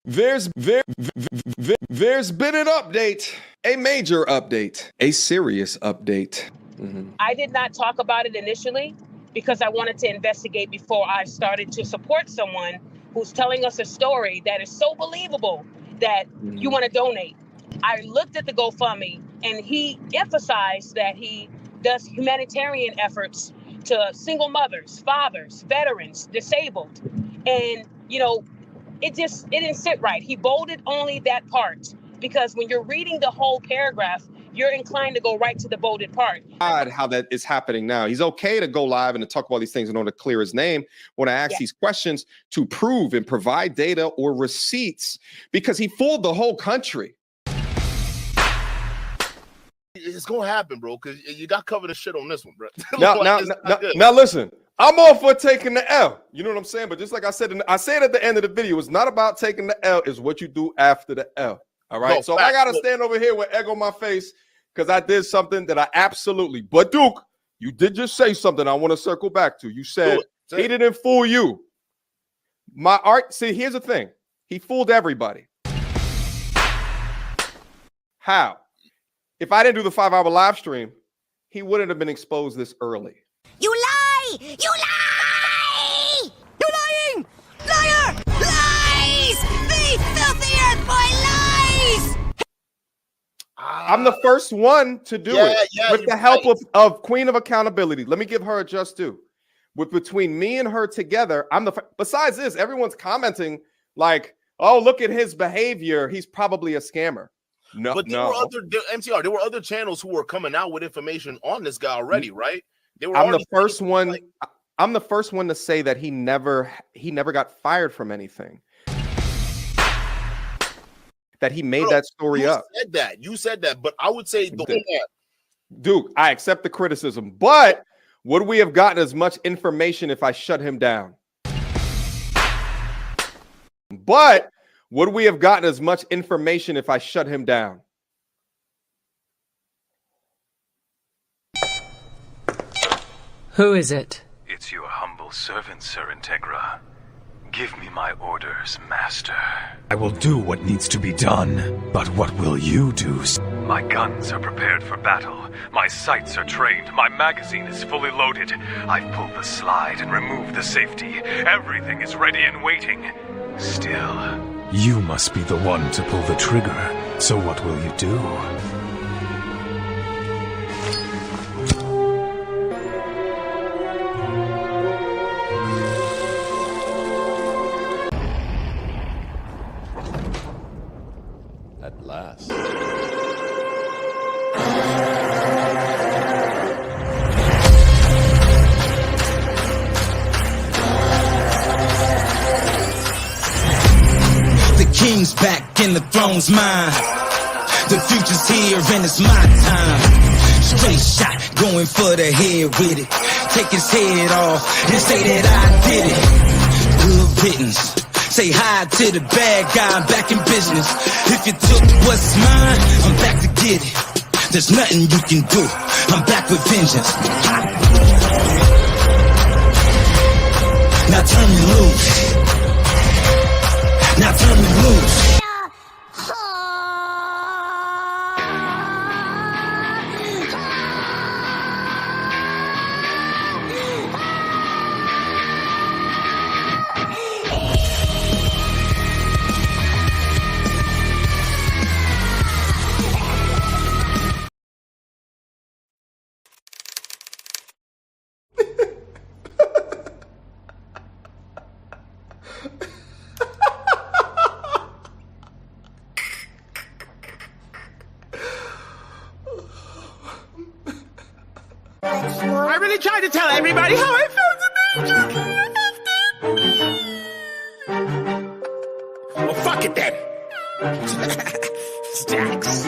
There's been an update, a major update, a serious update. I did not talk about it initially because I wanted to investigate before I started to support someone who's telling us a story that is so believable that you want to donate. I looked at the GoFundMe and he emphasized that he does humanitarian efforts to single mothers, fathers, veterans, disabled. And, it didn't sit right. He bolded only that part because when you're reading the whole paragraph, you're inclined to go right to the bolded part. How that is happening now. He's okay to go live and to talk about these things in order to clear his name when I ask these questions to prove and provide data or receipts because he fooled the whole country. It's gonna happen, bro, because you got covered the shit on this one, bro. Now listen, I'm all for taking the L. You know what I'm saying? But just like I said, I said at the end of the video, it's not about taking the L, it's what you do after the L. All right. So I gotta stand over here with egg on my face because I did something that I absolutely. But Duke, you did just say something I want to circle back to. You said he didn't fool you. My art. See, here's the thing. He fooled everybody. How? If I didn't do the 5-hour live stream, he wouldn't have been exposed this early. You lie! You lie! You're lying! Liar! Lies! The filthy earth boy lies! I'm the first one to do it with the help of Queen of Accountability. Let me give her a just due. Between me and her together, besides this, everyone's commenting like, oh, look at his behavior. He's probably a scammer. No, but there were other channels who were coming out with information on this guy already, right? I'm the first one. I'm the first one to say that he never got fired from anything. That he made that story up. You said that, but I would say Duke, I accept the criticism, but would we have gotten as much information if I shut him down? But would we have gotten as much information if I shut him down? Who is it? It's your humble servant, Sir Integra. Give me my orders, Master. I will do what needs to be done, but what will you do? My guns are prepared for battle. My sights are trained. My magazine is fully loaded. I've pulled the slide and removed the safety. Everything is ready and waiting. Still, you must be the one to pull the trigger. So what will you do? At last. The king's back and the throne's mine. The future's here and it's my time. Straight shot, going for the head with it. Take his head off and say that I did it. Good riddance. Say hi to the bad guy, I'm back in business. If you took what's mine, I'm back to get it. There's nothing you can do, I'm back with vengeance. Now turn me loose. Now turn me loose. I really tried to tell everybody how I felt about you. Well, fuck it then. Stacks.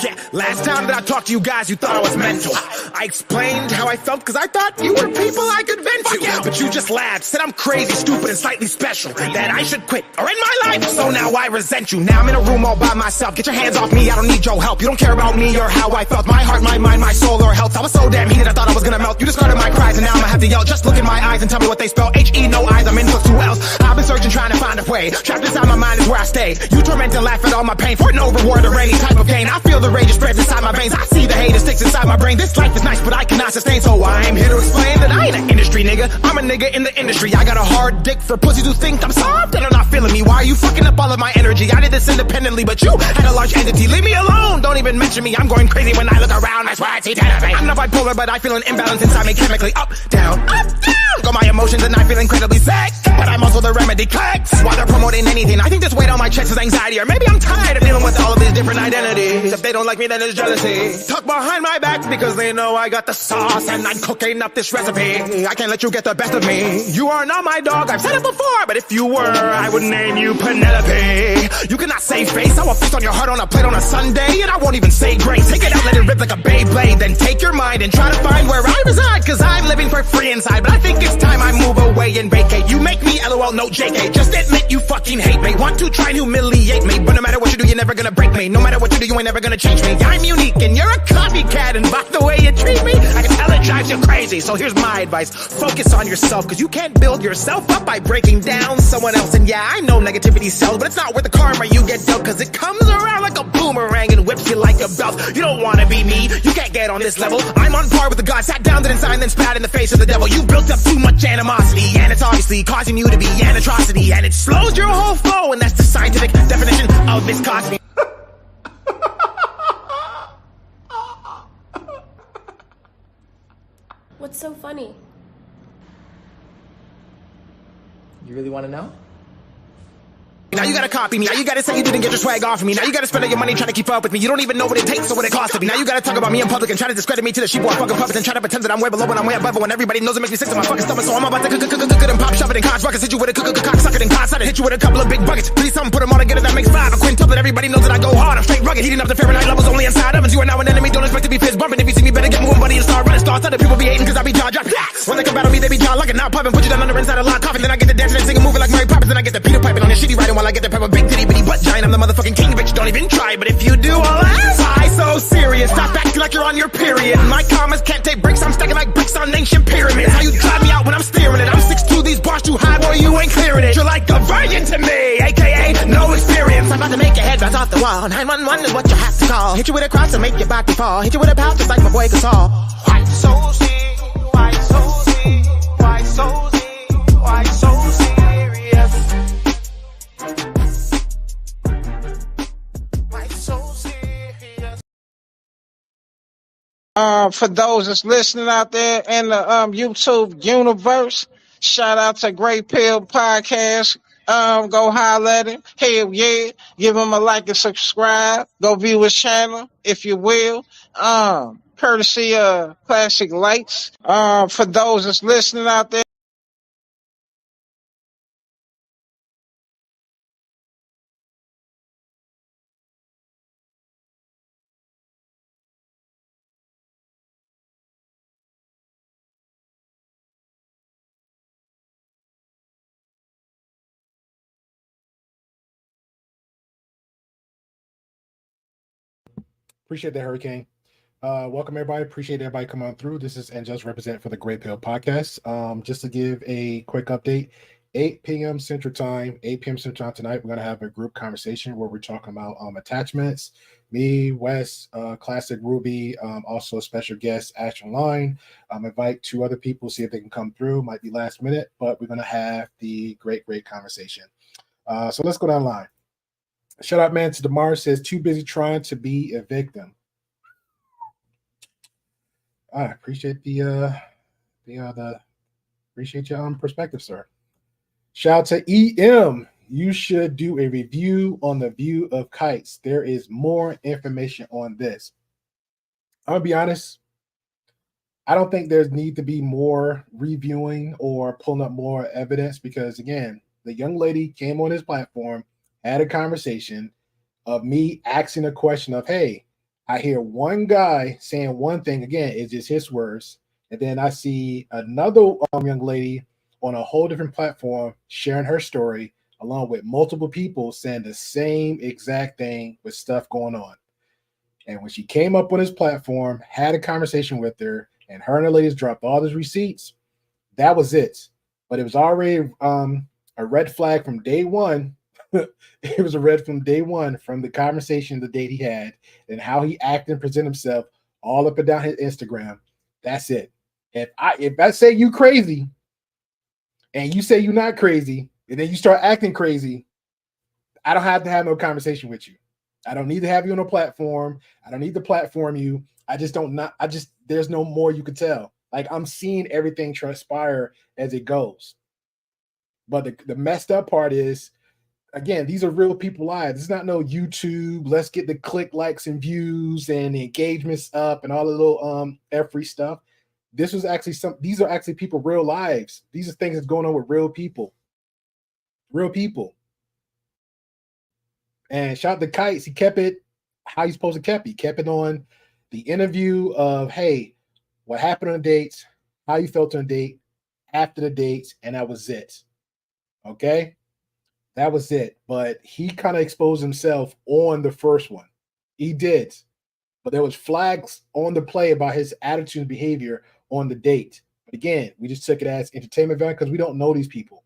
Yeah, last time that I talked to you guys, you thought I was mental. I explained how I felt because I thought you were people I could vent to. Yeah. But you just laughed, said I'm crazy, stupid, and slightly special. That I should quit or end my life. So now I resent you. Now I'm in a room all by myself. Get your hands off me, I don't need your help. You don't care about me or how I felt. My heart, my mind, my soul, or health. I was so damn heated, I thought I was gonna melt. You discarded my cries, and now I'm gonna have to yell. Just look in my eyes and tell me what they spell. H-E, no eyes, I'm in for 2 L's. I've been searching, trying to find find a way. Trapped inside my mind is where I stay. You torment and laugh at all my pain for no reward or any type of gain. I feel the rage spreads inside my veins. I see the hate that sticks inside my brain. This life is nice, but I cannot sustain. So I'm here to explain that I ain't an industry nigga. I'm a nigga in the industry. I got a hard dick for pussies who think I'm soft and are not feeling me. Why are you fucking up all of my energy? I did this independently, but you had a large entity. Leave me alone. Don't even mention me. I'm going crazy when I look around. That's why I see 10 of it. I'm not bipolar, but I feel an imbalance inside me chemically. Up, down, up, down. Got my emotions and I feel incredibly sick. But I'm also the remedy clicks. While they're promoting anything, I think this weight on my chest is anxiety. Or maybe I'm tired of dealing with all of these different identities. If they don't like me, then it's jealousy. Talk behind my back because they know I got the sauce and I'm cooking up this recipe. I can't let you get the best of me. You are not my dog, I've said it before. But if you were, I would name you Penelope. You cannot save face. I will feast on your heart on a plate on a Sunday. And I won't even say grace. Take it out, let it rip like a Beyblade. Then take your mind and try to find where I reside. Cause I'm living for free inside. But I think it's time I move away and vacate. You make me LOL, no JK. Just admit you fucking hate me. Want to try and humiliate me. But no matter what you do, you're never gonna break me. No matter what you do, you ain't never gonna change me. I'm unique and you're a copycat. And by the way you treat me, I can tell it drives you crazy. So here's my advice. Focus on yourself. Cause you can't build yourself up by breaking down someone else. And yeah, I know negativity sells, but it's not worth the karma you get dealt. Cause it comes around like a boomerang and whips you like a belt. You don't wanna be me. You can't get on this level. I'm on par with the gods. Sat down, didn't sign, then spat in the face of the devil. You built up too much animosity. And it's obviously causing you to be an atrocity. And it slows your whole flow. And that's the scientific definition of viscosity. What's so funny? You really want to know? Now you gotta copy me. Now you gotta say you didn't get your swag off of me. Now you gotta spend all your money trying to keep up with me. You don't even know what it takes or what it costs to be. Now you gotta talk about me in public and try to discredit me to the sheep or fucking puppets and try to pretend that I'm way below when I'm way above it. When everybody knows it makes me sick to my fucking stomach. So I'm about to cook and pop, shove it in cons. Rockets hit you with a cock, suck it in cons. I hit you with a couple of big buckets. Please someone put them all together, that makes 5. A quintuple, everybody knows that I go hard. I'm straight rugged, heating up the Fahrenheit levels only inside ovens. You are now an enemy, don't expect to be fist bumping. If you see me, better get moving, buddy, and start running. Start other people be hating cause I be jaw dropped. When they come battle me, they be jaw locking. Now popping, put you down under inside a lock coffin. Then I get the dancing and singing, moving like Mary Poppins. Then I get the Peter piping on the shitty riding while I get the pepper big titty bitty butt giant. I'm the motherfucking king, bitch, don't even try. But if you do, all that, why so serious? Stop acting like you're on your period. My commas can't take breaks, I'm stacking like bricks on ancient pyramids. How you drive me out when I'm steering it? I'm 6'2", these bars too high, boy, you ain't clearing it. You're like a virgin to me, aka no experience. I'm about to make your head bounce off the wall. 911 is what you have to call. Hit you with a cross and make your body fall. Hit you with a pouch just like my boy Gasol. Why so serious? Why so serious? Why so serious? Why so serious? For those that's listening out there in the YouTube universe, shout out to Great Pill Podcast. Go holler at him. Hell yeah. Give him a like and subscribe. Go view his channel, if you will. Courtesy of Classic Lights. For those that's listening out there. Appreciate that, Hurricane. Welcome, everybody. Appreciate everybody coming on through. This is and just represent for the Great Pill Podcast. Just to give a quick update, 8 p.m. Central Time, 8 p.m. Central Time tonight, we're going to have a group conversation where we're talking about attachments. Me, Wes, Classic Ruby, also a special guest, Ashton Line. Invite 2 other people, see if they can come through. Might be last minute, but we're going to have the great conversation. So let's go down the line. Shout out, man, to DeMar. Says, too busy trying to be a victim. I appreciate the appreciate your perspective, sir. Shout out to EM. You should do a review on the view of kites. There is more information on this. I'm gonna be honest. I don't think there's need to be more reviewing or pulling up more evidence because, again, the young lady came on his platform, had a conversation of me asking a question of, hey, I hear one guy saying one thing, again, it's just his words. And then I see another young lady on a whole different platform sharing her story along with multiple people saying the same exact thing with stuff going on. And when she came up on his platform, had a conversation with her, and the ladies dropped all those receipts, that was it. But it was already a red flag from day one. It was a red from day one from the conversation, the date he had, and how he acted and present himself all up and down his Instagram. That's it. If I say you crazy and you say you're not crazy, and then you start acting crazy, I don't have to have no conversation with you. I don't need to have you on a platform. I don't need to platform you. There's no more you could tell. Like, I'm seeing everything transpire as it goes. But the messed up part is, again, these are real people lives. It's not no YouTube. Let's get the click, likes, and views and the engagements up and all the little free stuff. These are actually people, real lives. These are things that's going on with real people. Real people. And shout out to Kites. He kept it how he's supposed to keep it. He kept it on the interview of, hey, what happened on the dates, how you felt on the date, after the dates, and that was it. Okay? That was it. But he kind of exposed himself on the first one. He did. But there was flags on the play about his attitude and behavior on the date. But again, we just took it as entertainment value because we don't know these people.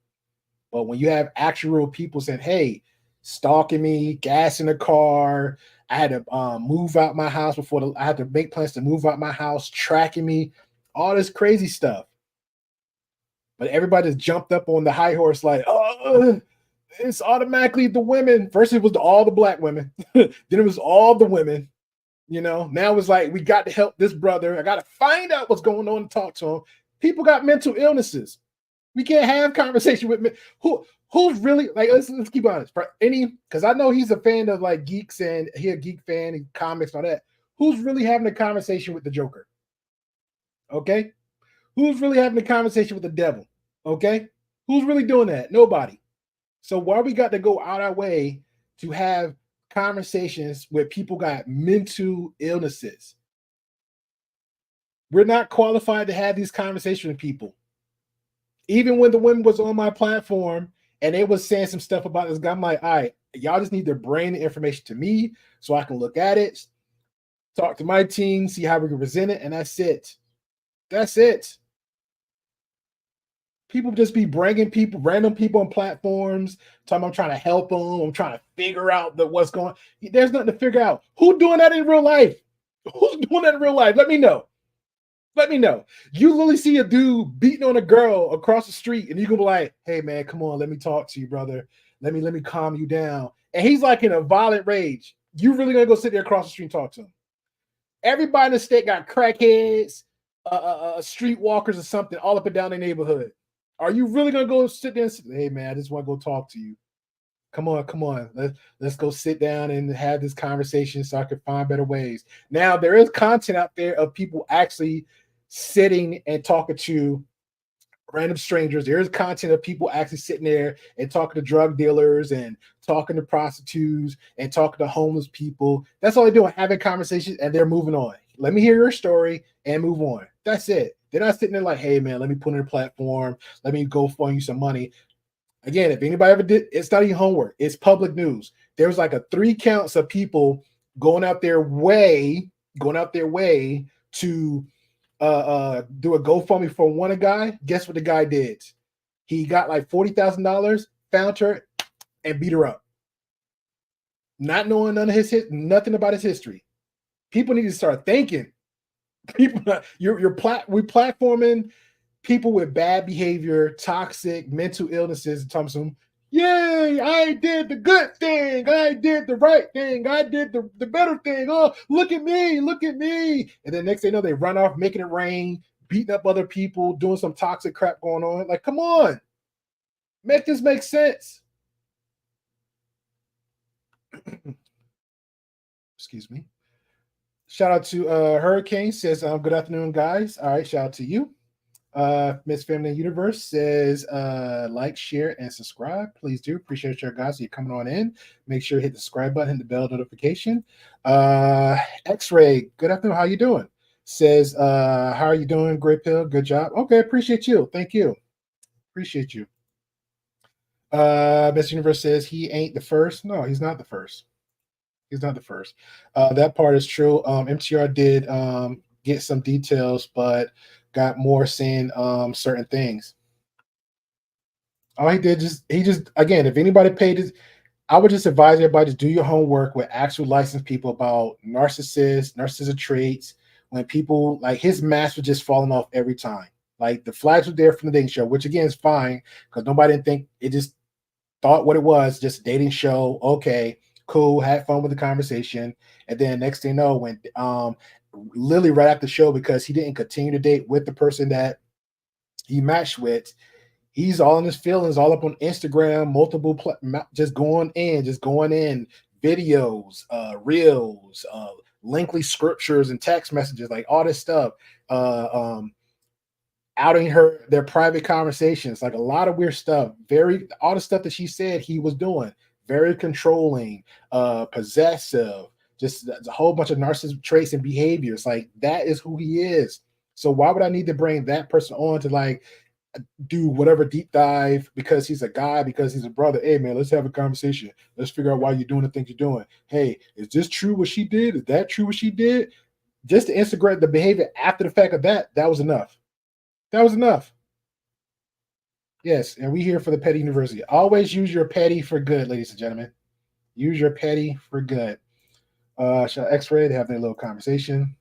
But when you have actual real people saying, hey, stalking me, gas in the car, I had to move out my house I had to make plans to move out my house, tracking me, all this crazy stuff. But everybody just jumped up on the high horse like, oh, it's automatically the women. First it was all the black women. Then it was all the women. You know, now it's like, we got to help this brother. I got to find out what's going on and talk to him. People got mental illnesses. We can't have conversation with men. Who's really, like, let's keep honest. For because I know he's a fan of like geeks and he a geek fan and comics and all that. Who's really having a conversation with the Joker? Okay. Who's really having a conversation with the devil? Okay. Who's really doing that? Nobody. So why we got to go out our way to have conversations where people got mental illnesses? We're not qualified to have these conversations with people. Even when the woman was on my platform and they was saying some stuff about this guy, I'm like, all right, y'all just need to bring the information to me so I can look at it, talk to my team, see how we can present it, and that's it. That's it. People just be bringing people, random people on platforms, talking I'm trying to help them, I'm trying to figure out what's going on. There's nothing to figure out. Who's doing that in real life? Who's doing that in real life? Let me know. Let me know. You literally see a dude beating on a girl across the street, and you can be like, hey man, come on, let me talk to you, brother. Let me calm you down. And he's like in a violent rage. You really gonna go sit there across the street and talk to him? Everybody in the state got crackheads, streetwalkers or something all up and down their neighborhood. Are you really gonna go sit there and say, hey man, I just want to go talk to you? Come on. Let's go sit down and have this conversation so I can find better ways. Now, there is content out there of people actually sitting and talking to random strangers. There is content of people actually sitting there and talking to drug dealers and talking to prostitutes and talking to homeless people. That's all they're doing, having conversations, and they're moving on. Let me hear your story and move on. That's it. They're not sitting there like, hey man, let me put in a platform. Let me go fund you some money. Again, if anybody ever did, it's not even homework. It's public news. There was like 3 counts of people going out their way to do a GoFundMe for one guy. Guess what the guy did? He got like $40,000, found her, and beat her up. Not knowing nothing about his history. People need to start thinking. People, we're platforming people with bad behavior, toxic mental illnesses, and Thompson. Yay, I did the good thing. I did the right thing. I did the better thing. Oh, look at me. Look at me. And then next thing you know, they run off, making it rain, beating up other people, doing some toxic crap going on. Like, come on. Make this make sense. Excuse me. Shout out to Hurricane says, good afternoon, guys. All right, shout out to you. Miss Feminine Universe says, like, share, and subscribe. Please do. Appreciate you guys. You're coming on in. Make sure you hit the subscribe button, hit the bell notification. X-Ray, good afternoon. How you doing? Says, how are you doing? Great Pill. Good job. Okay, appreciate you. Thank you. Appreciate you. Miss Universe says he ain't the first. No, he's not the first. He's not the first. That part is true. MTR did get some details, but got more saying certain things. All he just again, if anybody paid his, I would just advise everybody to do your homework with actual licensed people about narcissistic traits. When people like his mask was just falling off every time. Like the flags were there from the dating show, which again is fine because nobody didn't think it, just thought what it was, just a dating show. Okay, cool, had fun with the conversation. And then next thing you know, when Lily right after the show because he didn't continue to date with the person that he matched with, he's all in his feelings, all up on Instagram, just going in, videos, reels, lengthy scriptures and text messages, like all this stuff, outing their private conversations, like a lot of weird stuff. All the stuff that she said he was doing, very controlling, possessive, just a whole bunch of narcissistic traits and behaviors. Like that is who he is. So why would I need to bring that person on to like do whatever deep dive because he's a guy, because he's a brother? Hey man, let's have a conversation. Let's figure out why you're doing the things you're doing. Hey, is this true what she did? Is that true what she did? Just to integrate the behavior after the fact of that was enough. That was enough. Yes, and we here for the petty university. Always use your petty for good, ladies and gentlemen. Use your petty for good. Shall X-Ray, they have their little conversation.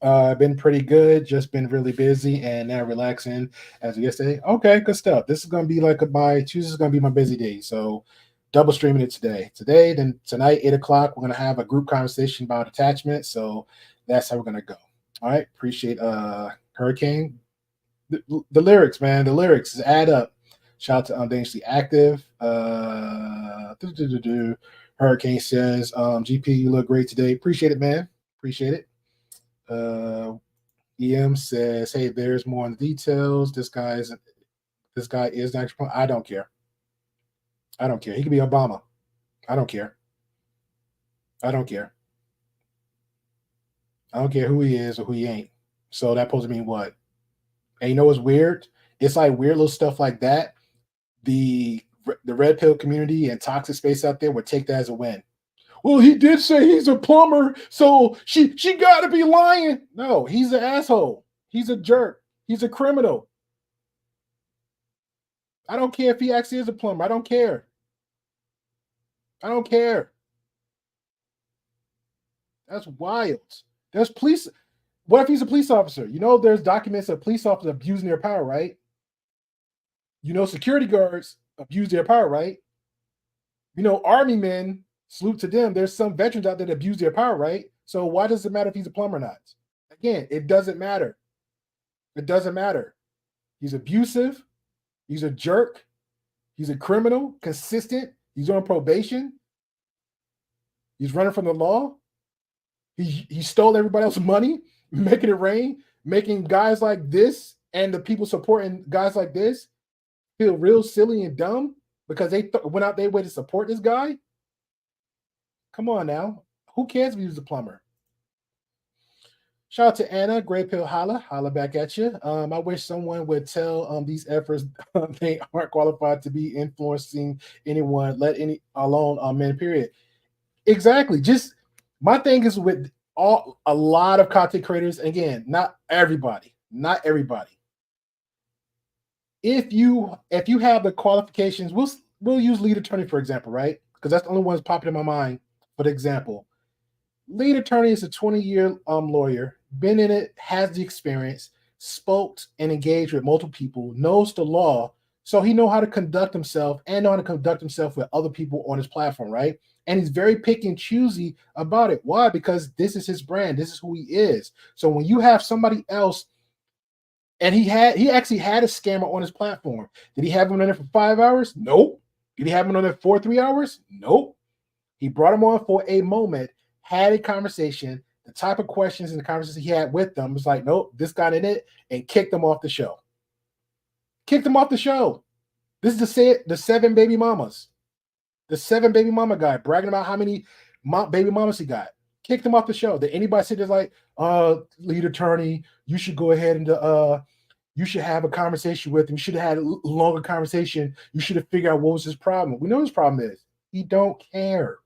Been pretty good, just been really busy and now relaxing as of yesterday. Okay, good stuff. This is gonna be like Tuesday is gonna be my busy day. So double streaming it today. Then tonight, 8 o'clock, we're gonna have a group conversation about attachment. So that's how we're gonna go. All right, appreciate Hurricane. The lyrics, man, the lyrics add up. Shout out to Dangerously Active. Hurricane says, GP, you look great today. Appreciate it, man. Appreciate it. EM says, hey, there's more on the details. This guy is actually, I don't care. I don't care. He could be Obama. I don't care. I don't care. I don't care who he is or who he ain't. So that supposed to mean what? And you know what's weird? It's like weird little stuff like that. The red pill community and toxic space out there would take that as a win. Well, he did say he's a plumber, so she got to be lying. No, he's an asshole. He's a jerk. He's a criminal. I don't care if he actually is a plumber. I don't care. I don't care. That's wild. There's police. What if he's a police officer? You know, there's documents of police officers abusing their power, right? You know, security guards abuse their power, right? You know, army men, salute to them. There's some veterans out there that abuse their power, right? So why does it matter if he's a plumber or not? Again, it doesn't matter. It doesn't matter. He's abusive. He's a jerk. He's a criminal, consistent. He's on probation. He's running from the law. He stole everybody else's money, making it rain, making guys like this and the people supporting guys like this feel real silly and dumb because they went out their way to support this guy. Come on now. Who cares if he was a plumber? Shout out to Anna, Grey Pill holla back at you. I wish someone would tell these efforts they aren't qualified to be influencing anyone, let any alone men, period. Exactly. Just my thing is with a lot of content creators, again, not everybody. If you have the qualifications, we'll use lead attorney for example, right? Because that's the only one that's popping in my mind. For example, lead attorney is a 20-year lawyer, been in it, has the experience, spoke and engaged with multiple people, knows the law, so he know how to conduct himself and know how to conduct himself with other people on his platform, right? And he's very picky and choosy about it. Why? Because this is his brand. This is who he is. So when you have somebody else, and he actually had a scammer on his platform. Did he have him on there for 5 hours? Nope. Did he have him on there for 3 hours? Nope. He brought him on for a moment, had a conversation. The type of questions and the conversation he had with them was like, nope, this got in it, and kicked him off the show. Kicked him off the show. This is the 7 baby mamas. The 7 baby mama guy bragging about how many baby mamas he got. Kicked him off the show. Did anybody sit there like, lead attorney, you should go ahead and you should have a conversation with him. You should have had a longer conversation. You should have figured out what was his problem. We know his problem is. He don't care.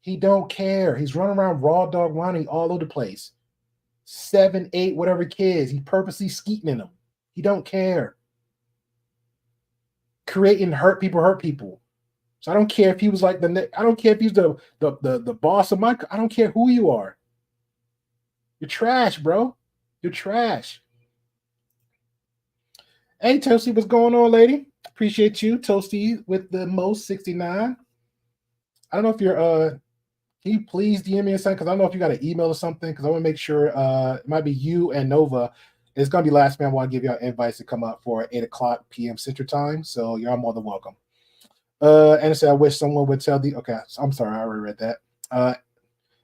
He don't care. He's running around raw dog running all over the place. 7, 8, whatever kids. He purposely skeeting in them. He don't care. creating hurt people. So I don't care if he was like I don't care if he's the boss of my. I don't care who you are. You're trash, bro. You're trash. Hey, Toasty, what's going on, lady? Appreciate you, Toasty, with the most 69. I don't know if you're can you please DM me or something? Because I don't know if you got an email or something, because I want to make sure it might be you and Nova. It's gonna be last man. I want to give y'all invites to come up for 8:00 p.m. Central Time. So you're more than welcome. And it said, I wish someone would tell the okay, I'm sorry, I already read that.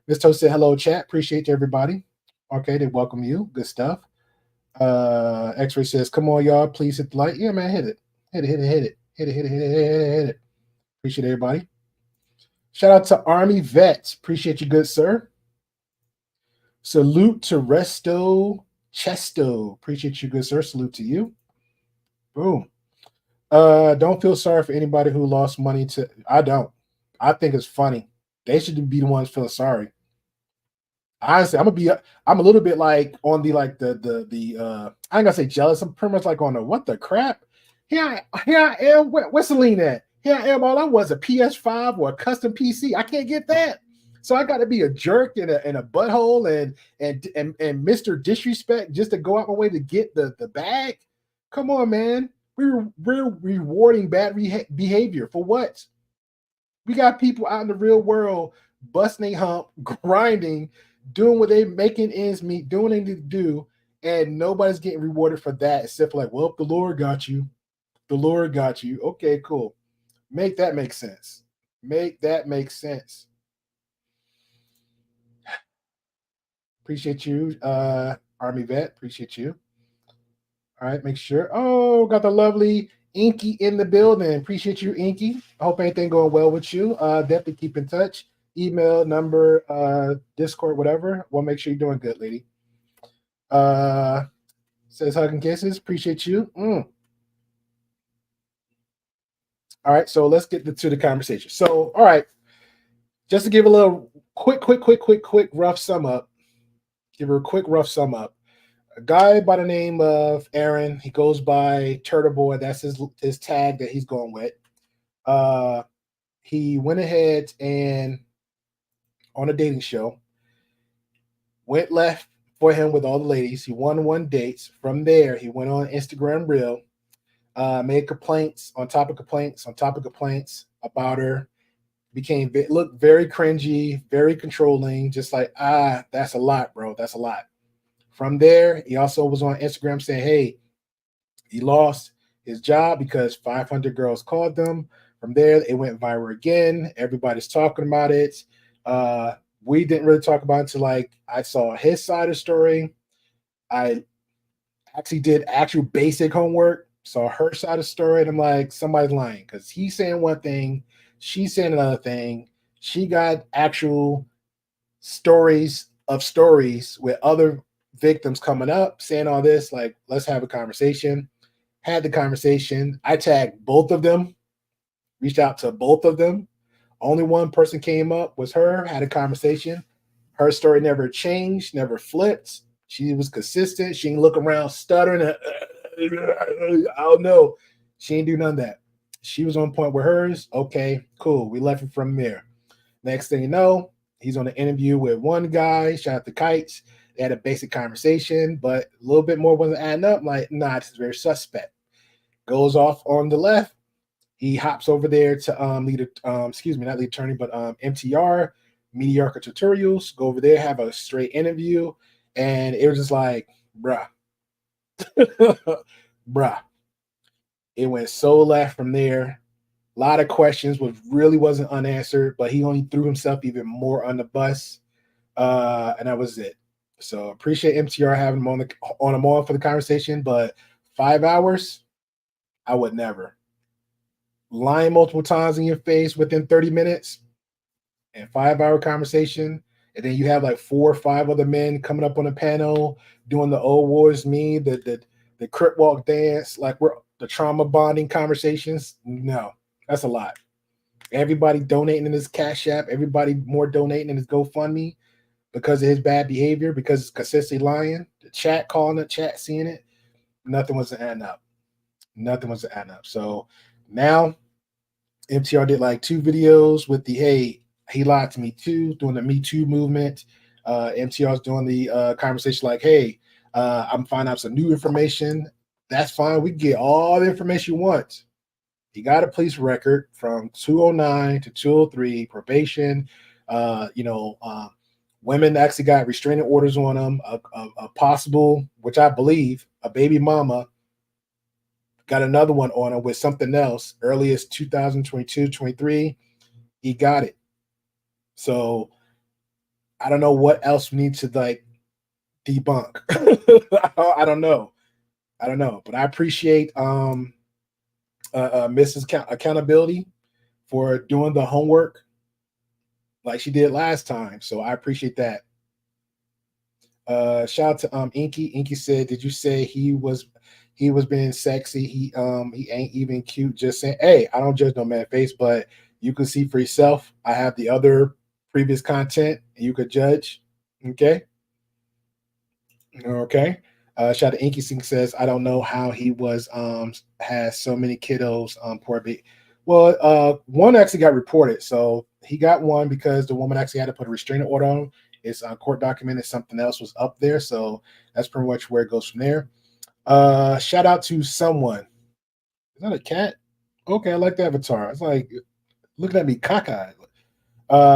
Miss Toast said hello, chat. Appreciate everybody. Okay, they welcome you. Good stuff. X-Ray says, come on, y'all, please hit the like. Yeah, man, hit it. Hit it. Appreciate everybody. Shout out to Army Vets. Appreciate you, good sir. Salute to Resto Chesto. Appreciate you, good sir. Salute to you. Boom. Don't feel sorry for anybody who lost money to. I don't. I think it's funny. They should be the ones feeling sorry. Honestly, I'm a little bit like on the I ain't gonna say jealous. I'm pretty much like on the what the crap. Here I am. Where's Celine at? Here I am. All I was a PS5 or a custom PC. I can't get that. So I got to be a jerk and a butthole and Mr. Disrespect just to go out my way to get the bag. Come on, man. We're rewarding bad behavior for what? We got people out in the real world busting a hump, grinding, doing what they making ends meet, doing what they need to do, and nobody's getting rewarded for that except for like, well, the Lord got you. The Lord got you. Okay, cool. Make that make sense. Make that make sense. Appreciate you, Army Vet. Appreciate you. All right, make sure. Oh, got the lovely Inky in the building. Appreciate you, Inky. I hope anything going well with you. Definitely keep in touch. Email, number, Discord, whatever. We'll make sure you're doing good, lady. Says hug and kisses. Appreciate you. All right, so let's get to the conversation. So, all right, just to give a little quick rough sum up. Give her a quick rough sum up. A guy by the name of Aaron, he goes by Turtle Boy. That's his tag that he's going with. He went ahead and on a dating show, went left for him with all the ladies. He won 1 date. From there, he went on Instagram Reel, made complaints on top of complaints on top of complaints about her. Looked very cringy, very controlling, just like, that's a lot, bro. That's a lot. From there, he also was on Instagram saying, hey, he lost his job because 500 girls called them. From there, it went viral again. Everybody's talking about it. We didn't really talk about it until like I saw his side of the story. I actually did actual basic homework, saw her side of the story, and I'm like, somebody's lying because he's saying one thing, she's saying another thing. She got actual stories with other victims coming up saying all this, like, let's have a conversation. Had the conversation. I tagged both of them, reached out to both of them. Only one person came up, was her, had a conversation. Her story never changed, never flipped. She was consistent. She didn't look around stuttering. I don't know. She didn't do none of that. She was on point with hers. Okay, cool. We left it from there. Next thing you know, he's on an interview with one guy. Shout out to Kites. They had a basic conversation, but a little bit more wasn't adding up. I'm like, nah, this is very suspect. Goes off on the left. He hops over there to not lead attorney, but MTR, Mediocre Tutorials. Go over there, have a straight interview. And it was just like, bruh. Bruh. It went so left from there. A lot of questions really wasn't unanswered, but he only threw himself even more on the bus. And that was it. So appreciate MTR having him on for the conversation, but 5 hours, I would never. Lying multiple times in your face within 30 minutes and 5-hour conversation. And then you have like 4 or 5 other men coming up on the panel doing the old wars me, the crip walk dance, like we're the trauma bonding conversations. No, that's a lot. Everybody donating in his Cash App, everybody more donating in his GoFundMe because of his bad behavior, because it's consistently lying. The chat calling it, chat seeing it. Nothing was adding up. So Now, MTR did like 2 videos with the hey, he lied to me too, doing the Me Too movement. MTR's doing the conversation like, hey, I'm finding out some new information. That's fine. We can get all the information you want. He got a police record from 209 to 203, probation. Women actually got restraining orders on them. A possible, which I believe, a baby mama got another one on him with something else. Earliest 2022, 23, he got it. So I don't know what else we need to like debunk. I don't know. But I appreciate Mrs. Accountability for doing the homework like she did last time. So I appreciate that. Shout out to Inky. Inky said, did you say he was being sexy? He ain't even cute. Just saying, hey, I don't judge no man face, but you can see for yourself. I have the other previous content you could judge. Okay. Shout out to Inky Sing says, I don't know how he was has so many kiddos, poor baby. Well, one actually got reported. So he got one because the woman actually had to put a restraining order on him. It's court documented, something else was up there. So that's pretty much where it goes from there. Shout out to someone. Is that a cat? Okay, I like the avatar. It's like looking at me cockeyed.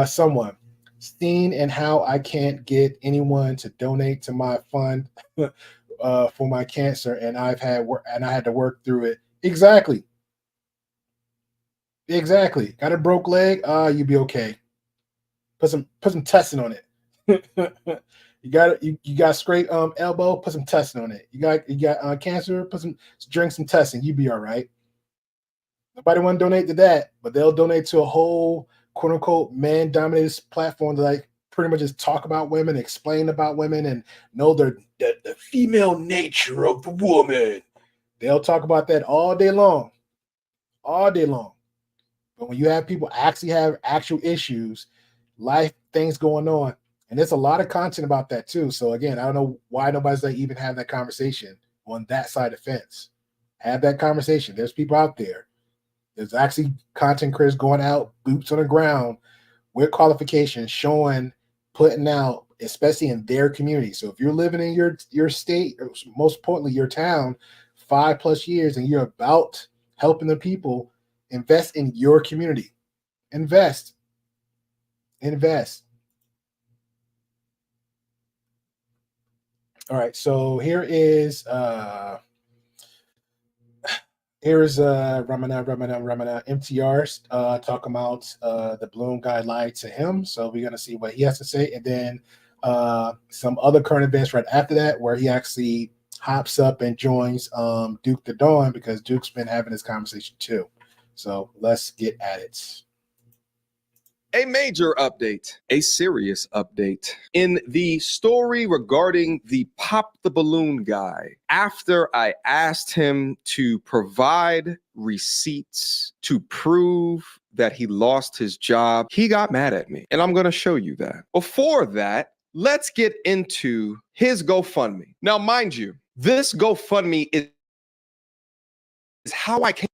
Someone. Steen and how I can't get anyone to donate to my fund for my cancer, and I had to work through it. Exactly. Got a broke leg. You'll be okay. Put some testing on it. you got straight elbow. Put some testing on it. You got cancer. Drink some testing. You be all right. Nobody want to donate to that, but they'll donate to a whole quote unquote man dominated platform to like pretty much just talk about women, explain about women, and know the female nature of the woman. They'll talk about that all day long. But when you have people actually have actual issues, life things going on, and there's a lot of content about that too. So again, I don't know why nobody's like even have that conversation on that side of the fence. Have that conversation. There's people out there. There's actually content creators going out, boots on the ground, with qualifications, showing, putting out, especially in their community. So if you're living in your state, or most importantly your town, 5+ years, and you're about helping the people, invest in your community. Invest. All right, so here's Ramana MTR talking about the balloon guy lied to him. So we're gonna see what he has to say, and then some other current events right after that, where he actually hops up and joins Duke the Dawn, because Duke's been having this conversation too. So let's get at it. A major update, a serious update in the story regarding the Pop the Balloon guy. After I asked him to provide receipts to prove that he lost his job, he got mad at me, and I'm going to show you that. Before that, let's get into his GoFundMe. Now, mind you, this GoFundMe is how I came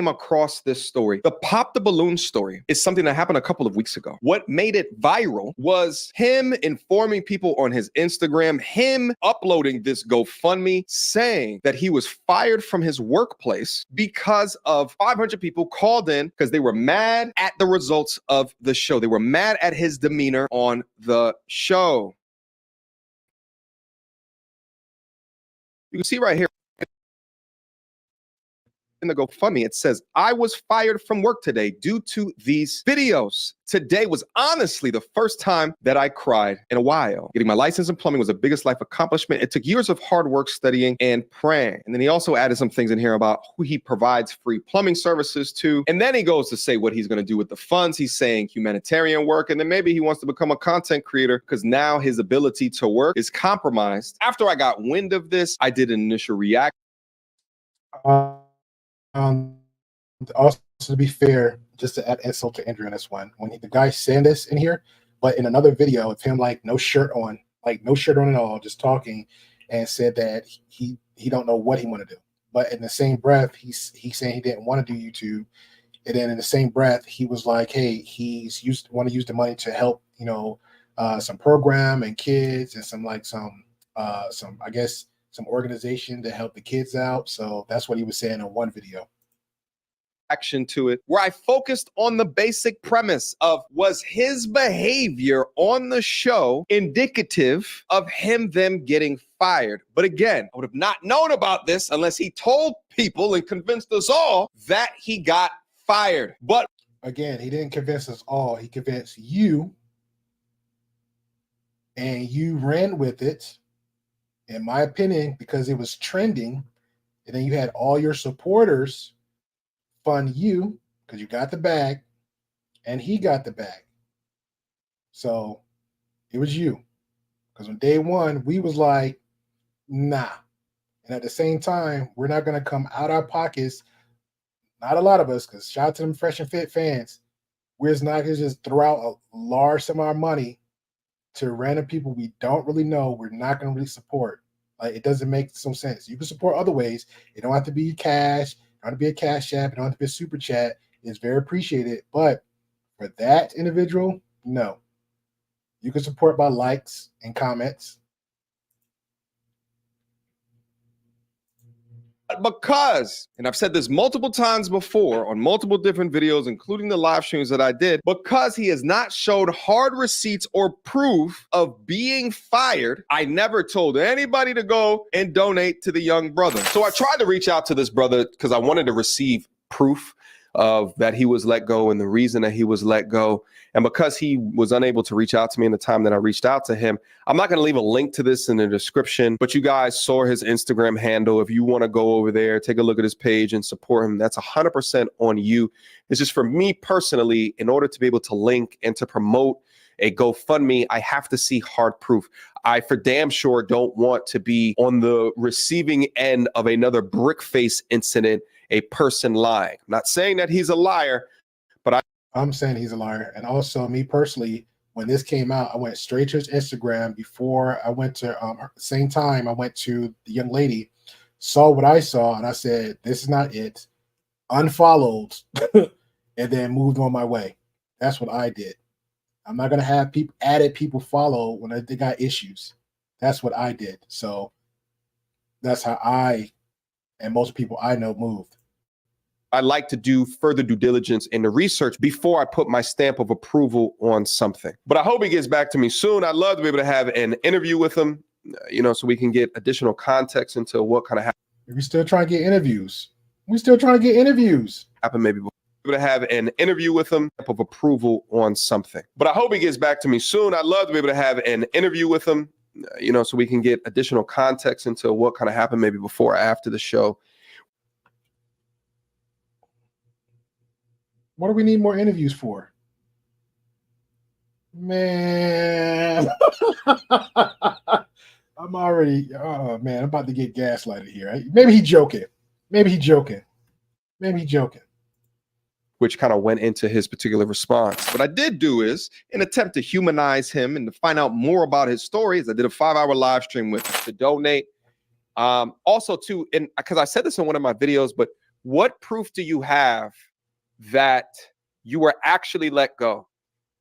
across this story. The Pop the Balloon story is something that happened a couple of weeks ago. What made it viral was him informing people on his Instagram, him uploading this GoFundMe saying that he was fired from his workplace because of 500 people called in because they were mad at the results of the show. They were mad at his demeanor on the show. You can see right here in the GoFundMe, it says, I was fired from work today due to these videos. Today was honestly the first time that I cried in a while. Getting my license in plumbing was the biggest life accomplishment. It took years of hard work, studying, and praying. And then he also added some things in here about who he provides free plumbing services to. And then he goes to say what he's going to do with the funds. He's saying humanitarian work. And then maybe he wants to become a content creator because now his ability to work is compromised. After I got wind of this, I did an initial reaction. Also, to be fair, just to add insult to injury on this one, when the guy saying this in here, but in another video of him like no shirt on at all, just talking, and said that he don't know what he want to do. but in the same breath, he's saying he didn't want to do YouTube. And then in the same breath, he was like, hey, want to use the money to help, some program and kids and some I guess some organization to help the kids out. So that's what he was saying in one video. Action to it, where I focused on the basic premise of, was his behavior on the show indicative of them getting fired? But again, I would have not known about this unless he told people and convinced us all that he got fired. But again, he didn't convince us all. He convinced you, and you ran with it, in my opinion, because it was trending. And then you had all your supporters fund you because you got the bag and he got the bag. So it was you. Because on day one, we was like, nah. And at the same time, we're not going to come out our pockets. Not a lot of us, because shout out to them Fresh and Fit fans. We're just not going to just throw out a large sum of our money to random people we don't really know. We're not going to really support. Like, it doesn't make some sense. You can support other ways. It don't have to be cash. It don't have to be a cash app. It don't have to be a super chat. It's very appreciated. But for that individual, no. You can support by likes and comments. Because, and I've said this multiple times before on multiple different videos, including the live streams that I did, because he has not showed hard receipts or proof of being fired, I never told anybody to go and donate to the young brother. So I tried to reach out to this brother because I wanted to receive proof of that he was let go and the reason that he was let go. And because he was unable to reach out to me in the time that I reached out to him, I'm not going to leave a link to this in the description, but you guys saw his Instagram handle. If you want to go over there, take a look at his page and support him, that's 100% on you. It's just for me personally, in order to be able to link and to promote a GoFundMe, I have to see hard proof. I for damn sure don't want to be on the receiving end of another brick face incident, a person lying. I'm not saying that he's a liar, but I'm saying he's a liar. And also, me personally, when this came out, I went straight to his Instagram before I went to same time I went to the young lady, saw what I saw, and I said, this is not it. Unfollowed, and then moved on my way. That's what I did. I'm not gonna have people follow when they got issues. That's what I did. So that's how I and most people I know moved. I like to do further due diligence in the research before I put my stamp of approval on something. But I hope he gets back to me soon. I'd love to be able to have an interview with him, so we can get additional context into what kind of happened. We still trying to get interviews. Happen maybe before. To have an interview with him of approval on something. But I hope he gets back to me soon. I'd love to be able to have an interview with him, so we can get additional context into what kind of happened maybe before or after the show. What do we need more interviews for? Man. I'm about to get gaslighted here. Maybe he's joking. Which kind of went into his particular response. What I did do is, in an attempt to humanize him and to find out more about his stories, I did a 5-hour live stream with him to donate. Also, too, and because I said this in one of my videos, but what proof do you have that you were actually let go?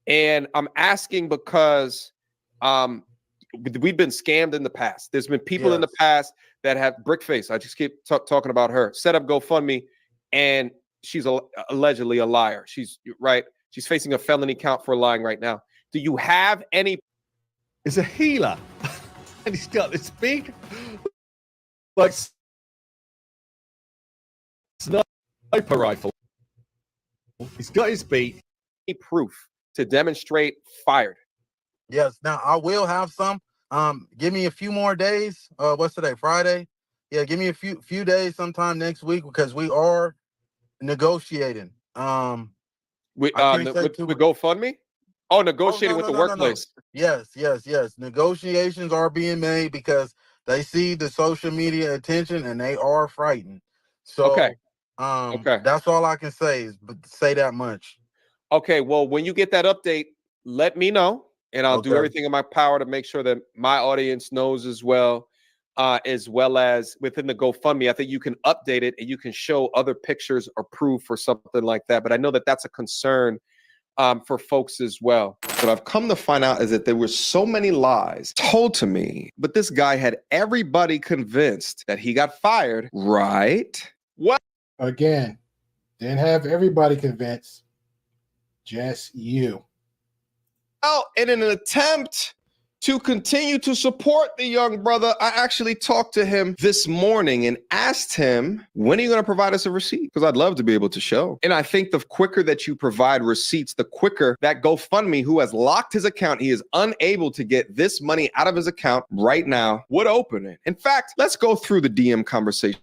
And I'm asking because we've been scammed in the past. There's been people in the past that have Brickface. I just keep talking about her. Set up GoFundMe, and she's allegedly a liar. She's right. She's facing a felony count for lying right now. Do you have any? It's a healer, and he's got this big, like, sniper rifle. He's got his beat. Any proof to demonstrate fired? Yes. Now I will have some. Give me a few more days. What's today? Friday. Yeah. Give me a few days sometime next week, because we are negotiating. With GoFundMe? Oh, negotiating with the workplace. No. Yes. Negotiations are being made because they see the social media attention and they are frightened. So okay. That's all I can say say that much. Okay, well, when you get that update, let me know, and I'll do everything in my power to make sure that my audience knows as well. as well as within the GoFundMe. I think you can update it and you can show other pictures or proof for something like that. But I know that that's a concern for folks as well. What I've come to find out is that there were so many lies told to me, but this guy had everybody convinced that he got fired, right? What? Again, didn't have everybody convinced, just you. Well, in an attempt to continue to support the young brother, I actually talked to him this morning and asked him, when are you going to provide us a receipt? Because I'd love to be able to show. And I think the quicker that you provide receipts, the quicker that GoFundMe, who has locked his account, he is unable to get this money out of his account right now, would open it. In fact, let's go through the DM conversation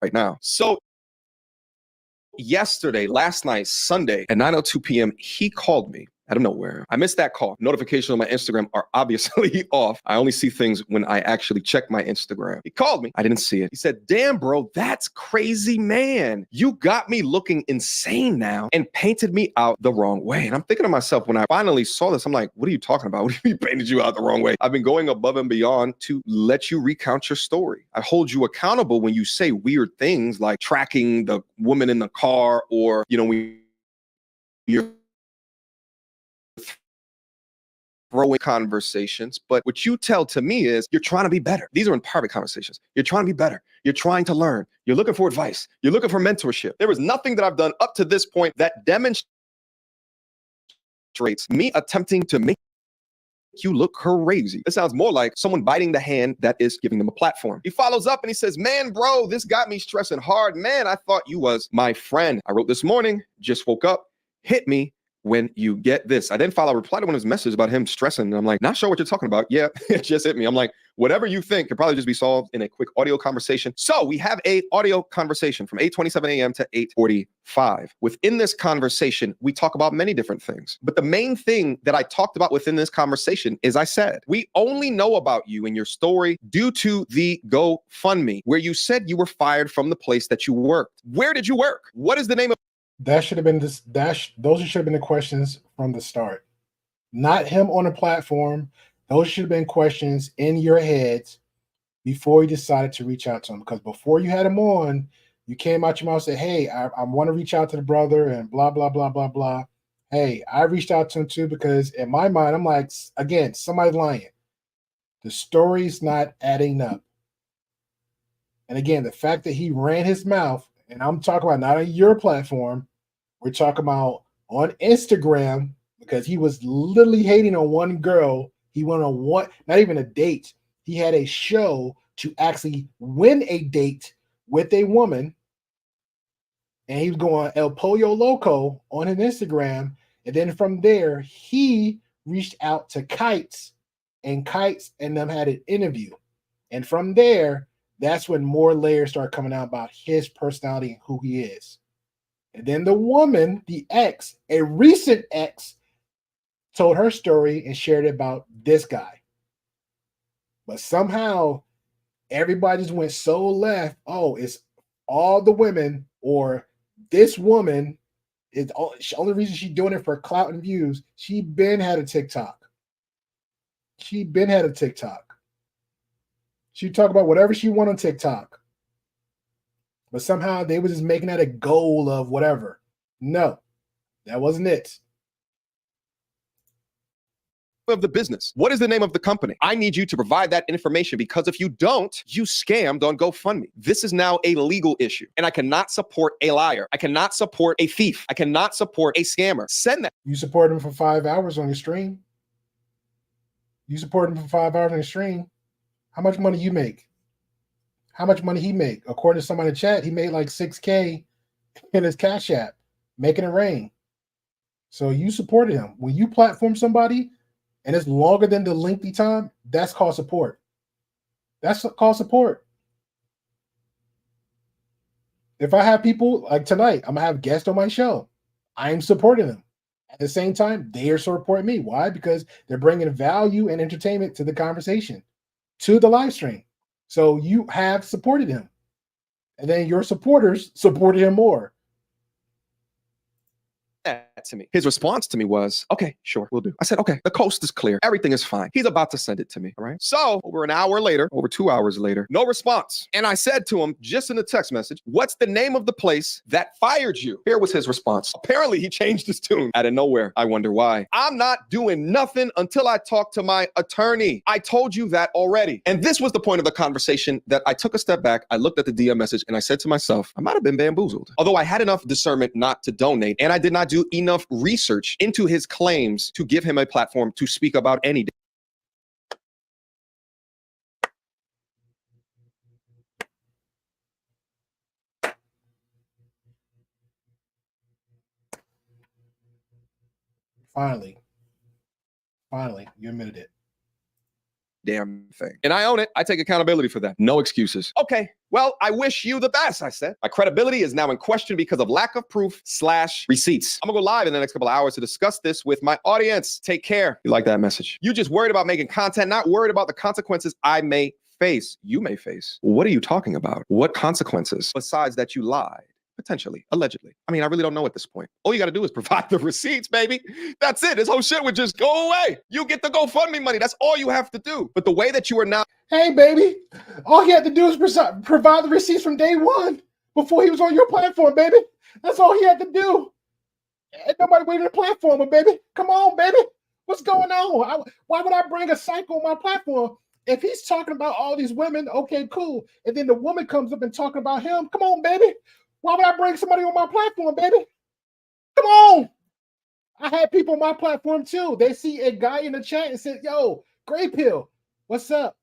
right now. So yesterday, last night, Sunday at 9:02 p.m., he called me out of nowhere. I missed that call. Notifications on my Instagram are obviously off. I only see things when I actually check my Instagram. He called me. I didn't see it. He said, damn, bro, that's crazy, man. You got me looking insane now and painted me out the wrong way. And I'm thinking to myself, when I finally saw this, I'm like, what are you talking about? What do you mean painted you out the wrong way? I've been going above and beyond to let you recount your story. I hold you accountable when you say weird things like tracking the woman in the car, or, you know, when you're throwing conversations. But what you tell to me is you're trying to be better. These are in private conversations. You're trying to be better. You're trying to learn. You're looking for advice. You're looking for mentorship. There is nothing that I've done up to this point that demonstrates me attempting to make you look crazy. It sounds more like someone biting the hand that is giving them a platform. He follows up and he says, man, bro, this got me stressing hard. Man, I thought you was my friend. I wrote this morning, just woke up, hit me when you get this. I then replied to one of his messages about him stressing. And I'm like, not sure what you're talking about. Yeah, it just hit me. I'm like, whatever you think could probably just be solved in a quick audio conversation. So we have a audio conversation from 8:27 a.m. to 8:45. Within this conversation, we talk about many different things. But the main thing that I talked about within this conversation is I said, we only know about you and your story due to the GoFundMe, where you said you were fired from the place that you worked. Where did you work? What is the name of That should have been this. Those should have been the questions from the start, not him on a platform. Those should have been questions in your heads before you decided to reach out to him. Because before you had him on, you came out your mouth and said, "Hey, I want to reach out to the brother," and blah blah blah blah blah. Hey, I reached out to him too because in my mind, I'm like, again, somebody's lying. The story's not adding up. And again, the fact that he ran his mouth. And I'm talking about not on your platform. We're talking about on Instagram, because he was literally hating on one girl. He went on one, not even a date. He had a show to actually win a date with a woman. And he was going El Pollo Loco on his Instagram. And then from there, he reached out to Kites, and Kites and them had an interview. And from there, that's when more layers start coming out about his personality and who he is. And then the woman, the ex, a recent ex, told her story and shared about this guy. But somehow everybody just went so left. Oh, it's all the women, or this woman is the only reason she's doing it for clout and views. She been had a TikTok. She talk about whatever she want on TikTok. But somehow they were just making that a goal of whatever. No, that wasn't it. of the business? What is the name of the company? I need you to provide that information, because if you don't, you scammed on GoFundMe. This is now a legal issue, and I cannot support a liar. I cannot support a thief. I cannot support a scammer. Send that. You support him for 5 hours on your stream. You support him for 5 hours on your stream. How much money you make? How much money he make? According to somebody in the chat, he made like 6K in his Cash App, making it rain. So you supported him. When you platform somebody and it's longer than the lengthy time, that's called support. That's called support. If I have people like tonight, I'm gonna have guests on my show. I'm supporting them. At the same time, they are supporting me. Why? Because they're bringing value and entertainment to the conversation, to the live stream. So you have supported him. And then your supporters supported him more. to me. His response to me was, okay, sure, we'll do. I said, okay, the coast is clear. Everything is fine. He's about to send it to me, all right? So over an hour later, over 2 hours later, no response. And I said to him, just in a text message, what's the name of the place that fired you? Here was his response. Apparently he changed his tune out of nowhere. I wonder why. I'm not doing nothing until I talk to my attorney. I told you that already. And this was the point of the conversation that I took a step back. I looked at the DM message and I said to myself, I might have been bamboozled. Although I had enough discernment not to donate, and I did not do enough research into his claims to give him a platform to speak about any. Finally, you admitted it. Damn thing. And I own it. I take accountability for that. No excuses. Okay, well, I wish you the best, I said. My credibility is now in question because of lack of proof / receipts. I'm gonna go live in the next couple of hours to discuss this with my audience. Take care. You like that message? You just worried about making content, not worried about the consequences I may face. You may face. What are you talking about? What consequences besides that you lied? Potentially, allegedly. I mean, I really don't know at this point. All you got to do is provide the receipts, baby. That's it. This whole shit would just go away. You get the GoFundMe money. That's all you have to do. But the way that you are now. Hey, baby, all he had to do is provide the receipts from day one before he was on your platform, baby. That's all he had to do. Ain't nobody waiting to platform him, baby. Come on, baby. What's going on? Why would I bring a psycho on my platform? If he's talking about all these women, okay, cool. And then the woman comes up and talking about him. Come on, baby. Why would I bring somebody on my platform, baby? Come on. I had people on my platform too. They see a guy in the chat and said, yo, Grey Pill, what's up?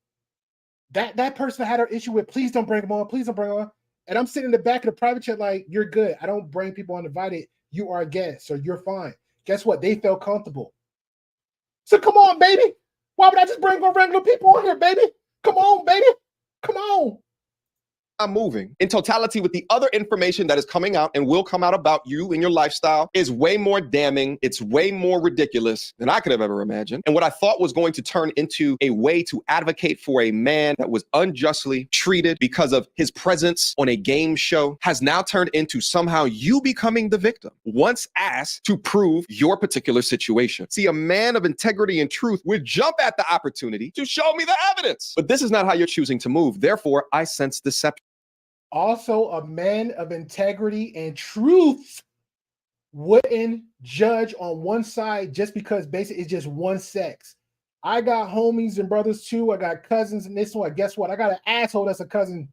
That person had an issue with, please don't bring him on. Please don't bring him on. And I'm sitting in the back of the private chat like, you're good. I don't bring people uninvited. You are a guest, so you're fine. Guess what? They felt comfortable. So come on, baby. Why would I just bring regular people on here, baby? Come on, baby. Come on. I'm moving in totality with the other information that is coming out and will come out about you and your lifestyle is way more damning. It's way more ridiculous than I could have ever imagined. And what I thought was going to turn into a way to advocate for a man that was unjustly treated because of his presence on a game show has now turned into somehow you becoming the victim once asked to prove your particular situation. See, a man of integrity and truth would jump at the opportunity to show me the evidence. But this is not how you're choosing to move. Therefore, I sense deception. Also, a man of integrity and truth wouldn't judge on one side just because basically it's just one sex. I got homies and brothers too. I got cousins and this one. Guess what? I got an asshole that's a cousin.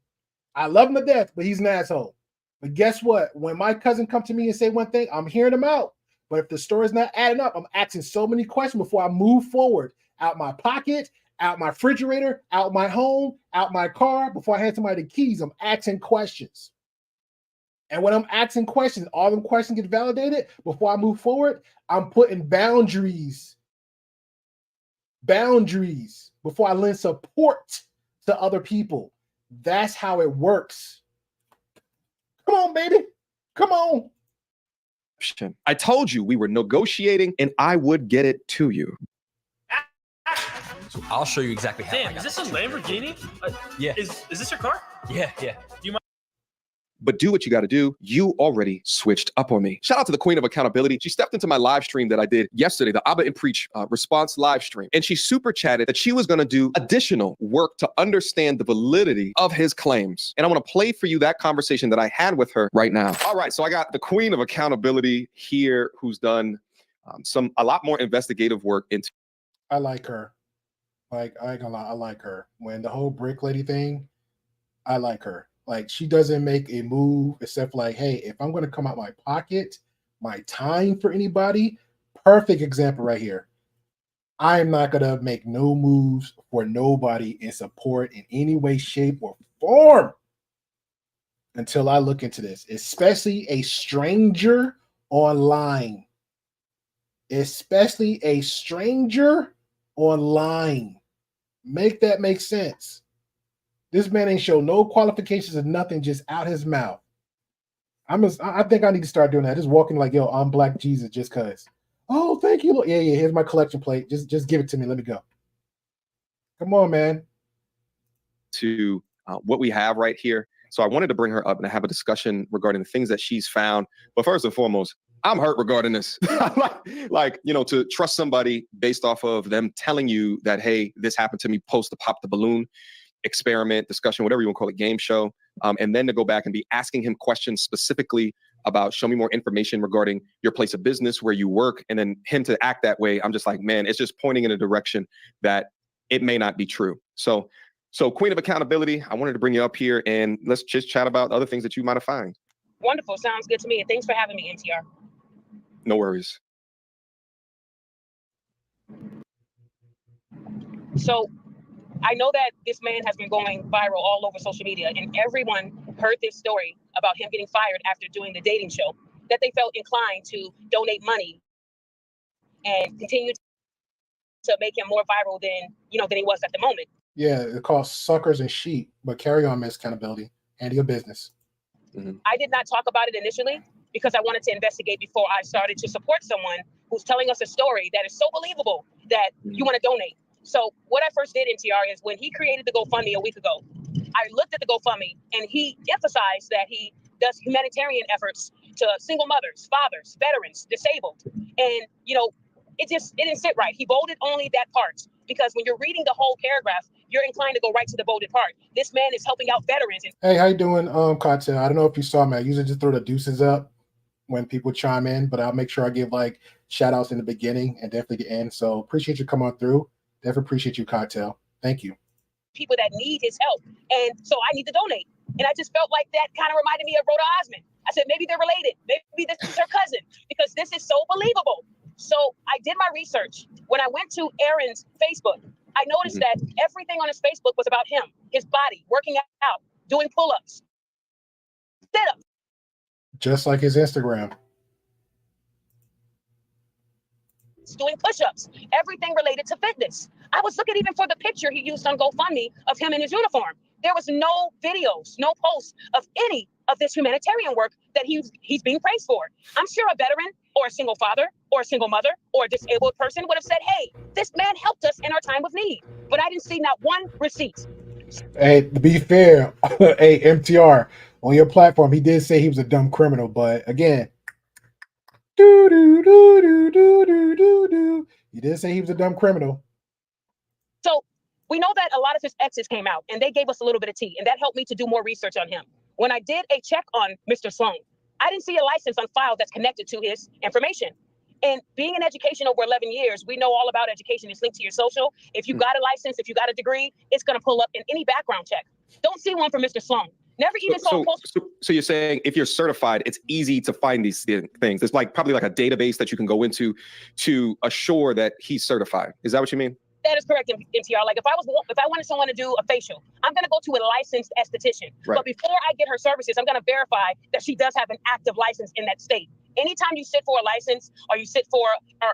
I love him to death, but he's an asshole. But guess what? When my cousin come to me and say one thing, I'm hearing him out. But if the story's not adding up, I'm asking so many questions before I move forward. Out my pocket, out my refrigerator, out my home, out my car. Before I hand somebody the keys, I'm asking questions. And when I'm asking questions, all them questions get validated. Before I move forward, I'm putting boundaries. Boundaries before I lend support to other people. That's how it works. Come on, baby. Come on. I told you we were negotiating and I would get it to you. I'll show you exactly how. Damn, is this a Lamborghini? Yeah. Is this your car? Yeah. Do you mind? But do what you got to do. You already switched up on me. Shout out to the queen of accountability. She stepped into my live stream that I did yesterday, the Abba and Preach response live stream. And she super chatted that she was going to do additional work to understand the validity of his claims. And I want to play for you that conversation that I had with her right now. All right. So I got the queen of accountability here who's done a lot more investigative work into. I like her. Like, I ain't gonna lie, I like her. When the whole brick lady thing, I like her. Like, she doesn't make a move except like, hey, if I'm going to come out my pocket, my time for anybody, perfect example right here. I'm not going to make no moves for nobody in support in any way, shape, or form until I look into this, especially a stranger online. Especially a stranger online. Make that make sense. This man ain't show no qualifications or nothing, just out his mouth. I think I need to start doing that. Just walking like, yo, I'm Black Jesus just cause. Oh, thank you. Yeah, here's my collection plate. Just give it to me. Let me go. Come on, man. To what we have right here. So I wanted to bring her up and have a discussion regarding the things that she's found. But first and foremost, I'm hurt regarding this. like, you know, to trust somebody based off of them telling you that, hey, this happened to me post the pop the balloon experiment, discussion, whatever you want to call it, game show. And then to go back and be asking him questions specifically about show me more information regarding your place of business, where you work, and then him to act that way. I'm just like, man, it's just pointing in a direction that it may not be true. So Queen of Accountability, I wanted to bring you up here and let's just chat about other things that you might have found. Wonderful. Sounds good to me. And thanks for having me, MTR. No worries. So I know that this man has been going viral all over social media, and everyone heard this story about him getting fired after doing the dating show, that they felt inclined to donate money and continue to make him more viral than he was at the moment. Yeah, it calls suckers and sheep, but carry on, Miss Accountability. Handle your business. I did not talk about it initially because I wanted to investigate before I started to support someone who's telling us a story that is so believable that you want to donate. So what I first did, MTR, is when he created the GoFundMe a week ago, I looked at the GoFundMe and he emphasized that he does humanitarian efforts to single mothers, fathers, veterans, disabled. And, it didn't sit right. He bolded only that part because when you're reading the whole paragraph, you're inclined to go right to the bolded part. This man is helping out veterans. Hey, how you doing, Cartel? I don't know if you saw me. I usually just throw the deuces up when people chime in, but I'll make sure I give like shout outs in the beginning and definitely the end. So appreciate you coming on through. Definitely appreciate you, Cartel. Thank you. People that need his help. And so I need to donate. And I just felt like that kind of reminded me of Rhoda Osmond. I said, maybe they're related. Maybe this is her cousin because this is so believable. So I did my research. When I went to Aaron's Facebook, I noticed that everything on his Facebook was about him, his body, working out, doing pull-ups, sit-ups. Just like his Instagram. Doing push-ups, everything related to fitness. I was looking even for the picture he used on GoFundMe of him in his uniform. There was no videos, no posts of any of this humanitarian work that he's being praised for. I'm sure a veteran or a single father or a single mother or a disabled person would have said, hey, this man helped us in our time of need. But I didn't see not one receipt. Hey, to be fair, hey, MTR, on your platform, he did say he was a dumb criminal, but again, he did say he was a dumb criminal. So we know that a lot of his exes came out and they gave us a little bit of tea, and that helped me to do more research on him. When I did a check on Mr. Sloan, I didn't see a license on file that's connected to his information. And being in education over 11 years, we know all about education. It's linked to your social. If you got a license, if you got a degree, it's going to pull up in any background check. Don't see one for Mr. Sloan. Never even saw a post. So you're saying if you're certified, it's easy to find these things. There's probably a database that you can go into to assure that he's certified. Is that what you mean? That is correct, MTR. Like if I wanted someone to do a facial, I'm going to go to a licensed esthetician. Right. But before I get her services, I'm going to verify that she does have an active license in that state. Anytime you sit for a license or you sit for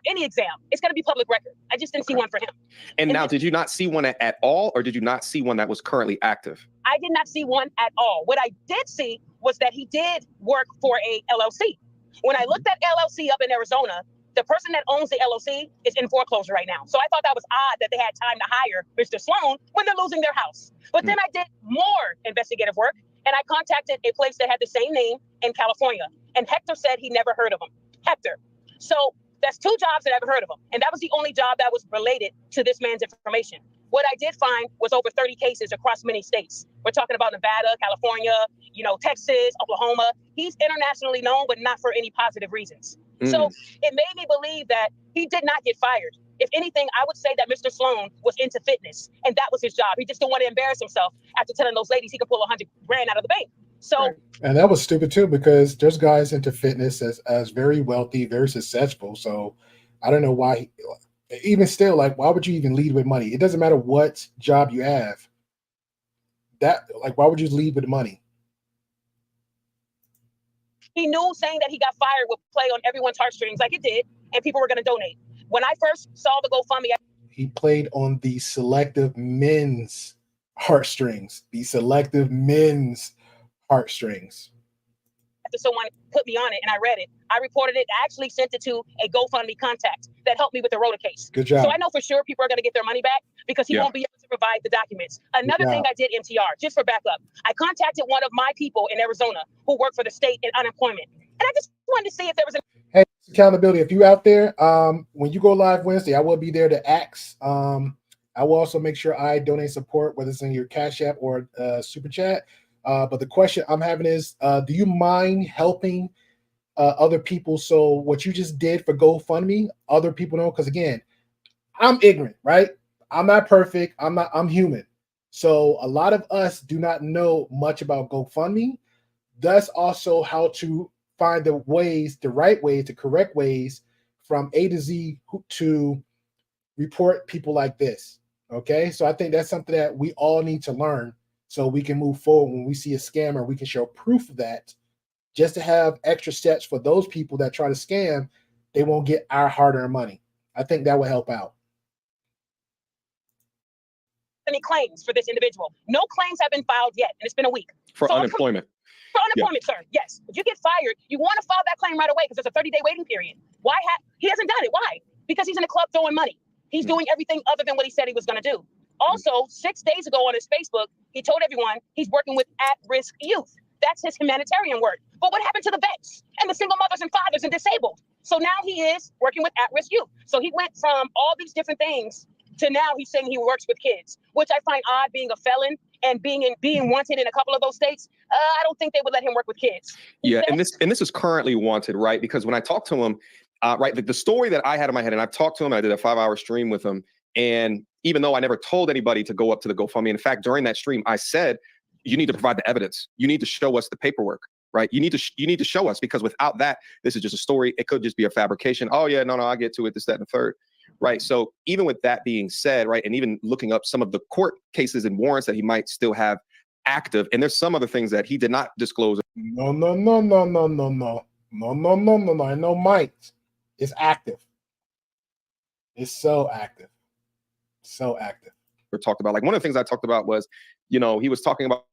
any exam, it's going to be public record. I just didn't see one for him. And now, did you not see one at all, or did you not see one that was currently active? I did not see one at all. What I did see was that he did work for a LLC. When I looked at LLC up in Arizona, the person that owns the LLC is in foreclosure right now. So I thought that was odd that they had time to hire Mr. Sloan when they're losing their house. But then I did more investigative work, and I contacted a place that had the same name in California. And Hector said he never heard of him. Hector. So that's two jobs that I haven't heard of him. And that was the only job that was related to this man's information. What I did find was over 30 cases across many states. We're talking about Nevada, California, Texas, Oklahoma. He's internationally known, but not for any positive reasons. So it made me believe that he did not get fired. If anything, I would say that Mr. Sloan was into fitness, and that was his job. He just didn't want to embarrass himself after telling those ladies he could pull $100,000 out of the bank. So, and that was stupid too, because there's guys into fitness as very wealthy, very successful. So I don't know why, even still, why would you even lead with money? It doesn't matter what job you have. Why would you lead with money? He knew saying that he got fired would play on everyone's heartstrings like it did, and people were going to donate. When I first saw the GoFundMe, he played on the selective men's heartstrings. After someone put me on it and I read it, I reported it. I actually sent it to a GoFundMe contact that helped me with the Rhoda case. Good job. So I know for sure people are going to get their money back because he won't be able to provide the documents. Another thing I did, MTR, just for backup, I contacted one of my people in Arizona who work for the state in unemployment. And I just wanted to see if there was a Hey, accountability. If you out there, when you go live Wednesday, I will be there to ask. I will also make sure I donate support, whether it's in your Cash App or Super Chat. But the question I'm having is, do you mind helping other people? So what you just did for GoFundMe, other people know, because again, I'm ignorant, right? I'm not perfect. I'm human. So a lot of us do not know much about GoFundMe. Thus also how to find the right ways, the correct ways from A to Z to report people like this. Okay. So I think that's something that we all need to learn so we can move forward. When we see a scammer, we can show proof of that, just to have extra steps for those people that try to scam. They won't get our hard-earned money. I think that will help out. any claims for this individual. No claims have been filed yet, and it's been a week. For unemployment. For unemployment, sir. Yes. If you get fired, you want to file that claim right away because there's a 30-day waiting period. He hasn't done it? Why? Because he's in a club throwing money. He's doing everything other than what he said he was going to do. Also, 6 days ago on his Facebook, he told everyone he's working with at-risk youth. That's his humanitarian work. But what happened to the vets and the single mothers and fathers and disabled? So now he is working with at-risk youth. So he went from all these different things to now he's saying he works with kids, which I find odd, being a felon and being wanted in a couple of those states. I don't think they would let him work with kids. Yeah, and this is currently wanted, right? Because when I talked to him, right, the story that I had in my head, and I've talked to him, I did a 5-hour stream with him, and even though I never told anybody to go up to the GoFundMe, in fact, during that stream, I said, you need to provide the evidence. You need to show us the paperwork, right? You need to show us, because without that, this is just a story. It could just be a fabrication. Oh yeah, no, I'll get to it, this, that, and the third. Right. So even with that being said, right, and even looking up some of the court cases and warrants that he might still have active, and there's some other things that he did not disclose. No. I know Mike is active. It's so active. So active. Or talked about, like, one of the things I talked about was, he was talking about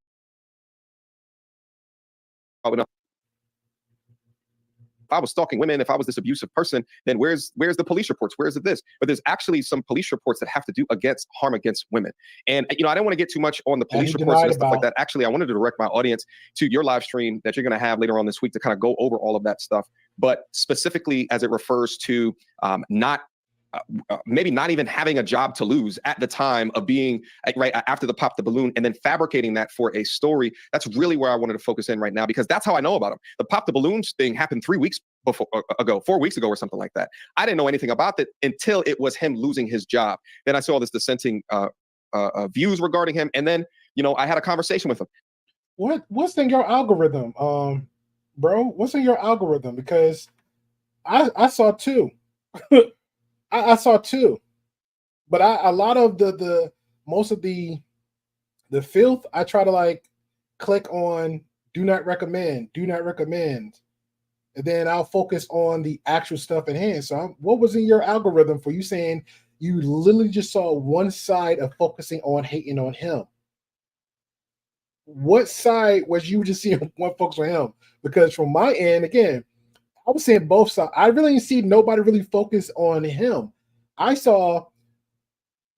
if I was stalking women, if I was this abusive person, then where's the police reports? Where's this? But there's actually some police reports that have to do against harm against women. And, I don't want to get too much on the police reports and stuff like that. Actually, I wanted to direct my audience to your live stream that you're going to have later on this week to kind of go over all of that stuff. But specifically as it refers to maybe not even having a job to lose at the time of being right after the pop the balloon, and then fabricating that for a story. That's really where I wanted to focus in right now, because that's how I know about him. The pop the balloons thing happened 4 weeks ago or something like that. I didn't know anything about it until it was him losing his job. Then I saw this dissenting views regarding him, and then I had a conversation with him. What's in your algorithm, bro? What's in your algorithm? Because I saw two. I saw two, but a lot of the most of the filth, I try to like click on do not recommend, and then I'll focus on the actual stuff at hand. So what was in your algorithm for you saying you literally just saw one side of focusing on hating on him? What side was you just seeing one focus on him? Because from my end, again, I was saying both sides. I really didn't see nobody really focus on him. I saw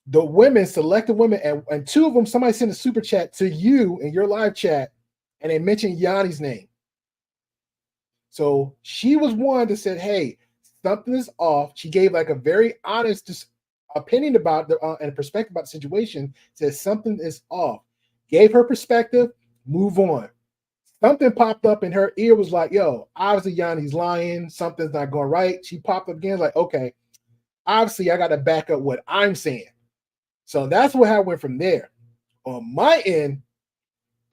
the women, selected women, and two of them, somebody sent a super chat to you in your live chat, and they mentioned Yanni's name. So she was one that said, hey, something is off. She gave like a very honest opinion about and perspective about the situation, says something is off. Gave her perspective, move on. Something popped up in her ear, was like, yo, obviously Yanni's lying. Something's not going right. She popped up again, like, okay, obviously I got to back up what I'm saying. So that's how I went from there. On my end,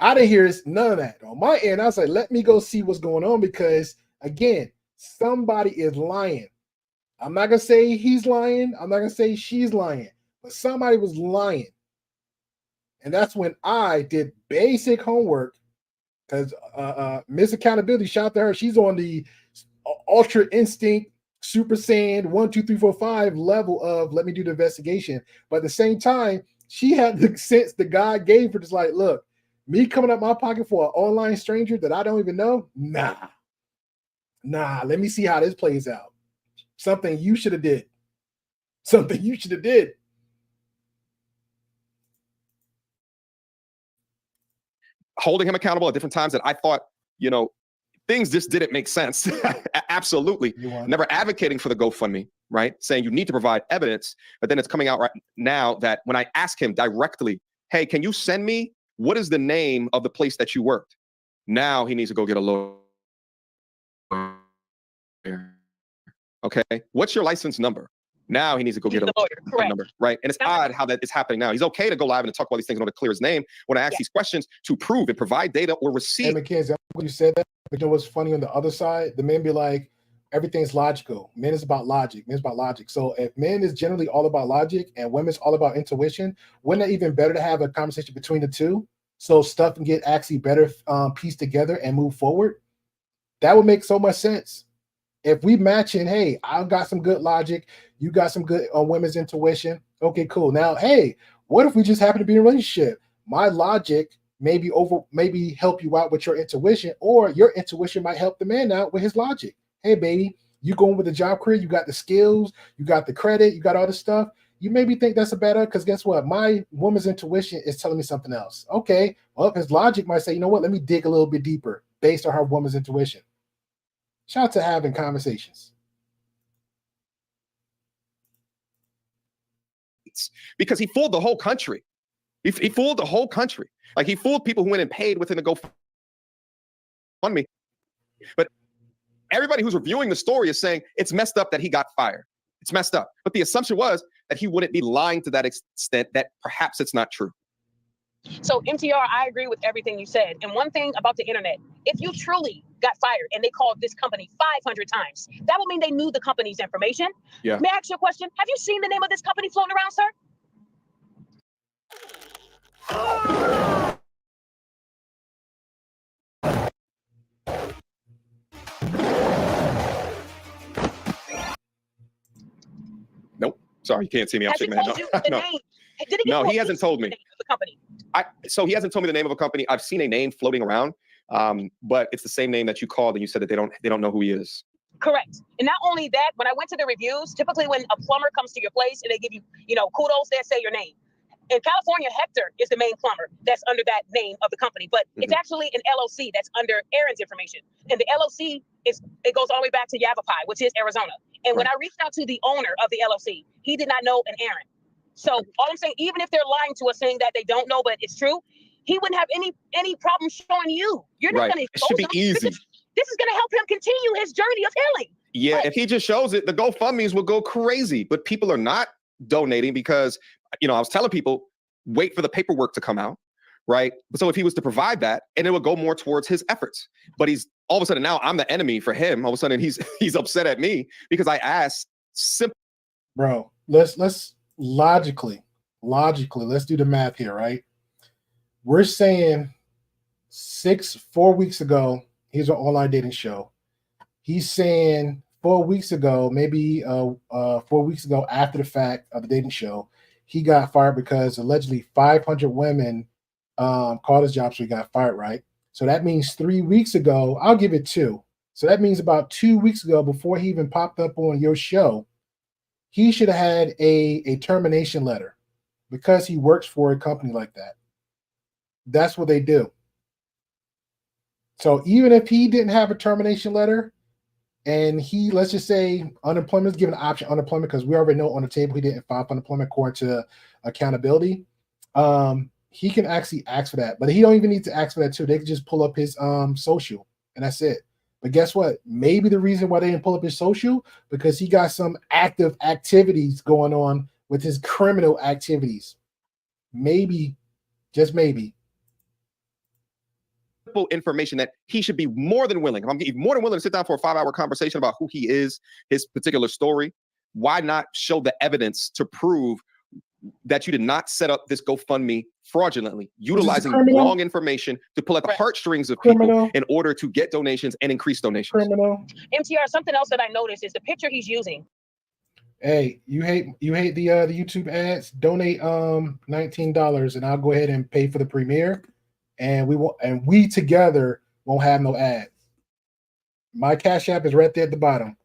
I didn't hear none of that. On my end, I was like, let me go see what's going on, because, again, somebody is lying. I'm not going to say he's lying. I'm not going to say she's lying. But somebody was lying. And that's when I did basic homework. Because Miss Accountability, shout out to her. She's on the Ultra Instinct, Super Saiyan 1, 2, 3, 4, 5 level of let me do the investigation. But at the same time, she had the sense that God gave her, just like, look, me coming up my pocket for an online stranger that I don't even know, nah. Let me see how this plays out. Something you should have did. Holding him accountable at different times that I thought, things just didn't make sense. Absolutely. Never advocating for the GoFundMe, right? Saying you need to provide evidence, but then it's coming out right now that when I ask him directly, hey, can you send me, what is the name of the place that you worked? Now he needs to go get a lawyer. Okay. What's your license number? Now he needs to go get a lawyer, number, right? And it's odd how that is happening now. He's okay to go live and to talk about these things in order to clear his name. When I ask these questions to prove and provide data or receipt. Hey, Mackenzie, you said that, but you know what's funny on the other side? The men be like, everything's logical. Men is about logic. Men is about logic. So if men is generally all about logic and women's all about intuition, wouldn't it even better to have a conversation between the two so stuff can get actually better pieced together and move forward? That would make so much sense. If we matching, hey, I've got some good logic, you got some good women's intuition. Okay, cool. Now, hey, what if we just happen to be in a relationship? My logic maybe help you out with your intuition, or your intuition might help the man out with his logic. Hey, baby, you going with the job career, you got the skills, you got the credit, you got all this stuff. You maybe think that's a better, because guess what? My woman's intuition is telling me something else. Okay, well, his logic might say, you know what? Let me dig a little bit deeper based on her woman's intuition. Shout out to having conversations. Because he fooled the whole country. He fooled the whole country. Like, he fooled people who went and paid within the GoFundMe. But everybody who's reviewing the story is saying it's messed up that he got fired. It's messed up. But the assumption was that he wouldn't be lying to that extent, that perhaps it's not true. So MTR, I agree with everything you said. And one thing about the internet, if you truly got fired and they called this company 500 times, that would mean they knew the company's information. Yeah. May I ask you a question? Have you seen the name of this company floating around, sir? Nope. Sorry, you can't see me. I'm Has he shaking my told head. you the No. name? Did he, No, he hasn't told me. The name of the company? So he hasn't told me the name of a company. I've seen a name floating around, but it's the same name that you called, and you said that they don't know who he is. Correct. And not only that, when I went to the reviews, typically when a plumber comes to your place and they give you, kudos, they say your name. In California, Hector is the main plumber that's under that name of the company, but it's actually an LLC that's under Aaron's information. And the LLC it goes all the way back to Yavapai, which is Arizona. And when I reached out to the owner of the LLC, he did not know an Aaron. So all I'm saying, even if they're lying to us saying that they don't know, but it's true, he wouldn't have any problem showing you. You're not going to. It should be easy. This is going to help him continue his journey of healing. Yeah, if he just shows it, the GoFundMes will go crazy. But people are not donating because, I was telling people, wait for the paperwork to come out, right? So if he was to provide that, and it would go more towards his efforts. But he's all of a sudden now I'm the enemy for him. All of a sudden he's upset at me because I asked simply. Bro, let's logically, let's do the math here, right? We're saying 4 weeks ago, here's an online dating show. He's saying 4 weeks ago, maybe 4 weeks ago after the fact of the dating show, he got fired because allegedly 500 women called his job, so he got fired, right? So that means 3 weeks ago, I'll give it 2. So that means about 2 weeks ago, before he even popped up on your show, he should have had a termination letter because he works for a company like that. That's what they do. So even if he didn't have a termination letter and he, let's just say unemployment is given an option unemployment, because we already know on the table he didn't file for unemployment according to accountability. He can actually ask for that, but he don't even need to ask for that too. They can just pull up his social and that's it. But guess what? Maybe the reason why they didn't pull up his social, because he got some active activities going on with his criminal activities. Maybe, just maybe. Information that he should be more than willing. If I'm more than willing to sit down for a 5-hour conversation about who he is, his particular story, why not show the evidence to prove that you did not set up this GoFundMe fraudulently, utilizing wrong information to pull at the heartstrings of people in order to get donations and increase donations? MTR, something else that I noticed is the picture he's using. Hey, you hate the YouTube ads? Donate $19 and I'll go ahead and pay for the premiere. And we together won't have no ads. My Cash App is right there at the bottom.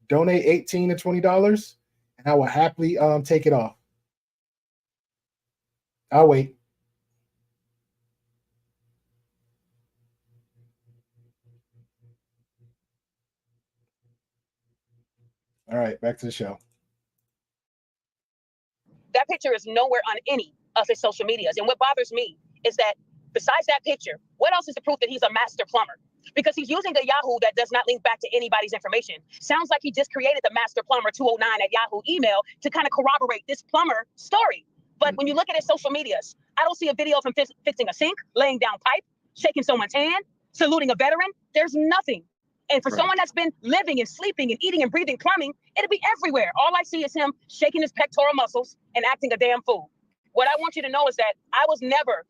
Donate $18 to $20, and I will happily take it off. I'll wait. All right, back to the show. That picture is nowhere on any of his social medias. And what bothers me is that besides that picture, what else is the proof that he's a master plumber? Because he's using a Yahoo that does not link back to anybody's information. Sounds like he just created the master plumber 209 at Yahoo email to kind of corroborate this plumber story. But when you look at his social medias, I don't see a video of him fixing a sink, laying down pipe, shaking someone's hand, saluting a veteran. There's nothing. And for someone that's been living and sleeping and eating and breathing plumbing, it'll be everywhere. All I see is him shaking his pectoral muscles and acting a damn fool. What I want you to know is that I was never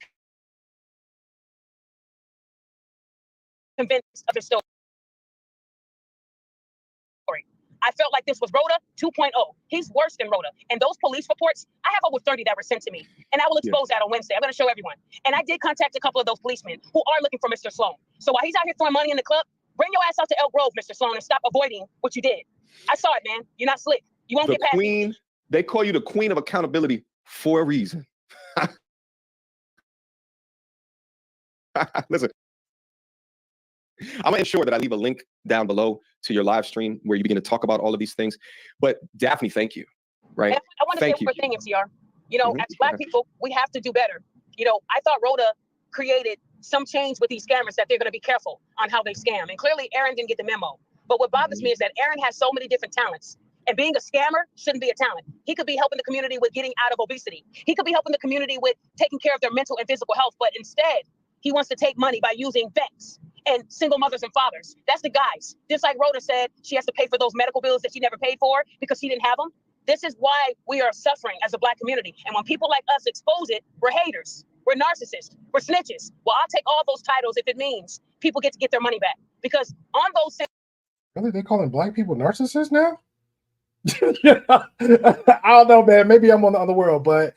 convinced of his story. I felt like this was Rhoda 2.0. He's worse than Rhoda. And those police reports, I have over 30 that were sent to me. And I will expose that on Wednesday. I'm going to show everyone. And I did contact a couple of those policemen who are looking for Mr. Sloan. So while he's out here throwing money in the club, bring your ass out to Elk Grove, Mr. Sloan, and stop avoiding what you did. I saw it, man. You're not slick. You won't get past queen. They call you the queen of accountability for a reason. Listen, I'm going to ensure that I leave a link down below to your live stream where you begin to talk about all of these things. But Daphne, thank you. Right? And I want to say one more thing, MCR. You know, as Black people, we have to do better. You know, I thought Rhoda created some change with these scammers that they're going to be careful on how they scam. And clearly, Aaron didn't get the memo. But what bothers me is that Aaron has so many different talents. And being a scammer shouldn't be a talent. He could be helping the community with getting out of obesity. He could be helping the community with taking care of their mental and physical health. But instead, he wants to take money by using vets and single mothers and fathers. That's the guys. Just like Rhoda said, she has to pay for those medical bills that she never paid for because she didn't have them. This is why we are suffering as a Black community. And when people like us expose it, we're haters. We're narcissists. We're snitches. Well, I'll take all those titles if it means people get to get their money back. Because on those same... Really? They calling Black people narcissists now? I don't know, man. Maybe I'm on the other world, but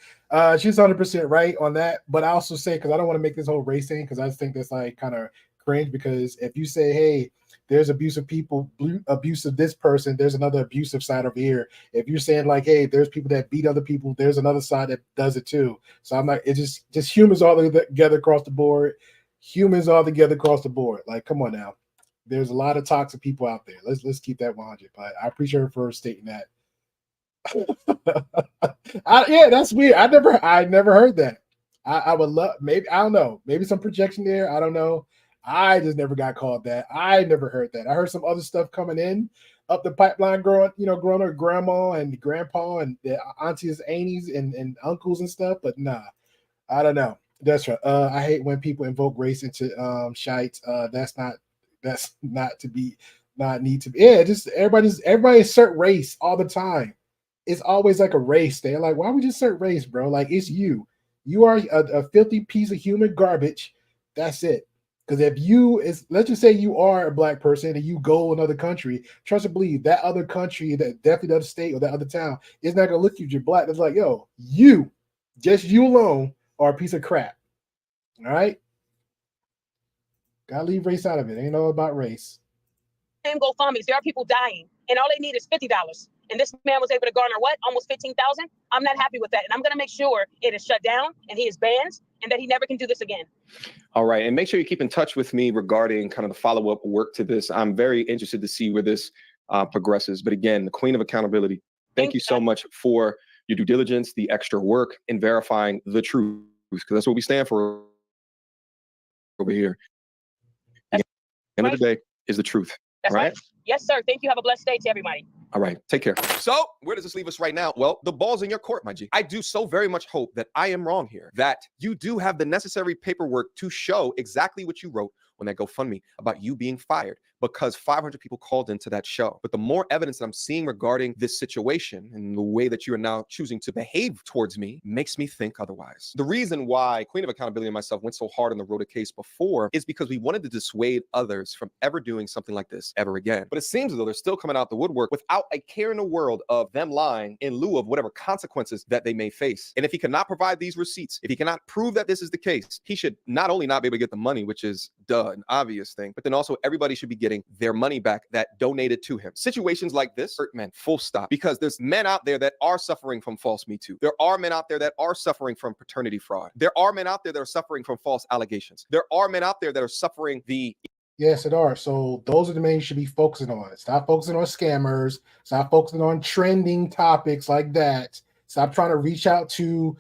she's 100% right on that. But I also say, because I don't want to make this whole race thing, because I just think that's like kind of cringe. Because if you say, hey, there's abusive people, abuse of this person, there's another abusive side over here. If you're saying like, hey, there's people that beat other people, there's another side that does it too. So I'm like, it's just humans all together across the board. Humans all together across the board. Like, come on now. There's a lot of toxic people out there. Let's keep that 100. But I appreciate her for stating that. Yeah, that's weird. I never heard that. I would love, maybe, I don't know, maybe some projection there. I don't know. I just never got called that. I never heard that. I heard some other stuff coming in up the pipeline, growing her grandma and grandpa and the aunties, aunties, and uncles and stuff. But nah, I don't know. That's right. I hate when people invoke race into shites. That's not to be, not need to be. Yeah, just everybody assert race all the time. It's always like a race. They're like, why would you assert race, bro? Like, it's you. You are a filthy piece of human garbage. That's it. Because let's just say you are a Black person and you go another country, trust and believe that other country, that definitely the other state or that other town is not gonna look at you. You're Black. It's like, yo, just you alone are a piece of crap. All right. Gotta leave race out of it. Ain't all about race. Same GoFundMe's. There are people dying, and all they need is $50. And this man was able to garner what? Almost 15,000. I'm not happy with that, and I'm gonna make sure it is shut down and he is banned, and that he never can do this again. All right, and make sure you keep in touch with me regarding kind of the follow-up work to this. I'm very interested to see where this progresses. But again, the queen of accountability. Thank you so much for your due diligence, the extra work in verifying the truth, because that's what we stand for over here. At the end of the day is the truth. That's right. Yes, sir. Thank you. Have a blessed day to everybody. All right. Take care. So where does this leave us right now? Well, the ball's in your court, my G. I do so very much hope that I am wrong here, that you do have the necessary paperwork to show exactly what you wrote on that GoFundMe about you being fired, because 500 people called into that show. But the more evidence that I'm seeing regarding this situation and the way that you are now choosing to behave towards me makes me think otherwise. The reason why Queen of Accountability and myself went so hard on the Rhoda case before is because we wanted to dissuade others from ever doing something like this ever again. But it seems as though they're still coming out the woodwork without a care in the world of them lying in lieu of whatever consequences that they may face. And if he cannot provide these receipts, if he cannot prove that this is the case, he should not only not be able to get the money, which is an obvious thing, but then also everybody should be getting their money back that donated to him. Situations like this hurt men, full stop, because there's men out there that are suffering from false Me Too. There are men out there that are suffering from paternity fraud. There are men out there that are suffering from false allegations. There are men out there that are suffering the Yes, it are. So those are the main you should be focusing on. Stop focusing on scammers. Stop focusing on trending topics like that. Stop trying to reach out to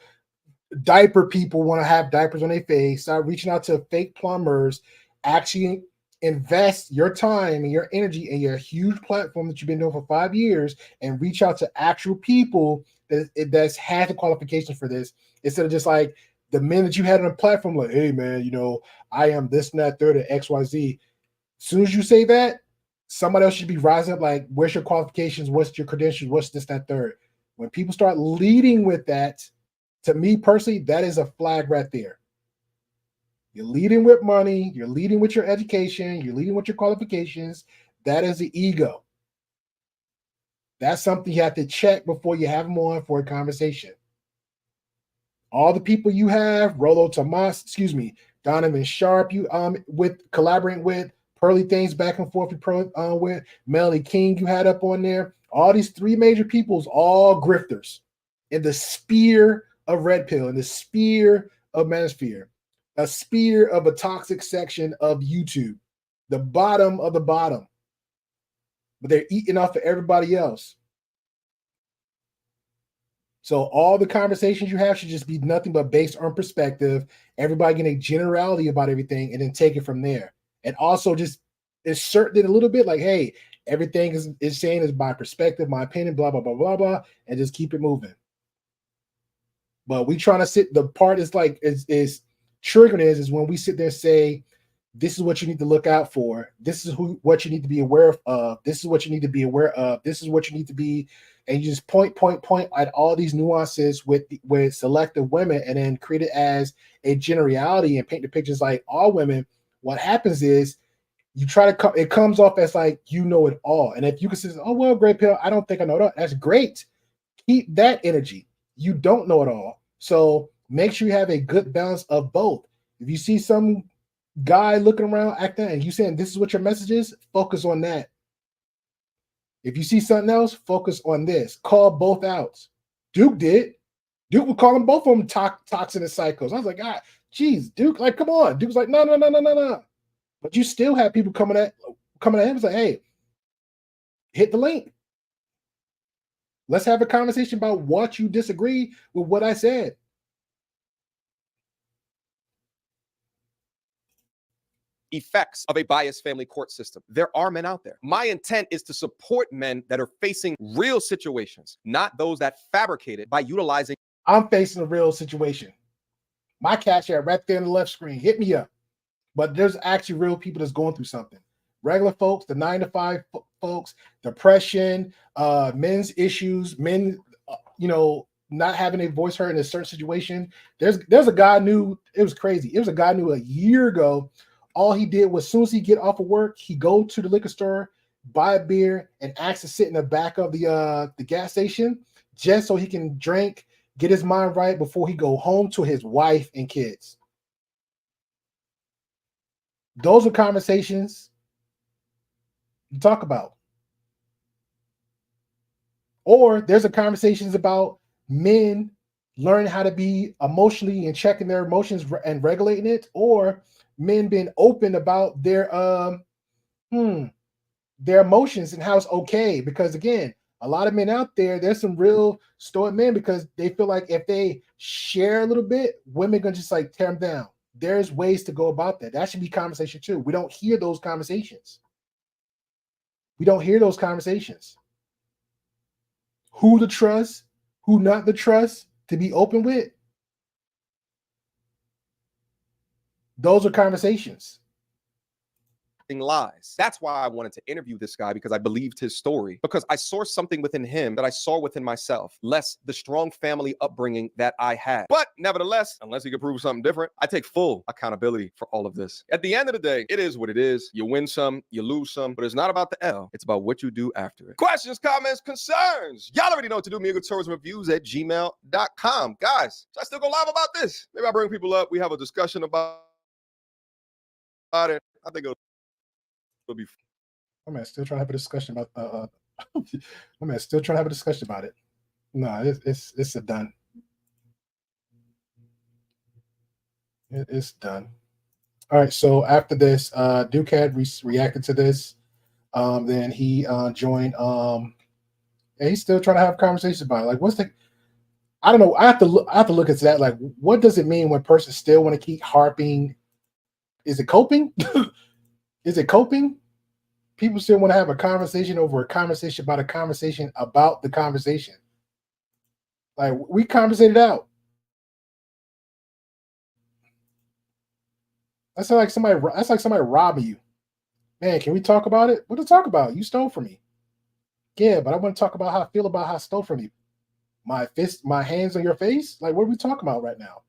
diaper people want to have diapers on their face. Start reaching out to fake plumbers. Actually invest your time and your energy in your huge platform that you've been doing for 5 years and reach out to actual people that's had the qualifications for this instead of just like the men that you had on a platform like, hey man, I am this and that third at XYZ. As soon as you say that, somebody else should be rising up like, where's your qualifications? What's your credentials? What's this, that, third? When people start leading with that, to me personally, that is a flag right there. You're leading with money, you're leading with your education, you're leading with your qualifications. That is the ego. That's something you have to check before you have them on for a conversation. All the people you have, Rolo Tomas, Donovan Sharp, you with collaborating with, Pearly Things back and forth with Melanie King, you had up on there. All these 3 major peoples, all grifters in the spear of Red Pill, in the spear of Manosphere, a spear of a toxic section of YouTube, the bottom of the bottom. But they're eating off of everybody else. So all the conversations you have should just be nothing but based on perspective. Everybody getting a generality about everything and then take it from there. And also just insert it a little bit like, hey, everything is saying is my perspective, my opinion, blah, blah, blah, blah, blah, and just keep it moving. But we trying to sit, the part is like, is triggering is when we sit there and say, this is what you need to look out for. This is what you need to be aware of. This is what you need to be aware of. This is what you need to be. And you just point at all these nuances with selective women and then create it as a generality and paint the pictures like all women. What happens is you try to it comes off as like you know it all. And if you can say, oh, well, Grey Pill, I don't think I know it all. That's great. Keep that energy. You don't know it all. So make sure you have a good balance of both. If you see some guy looking around acting and you saying this is what your message is, focus on that. If you see something else, focus on this. Call both out. Duke did. Duke would call them both of them toxin and psychos. I was like, ah, geez, Duke, like, come on. Duke was like, no. But you still have people coming at him and say, hey, hit the link. Let's have a conversation about what you disagree with what I said. Effects of a biased family court system. There are men out there. My intent is to support men that are facing real situations, not those that fabricate it by utilizing. I'm facing a real situation. My cash app right there in the left screen. Hit me up. But there's actually real people that's going through something. Regular folks, the 9-to-5 folks, depression, men's issues, men, not having a voice heard in a certain situation. There's a guy I knew, it was crazy. It was a guy I knew a year ago. All he did was, as soon as he get off of work, he go to the liquor store, buy a beer, and ask to sit in the back of the gas station just so he can drink, get his mind right before he go home to his wife and kids. Those are conversations you talk about. Or there's a conversations about men learning how to be emotionally and checking their emotions and regulating it, or men being open about their emotions and how it's okay. Because again, a lot of men out there's some real stoic men because they feel like if they share a little bit, women gonna just like tear them down. There's ways to go about that. That should be conversation too. We don't hear those conversations. Who to trust, who not to trust, to be open with. Those are conversations. Lies. That's why I wanted to interview this guy, because I believed his story, because I saw something within him that I saw within myself, less the strong family upbringing that I had. But nevertheless, unless he could prove something different, I take full accountability for all of this. At the end of the day, it is what it is. You win some, you lose some, but it's not about the L. It's about what you do after it. Questions, comments, concerns. Y'all already know what to do. MegaTourismReviews@gmail.com. Guys, should I still go live about this? Maybe I bring people up. We have a discussion about it. I think it'll be. My man still trying to have a discussion about my man still trying to have a discussion about it. No, it's a done. It's done. All right, so after this, Duke had reacted to this. Then he joined. And he's still trying to have conversations about it. Like, what's the? I don't know. I have to look. I have to look into that. Like, what does it mean when persons still want to keep harping? Is it coping? Is it coping? People still want to have a conversation over a conversation about a conversation about the conversation. Like, we conversated out. That's like somebody. That's like somebody robbing you. Man, can we talk about it? What to talk about? You stole from me. Yeah, but I want to talk about how I feel about how I stole from you. My fist, my hands on your face. Like, what are we talking about right now?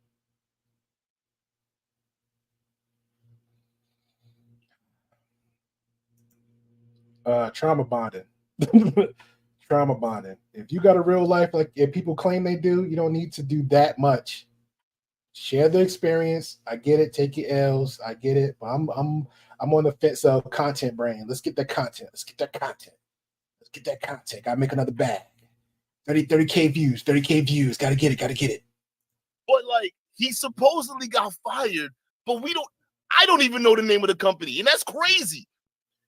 Trauma bonding. Trauma bonding. If you got a real life, like if people claim they do, you don't need to do that much. Share the experience. I get it. Take your L's. I get it. But I'm on the fence of content brain. Let's get that content. Let's get that content. Let's get that content. Gotta make another bag. 30K views. 30K views. Gotta get it. Gotta get it. But like, he supposedly got fired, but I don't even know the name of the company, and that's crazy.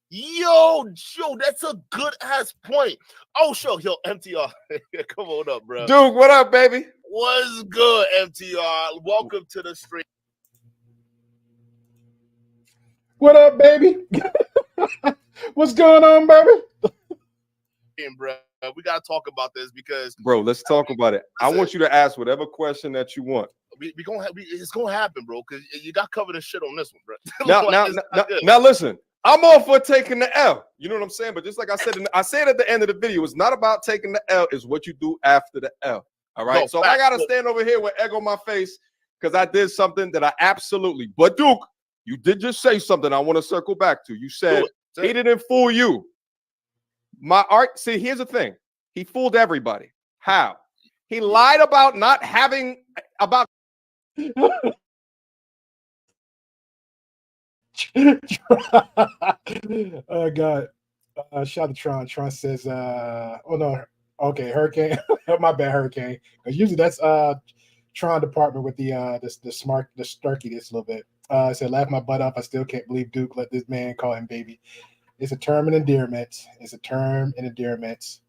Yo, Joe, that's a good ass point. Oh, sure, yo, MTR, come on up, bro. Duke, what up, baby? What's good, MTR? Welcome to the stream. What up, baby? What's going on, baby? Bro, we gotta talk about this because, bro, let's talk about it. I want you to ask whatever question that you want. It's gonna happen, bro, because you got covered in shit on this one, bro. Now, listen. I'm all for taking the L. You know what I'm saying? But just like I said, I said at the end of the video, it's not about taking the L, it's what you do after the L. All right. So I gotta stand over here with egg on my face because I did something that I absolutely. But Duke, you did just say something I want to circle back to. You said he didn't fool you. My art. See, here's the thing. He fooled everybody. How? He lied about not having about. Oh God. Shout out to Tron. Tron says oh no, okay, Hurricane. My bad, Hurricane. Because usually that's Tron department with the snarkiness a little bit. Said laugh my butt off. I still can't believe Duke let this man call him baby. It's a term in endearment. It's a term in endearment.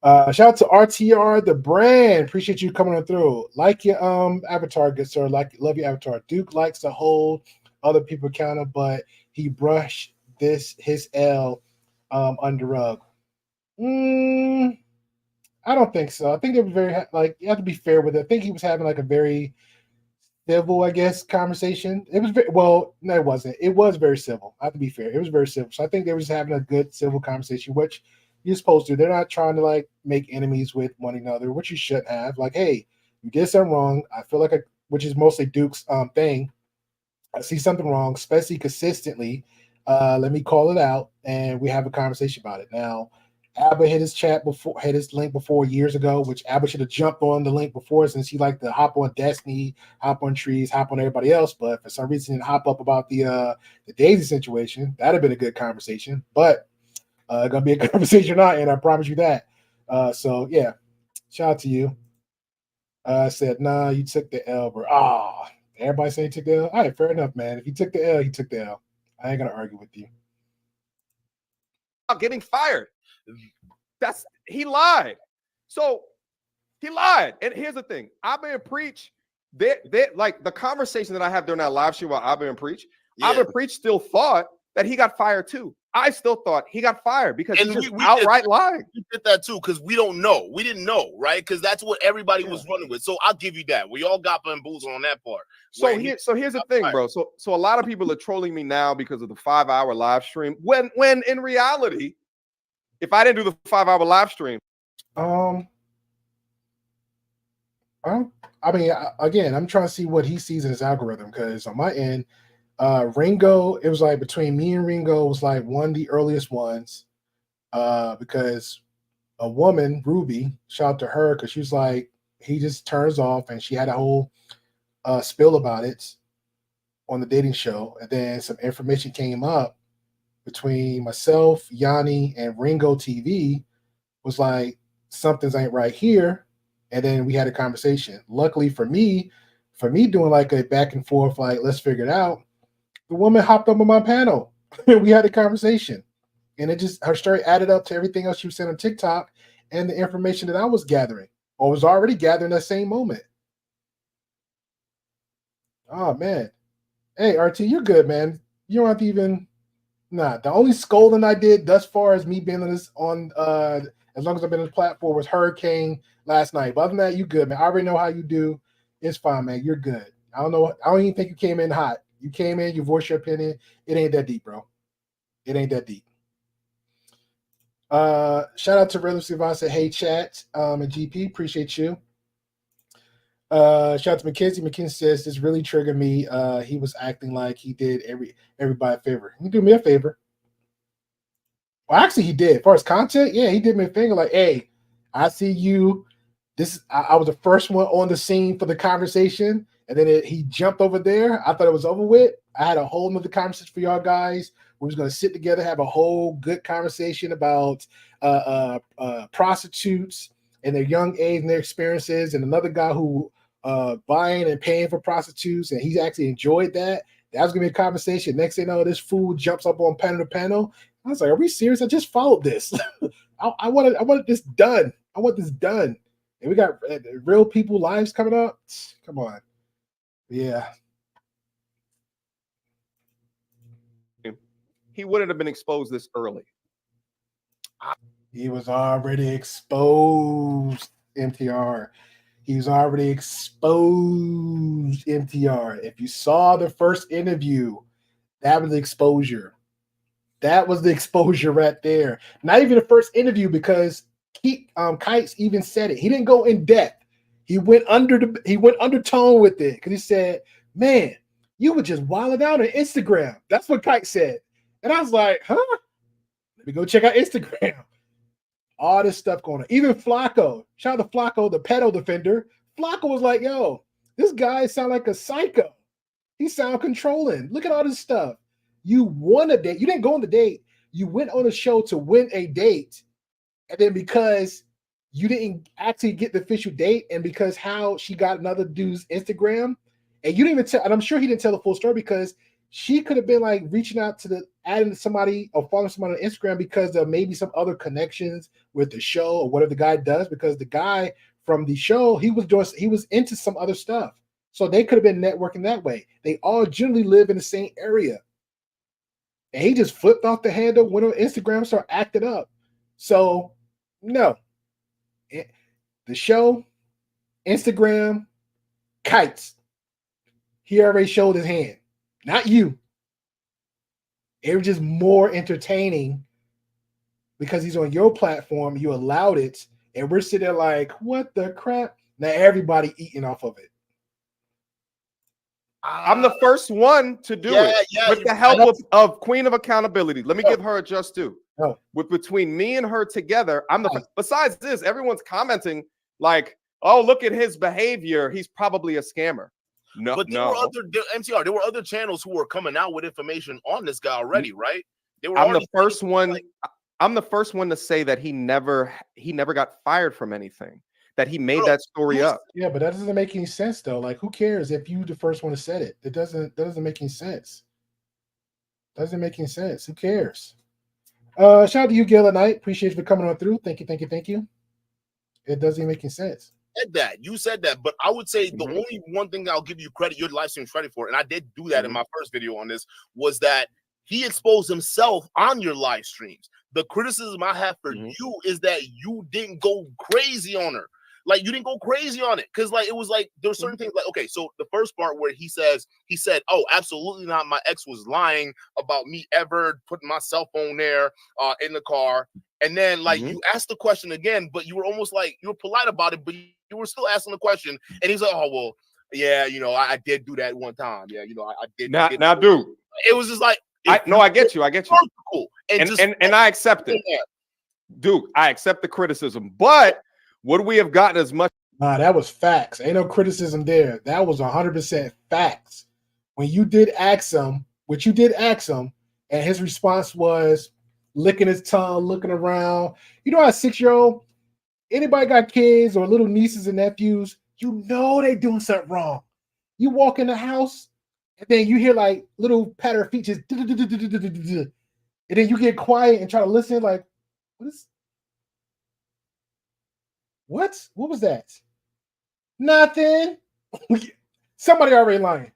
Shout out to RTR the brand. Appreciate you coming on through. Like your avatar, good sir. Love your avatar. Duke likes to hold other people accountable, but he brushed his L under rug. I don't think so. I think it was very you have to be fair with it. I think he was having like a very civil, I guess, conversation. It was no, it wasn't. It was very civil. I have to be fair. It was very civil. So I think they were just having a good civil conversation, which you're supposed to. They're not trying to like make enemies with one another, which you shouldn't have. Like, hey, you did something wrong. I feel like which is mostly Duke's thing. I see something wrong, especially consistently. Let me call it out, and we have a conversation about it. Now, Abba hit his link before years ago, which Abba should have jumped on the link before since he liked to hop on Destiny, hop on trees, hop on everybody else. But for some reason, didn't hop up about the Daisy situation. That'd have been a good conversation, but gonna be a conversation not, and I promise you that. So yeah, shout out to you. Said, nah, you took the L, bro. Everybody say he took the L. All right, fair enough, man. If he took the L, he took the L. I ain't gonna argue with you. Getting fired. He lied. So he lied. And here's the thing. Abba and Preach, they like the conversation that I have during that live stream about Abba and Preach. Yeah. Abba and Preach still thought that he got fired too. I still thought he got fired because he just outright lied. We did that too because we don't know. We didn't know, right? Because that's what everybody was running with. So I'll give you that. We all got bamboozled on that part. So here's the thing, bro. So a lot of people are trolling me now because of the 5-hour live stream. When in reality, if I didn't do the 5-hour live stream, I mean, again, I'm trying to see what he sees in his algorithm because on my end. Ringo, it was like between me and Ringo was like one of the earliest ones because a woman, Ruby, shout out to her because she was like, he just turns off and she had a whole spill about it on the dating show. And then some information came up between myself, Yanni, and Ringo TV was like, something's ain't right here. And then we had a conversation. Luckily for me doing like a back and forth, like, let's figure it out. The woman hopped up on my panel. We had a conversation. And it just, her story added up to everything else she was saying on TikTok and the information that I was gathering or was already gathering that same moment. Oh, man. Hey, RT, you're good, man. You don't have to even, nah. The only scolding I did thus far as me being on this, as long as I've been on the platform, was Hurricane last night. But other than that, you good, man. I already know how you do. It's fine, man. You're good. I don't know. I don't even think you came in hot. You came in, you voiced your opinion. It ain't that deep, bro. It ain't that deep. Shout out to Rilla Sivan, said, hey, chat, and GP, appreciate you. Shout out to McKenzie. McKenzie says, this really triggered me. He was acting like he did everybody a favor. He do me a favor. Well, actually, he did. As far as content, yeah, he did me a favor. Like, hey, I see you. I was the first one on the scene for the conversation, and then he jumped over there. I thought it was over with. I had a whole nother conversation for y'all guys. We was going to sit together, have a whole good conversation about prostitutes and their young age and their experiences, and another guy who buying and paying for prostitutes, and he actually enjoyed that. That was going to be a conversation. Next thing you know, this fool jumps up on panel to panel. I was like, are we serious? I just followed this. I wanted this done. I want this done. And we got real people lives coming up. Come on. Yeah. He wouldn't have been exposed this early. He was already exposed, MTR. He was already exposed, MTR. If you saw the first interview, that was the exposure. That was the exposure right there. Not even the first interview, because Kites even said it. He didn't go in depth. He went undertone with it, because he said, man, you were just wilding out on Instagram. That's what Kite said. And I was like, huh? Let me go check out Instagram. All this stuff going on. Even Flacco, shout out to Flacco, the pedo defender. Flacco was like, yo, this guy sound like a psycho. He sound controlling. Look at all this stuff. You won a date. You didn't go on the date. You went on a show to win a date. And then because you didn't actually get the official date, and because how she got another dude's Instagram, and you didn't even tell, and I'm sure he didn't tell the full story, because she could have been like reaching out to adding to somebody or following somebody on Instagram because of maybe some other connections with the show or whatever the guy does, because the guy from the show, he was into some other stuff. So they could have been networking that way. They all generally live in the same area. And he just flipped off the handle, went on Instagram, started acting up. So, no. The show, Instagram, Kites. He already showed his hand. Not you. It was just more entertaining because he's on your platform. You allowed it. And we're sitting there like, what the crap? Now everybody eating off of it. I'm the first one to do it with the help of Queen of Accountability. Let me give her a just due. With between me and her together, I'm the first. Besides this, everyone's commenting like, oh, look at his behavior. He's probably a scammer. No, but there were MTR. There were other channels who were coming out with information on this guy already, right? They were. I'm the first one. I'm the first one to say that he never got fired from anything. That he made that story up. Yeah, but that doesn't make any sense though. Like, who cares if you the first one to said it? That doesn't make any sense. Doesn't make any sense. Who cares? Shout out to you, Gil Knight. Appreciate you for coming on through. Thank you. It doesn't even make any sense. You said that, but I would say the only one thing that I'll give you credit, your live stream credit for, and I did do that in my first video on this, was that he exposed himself on your live streams. The criticism I have for you is that you didn't go crazy on her. Like, you didn't go crazy on it. Because, like, it was like, there were certain things like, okay, so the first part where he said, oh, absolutely not. My ex was lying about me ever putting my cell phone there in the car. And then, like, you asked the question again, but you were almost like, you were polite about it, but you were still asking the question. And he's like, oh, well, yeah, I did do that one time. Yeah, I did. Now, dude. It was just like, I get you. Cool. And I accept it. Dude, I accept the criticism. But would we have gotten as much? Nah, that was facts. Ain't no criticism there. That was 100% facts. When you did ask him, and his response was licking his tongue, looking around. You know, a 6-year-old, anybody got kids or little nieces and nephews, they doing something wrong. You walk in the house, And then you hear like little patter of feet just, and then you get quiet and try to listen. Like, what was that? Nothing. Somebody already lying.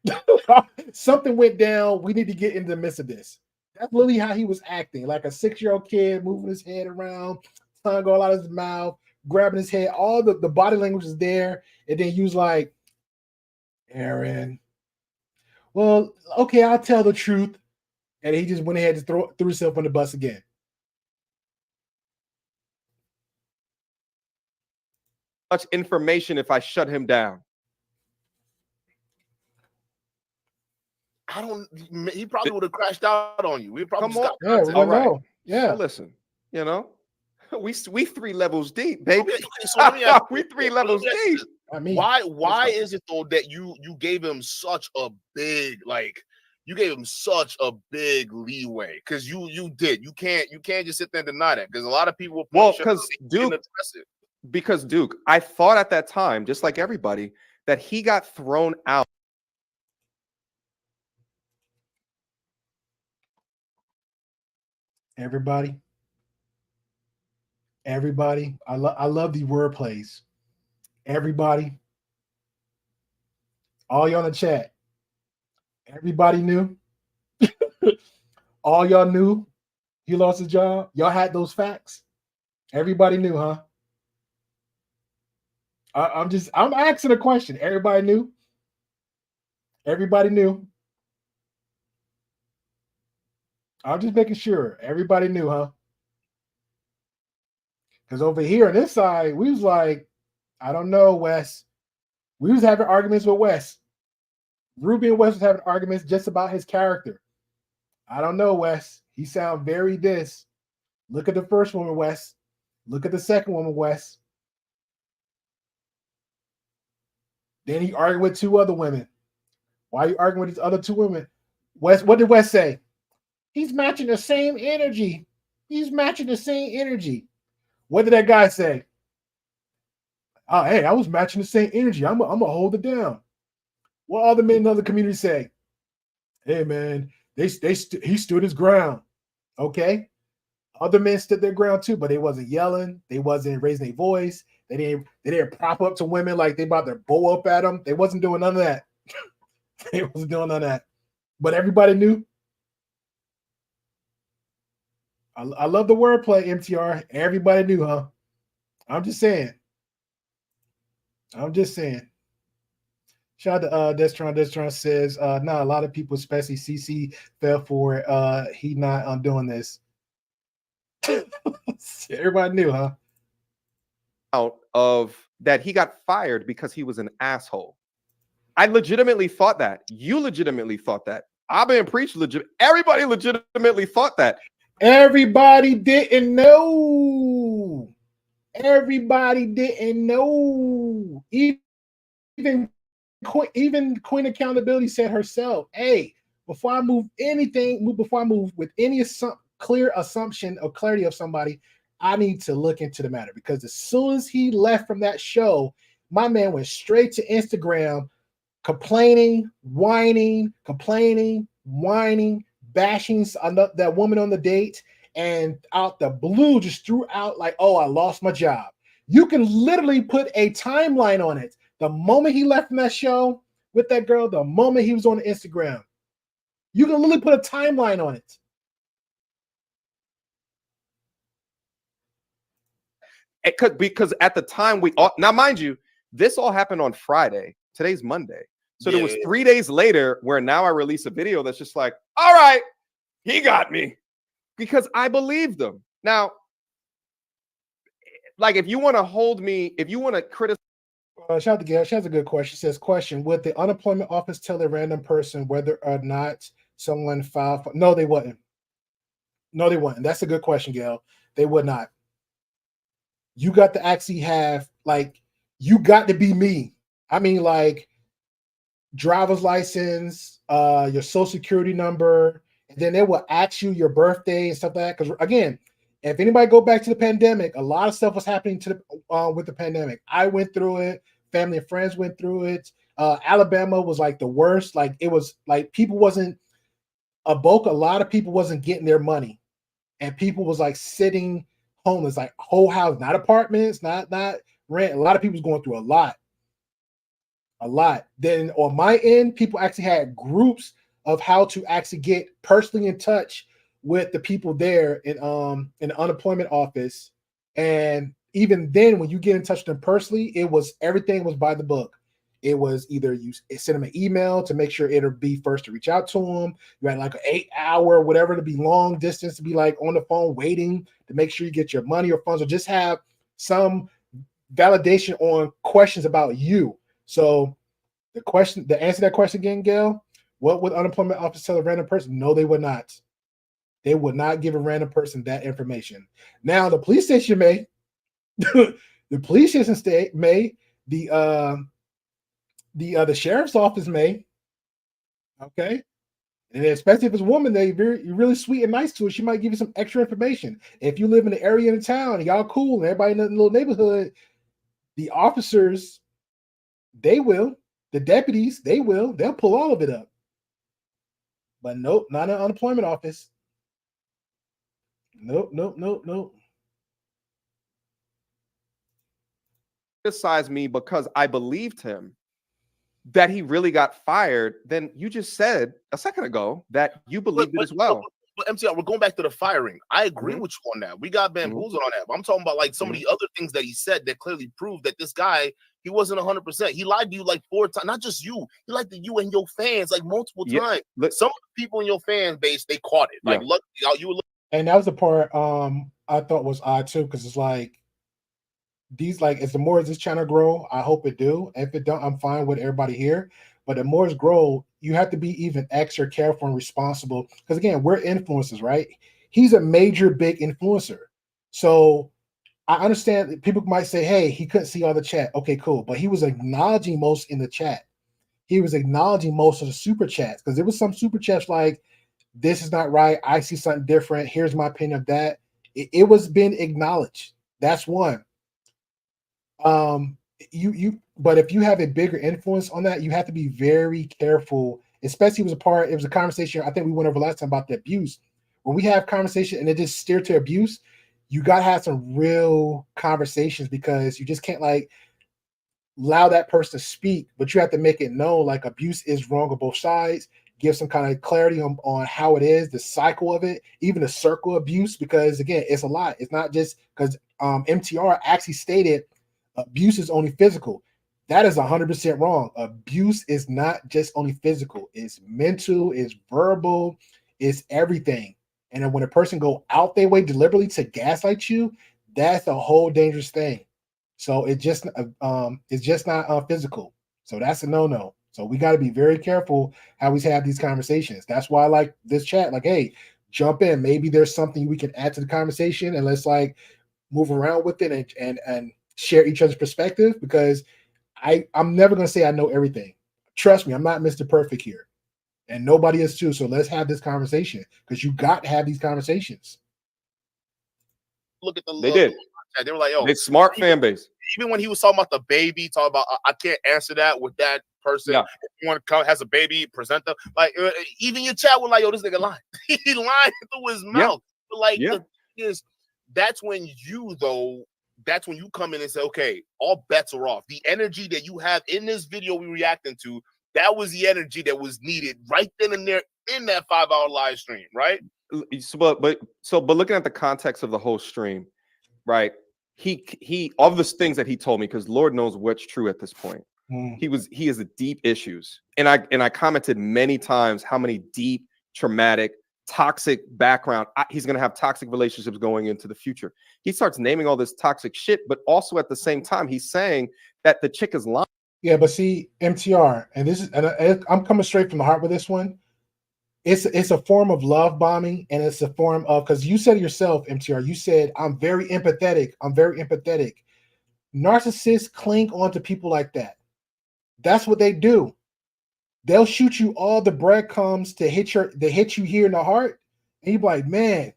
Something went down. We need to get into the midst of this. That's literally how he was acting, like a 6-year-old kid moving his head around, tongue going out of his mouth, grabbing his head. All the body language is there. And then he was like, Aaron, well, okay, I'll tell the truth. And he just went ahead and threw himself on the bus again. Much information if I shut him down. He probably would have crashed out on you. We probably Come on. stopped. Yeah, we don't know. Yeah. So listen, you know, we 3 levels deep, baby. Okay, so let me ask we 3 levels deep. I mean, why is it though that you gave him such a big leeway? Because you did. You can't just sit there and deny that. Because a lot of people because Duke, I thought at that time, just like everybody, that he got thrown out. Everybody, I love these word plays. Everybody, all y'all in the chat, everybody knew. All y'all knew he lost his job. Y'all had those facts. Everybody knew, huh? I'm asking a question. Everybody knew. Everybody knew. I'm just making sure. Everybody knew, huh? Because over here on this side, we was like, I don't know, Wes. We was having arguments with Wes. Ruby and Wes was having arguments just about his character. I don't know, Wes. He sound very this. Look at the first woman, Wes. Look at the second woman, Wes. Then he argued with 2 other women. Why are you arguing with these other 2 women? Wes, what did Wes say? He's matching the same energy. He's matching the same energy. What did that guy say? Oh, hey, I was matching the same energy. I'm gonna hold it down. What other men in other communities say? Hey, man, he stood his ground. Okay. Other men stood their ground too, but they wasn't yelling. They wasn't raising their voice. They didn't prop up to women like they about to bow up at them. They wasn't doing none of that. They wasn't doing none of that. But everybody knew. I love the wordplay, MTR. Everybody knew, huh? I'm just saying. Shout out to Destron. Destron says, a lot of people, especially CC, fell for it. He not undoing this. Everybody knew, huh? Out of that he got fired because he was an asshole. I legitimately thought that. You legitimately thought that. I've been preached everybody legitimately thought that. Everybody didn't know. Everybody didn't know. Even Queen Accountability said herself, hey, before I move with any clear assumption or clarity of somebody, I need to look into the matter. Because as soon as he left from that show, my man went straight to Instagram, complaining, whining, bashing that woman on the date, and out the blue just threw out like, oh, I lost my job. You can literally put a timeline on it. The moment he left from that show with that girl, the moment he was on Instagram, you can literally put a timeline on it. Because at the time now, mind you, this all happened on Friday. Today's Monday. So there was 3 days later where now I release a video that's just like, all right, he got me. Because I believed them. Now, like, if you want to hold me, if you want to criticize. Shout out to Gail. She has a good question. She says, question, would the unemployment office tell a random person whether or not someone filed for... No, they wouldn't. No, they wouldn't. That's a good question, Gail. They would not. You got to actually have, like, you got to be me. I mean, like, driver's license, your social security number, and then they will ask you your birthday and stuff like that. Because again, if anybody go back to the pandemic, a lot of stuff was happening with the pandemic. I went through it. Family and friends went through it. Alabama was like the worst. Like it was like people wasn't a lot of people wasn't getting their money, and people was like sitting homeless, like whole house, not apartments, not rent. A lot of people was going through a lot. Then on my end, people actually had groups of how to actually get personally in touch with the people there in the unemployment office. And even then, when you get in touch with them personally, everything was by the book. It was either you send them an email to make sure it'll be first to reach out to them. You had like an 8-hour, whatever, to be long distance, to be like on the phone waiting to make sure you get your money or funds, or just have some validation on questions about you. So the answer to that question again, Gail, what would unemployment office tell a random person? No, they would not. They would not give a random person that information. Now the police station may, the police station may, the sheriff's office may, okay, and especially if it's a woman, you're really sweet and nice to her, she might give you some extra information. If you live in the area in the town and y'all cool and everybody in the little neighborhood, the officers, they will, the deputies, they'll pull all of it up. But nope, not an unemployment office. Nope. Criticize me because I believed him that he really got fired. Then you just said a second ago that you believed it as well. But MTR, we're going back to the firing. I agree with you on that. We got bamboozled on that. But I'm talking about like some of the other things that he said that clearly proved that this guy, he wasn't 100%. He lied to you like 4 times. Not just you. He lied to you and your fans like multiple times. Some of the people in your fan base, they caught it. Like, look, you were. And that was the part I thought was odd too, because it's like as the more as this channel grow, I hope it do. If it don't, I'm fine with everybody here. But the more it's grow, you have to be even extra careful and responsible. Because again, we're influencers, right? He's a major big influencer. So I understand that people might say, hey, he couldn't see all the chat. Okay, cool. But he was acknowledging most in the chat. He was acknowledging most of the super chats, because there was some super chats like, this is not right. I see something different. Here's my opinion of that. It was being acknowledged. That's one. But if you have a bigger influence on that, you have to be very careful. Especially it was a conversation I think we went over last time about the abuse. When we have conversation and it just steer to abuse, you gotta have some real conversations, because you just can't like allow that person to speak, but you have to make it known like abuse is wrong on both sides. Give some kind of clarity on how it is, the cycle of it, even the circle of abuse, because again, it's a lot. It's not just because MTR actually stated abuse is only physical. That is 100% wrong. Abuse is not just only physical. It's mental, it's verbal, it's everything. And then when a person go out their way deliberately to gaslight you, that's a whole dangerous thing. So it's just not physical. So that's a no-no. So we got to be very careful how we have these conversations. That's why I like this chat. Like, hey, jump in. Maybe there's something we can add to the conversation, and let's like move around with it and share each other's perspective, because I'm never going to say I know everything. Trust me, I'm not Mr. Perfect here, and nobody is too. So let's have this conversation, because you got to have these conversations. Look at they did. They were like, "Yo, it's smart fan base." Even when he was talking about the baby, talking about I can't answer that with that person. Yeah. If you want to come, has a baby, present them. Like even your chat was like, "Yo, this nigga lying." He lying through his mouth. But like the thing is, that's when you come in and say, "Okay, all bets are off." The energy that you have in this video we reacting to, that was the energy that was needed right then and there in that 5-hour live stream, right? But looking at the context of the whole stream, right? He all the things that he told me, because Lord knows what's true at this point. He has deep issues, and I commented many times how many deep, traumatic, toxic background he's going to have, toxic relationships going into the future. He starts naming all this toxic shit, but also at the same time he's saying that the chick is lying. Yeah, but see, MTR, and I'm coming straight from the heart with this one. It's a form of love bombing, and it's a form of, because you said yourself, MTR, you said, I'm very empathetic. Narcissists cling on to people like that. That's what they do. They'll shoot you all the breadcrumbs to hit you here in the heart, and you're like, man,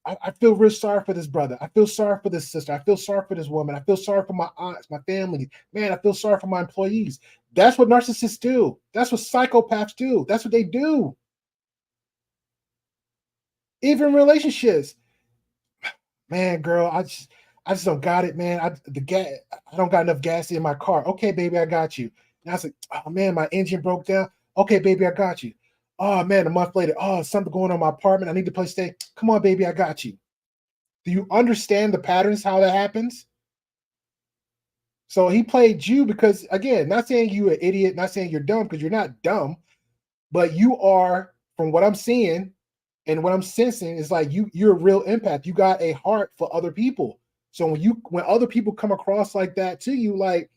I feel real sorry for this brother. I feel sorry for this sister. I feel sorry for this woman. I feel sorry for my aunts, my family. Man, I feel sorry for my employees. That's what narcissists do. That's what psychopaths do. That's what they do. Even relationships. Man, girl, I just don't got it, man. I don't got enough gas in my car. Okay, baby, I got you. And I was like, oh man, my engine broke down. Okay, baby, I got you. Oh man, a month later, oh, something going on in my apartment. I need to play stay. Come on, baby, I got you. Do you understand the patterns, how that happens? So he played you because, again, not saying you an idiot, not saying you're dumb, because you're not dumb, but you are, from what I'm seeing and what I'm sensing, is like you're a real empath. You got a heart for other people. So when other people come across like that to you, like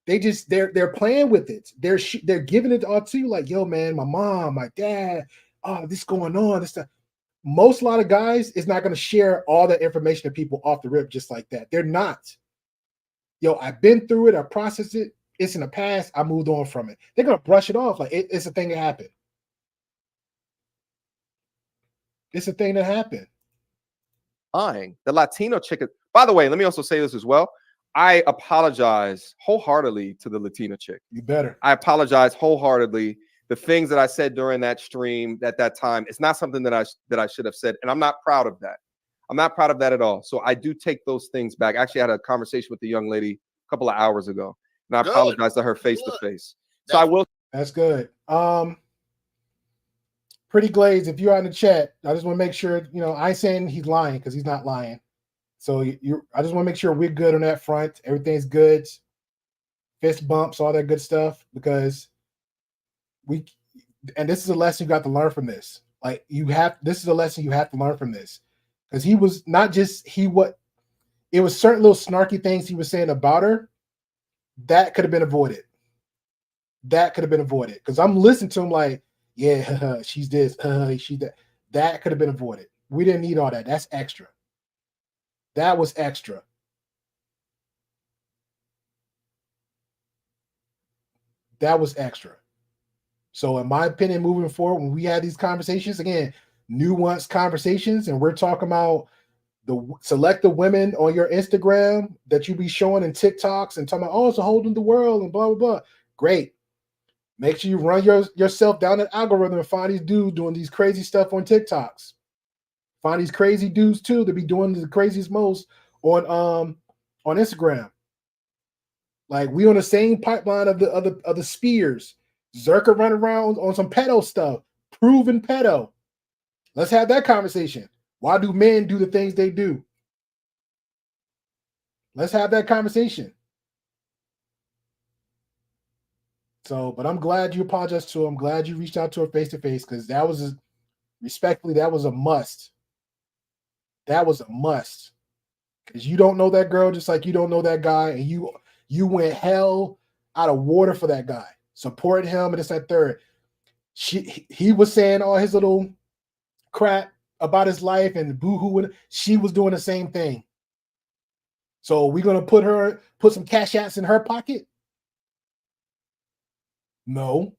they're playing with it. They're giving it all to you, like, yo, man, my mom, my dad, oh, this going on, this stuff. A lot of guys is not going to share all that information to people off the rip just like that. They're not. Yo, I've been through it. I processed it. It's in the past. I moved on from it. They're going to brush it off like it's a thing that happened. It's a thing that happened. The Latino chick. By the way, let me also say this as well. I apologize wholeheartedly to the Latina chick. You better. I apologize wholeheartedly. The things that I said during that stream at that time, it's not something that I should have said, and I'm not proud of that. I'm not proud of that at all. So I do take those things back. Actually, I had a conversation with the young lady a couple of hours ago, and I apologize to her face to face. So I will. That's good. Pretty Glaze, if you're on the chat, I just want to make sure, I ain't saying he's lying because he's not lying. So I just want to make sure we're good on that front. Everything's good. Fist bumps, all that good stuff, because and this is a lesson you got to learn from this. Like this is a lesson you have to learn from this. Because he was not just, it was certain little snarky things he was saying about her that could have been avoided. That could have been avoided. Because I'm listening to him like, yeah, she's this, she's that. That could have been avoided. We didn't need all that. That's extra. That was extra. That was extra. So in my opinion, moving forward, when we had these conversations, again, nuanced conversations, and we're talking about select the women on your Instagram that you be showing in TikToks and talking about, oh, it's a whole new world and blah, blah, blah. Great. Make sure you run yourself down that algorithm and find these dudes doing these crazy stuff on TikToks. Find these crazy dudes too to be doing the craziest most on Instagram. Like, we on the same pipeline of the spears. Zerka run around on some pedo stuff, proven pedo. Let's have that conversation. Why do men do the things they do? Let's have that conversation. So, but I'm glad you apologized to her. I'm glad you reached out to her face to face, because that was respectfully, that was a must. That was a must. Because you don't know that girl just like you don't know that guy, and you went hell out of water for that guy, supporting him, and it's that third. He was saying all his little crap about his life and boo-hoo. She was doing the same thing. So we're gonna put some cash outs in her pocket? No.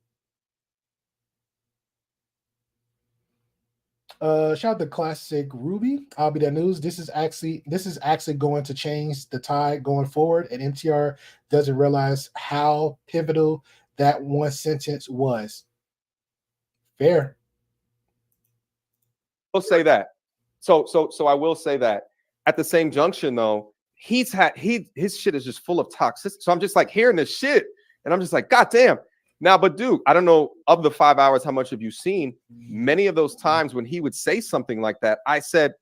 Shout out to Classic Ruby. I'll be that news. This is actually going to change the tide going forward, and MTR doesn't realize how pivotal that one sentence was. Fair. I'll say that. So I will say that. At the same junction, though, his shit is just full of toxicity. So I'm just like hearing this shit, and I'm just like, God damn. Now, but dude, I don't know, of the 5 hours, how much have you seen? Many of those times when he would say something like that, I said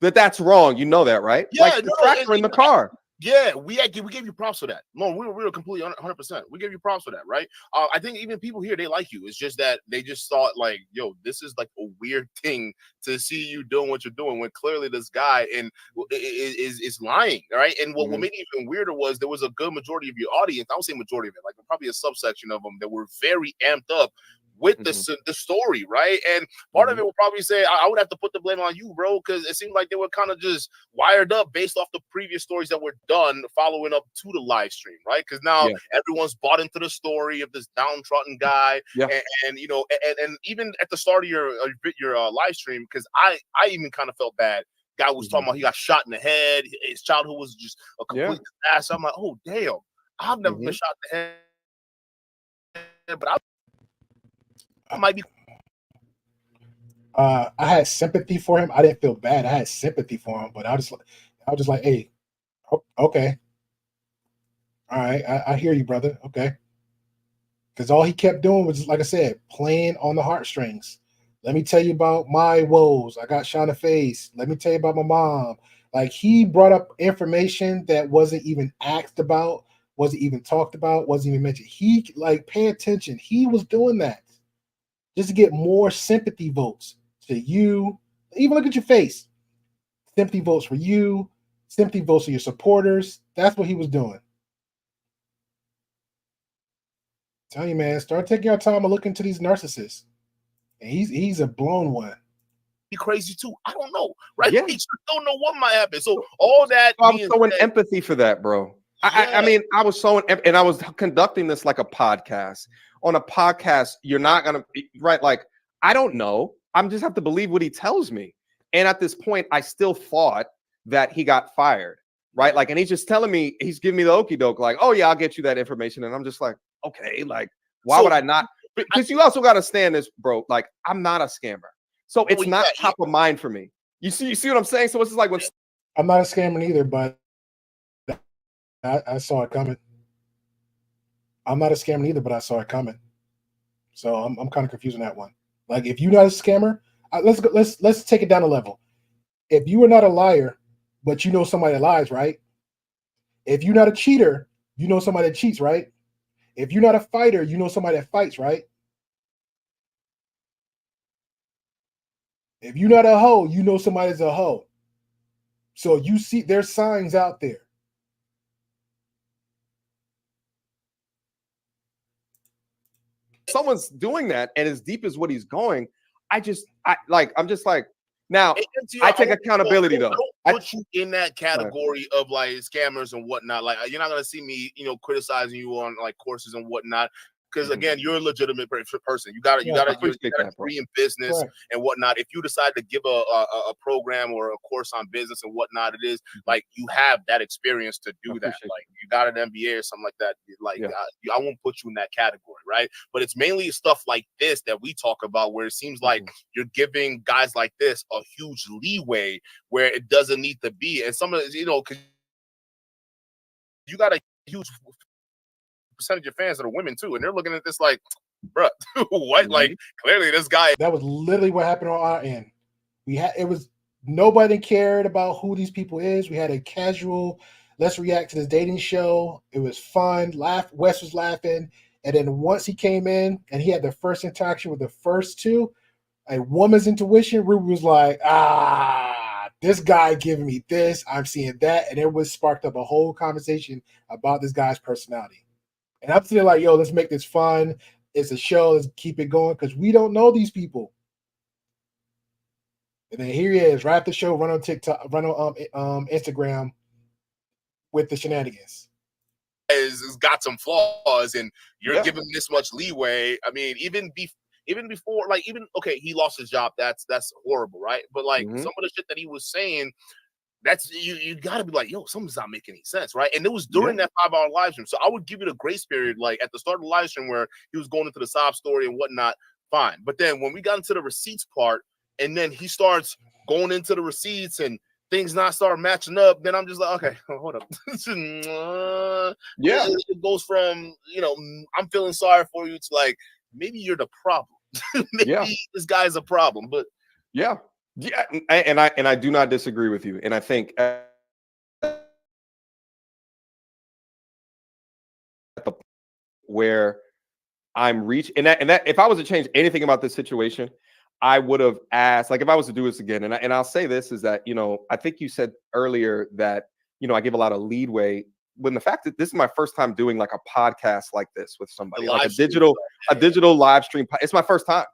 that's wrong. You know that, right? Yeah, like the tractor in the car. Yeah, we gave you props for that. No, we were completely 100%. We gave you props for that, right? I think even people here, they like you. It's just that they just thought like, yo, this is like a weird thing to see you doing what you're doing when clearly this guy is lying, right? And what made it even weirder was there was a good majority of your audience. I would say majority of it, like probably a subsection of them that were very amped up with the story, right? And part of it will probably say I would have to put the blame on you, bro, because it seemed like they were kind of just wired up based off the previous stories that were done following up to the live stream, right? Because now everyone's bought into the story of this downtrodden guy, and you know, and even at the start of your live stream, because I even kind of felt bad. Guy was talking about he got shot in the head. His childhood was just a complete disaster. I'm like, oh damn, I've never been shot in the head, but I might be. I had sympathy for him. I didn't feel bad. I had sympathy for him, but I was just like, hey, okay, all right, I hear you, brother. Okay, because all he kept doing was, like I said, playing on the heartstrings. Let me tell you about my woes. I got shot in the face. Let me tell you about my mom. Like, he brought up information that wasn't even asked about, wasn't even talked about, wasn't even mentioned. He, like, pay attention. He was doing that just to get more sympathy votes to you. Even look at your face. Sympathy votes for you. Sympathy votes for your supporters. That's what he was doing. Tell you, man, start taking your time and look into these narcissists. And he's a blown one. Be crazy too. I don't know, right? We just don't know what might happen. So all that. I was showing empathy for that, bro. I mean, I was showing, and I was conducting this like a podcast. On a podcast, you're not gonna right. Like, I don't know. I'm just have to believe what he tells me. And at this point, I still thought that he got fired, right? Like, and he's just telling me, he's giving me the okie doke, like, oh yeah, I'll get you that information. And I'm just like, okay, like, why would I not? Because you also got to stand this, bro. Like, I'm not a scammer, so it's not top of mind for me. You see what I'm saying? So it's just like when I'm not a scammer either, but I saw it coming. I'm not a scammer either, but I saw it coming. So I'm kind of confused on that one. Like, if you're not a scammer, let's take it down a level. If you are not a liar, but you know somebody that lies, right? If you're not a cheater, you know somebody that cheats, right? If you're not a fighter, you know somebody that fights, right? If you're not a hoe, you know somebody's a hoe. So you see there's signs out there. Someone's doing that, and as deep as what he's going, I'm just like, now I take accountability though. I don't put you in that category of like scammers and whatnot. Like, you're not gonna see me, criticizing you on like courses and whatnot. Because again, you're a legitimate person. You got to free in business and whatnot. If you decide to give a program or a course on business and whatnot, it is like you have that experience to do that. Like, you got an MBA or something like that. Like, I won't put you in that category, right? But it's mainly stuff like this that we talk about, where it seems like you're giving guys like this a huge leeway where it doesn't need to be. And some of it, because you got a huge percentage of fans that are women too, and they're looking at this like, bruh, what? Like, clearly this guy. That was literally what happened on our end. Nobody cared about who these people is. We had a casual, let's react to this dating show. It was fun. Wes was laughing, and then once he came in and he had the first interaction with the first two, a woman's intuition, Ruby was like, this guy giving me this, I'm seeing that, and it was sparked up a whole conversation about this guy's personality. And I'm still like, yo, let's make this fun. It's a show. Let's keep it going, because we don't know these people. And then here he is, right after the show, run on TikTok, run on Instagram with the shenanigans. Has got some flaws, and you're giving him this much leeway. I mean, even before, like, he lost his job. That's horrible, right? But like some of the shit that he was saying, that's you got to be like, yo, something's not making any sense, right? And it was during that 5-hour live stream, so I would give it a grace period, like at the start of the live stream where he was going into the sob story and whatnot, fine. But then when we got into the receipts part, and then he starts going into the receipts and things not start matching up, then I'm just like, okay, hold up. It goes from I'm feeling sorry for you to like, maybe you're the problem. Maybe this guy's a problem, but and I do not disagree with you, and I think at the where I'm reaching, and that if I was to change anything about this situation, I would have asked, like, if I was to do this again, and I'll say this is that I think you said earlier that I give a lot of leeway when the fact that this is my first time doing like a podcast like this with somebody, like a live stream. digital live stream. It's my first time,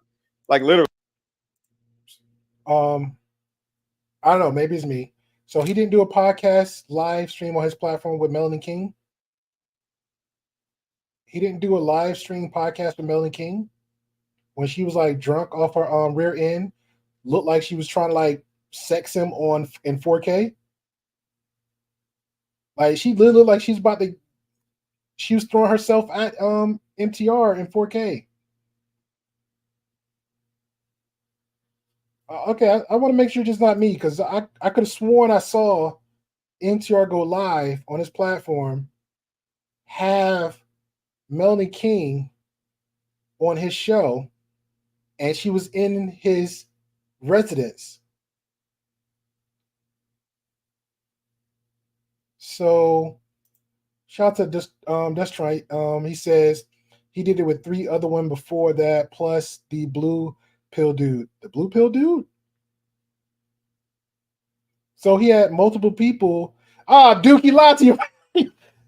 like literally. I don't know. Maybe it's me. So he didn't do a podcast live stream on his platform with Melanie King. He didn't do a live stream podcast with Melanie King when she was like drunk off her rear end, looked like she was trying to like sex him in 4K. Like she literally looked like she was throwing herself at MTR in 4K. Okay, I want to make sure it's not me because I could have sworn I saw MTR go live on his platform, have Melanie King on his show, and she was in his residence. So shout out to that's right. He says he did it with 3 other women before that, plus the blue pill dude. The blue pill dude? So he had multiple people. Duke, he lied to you.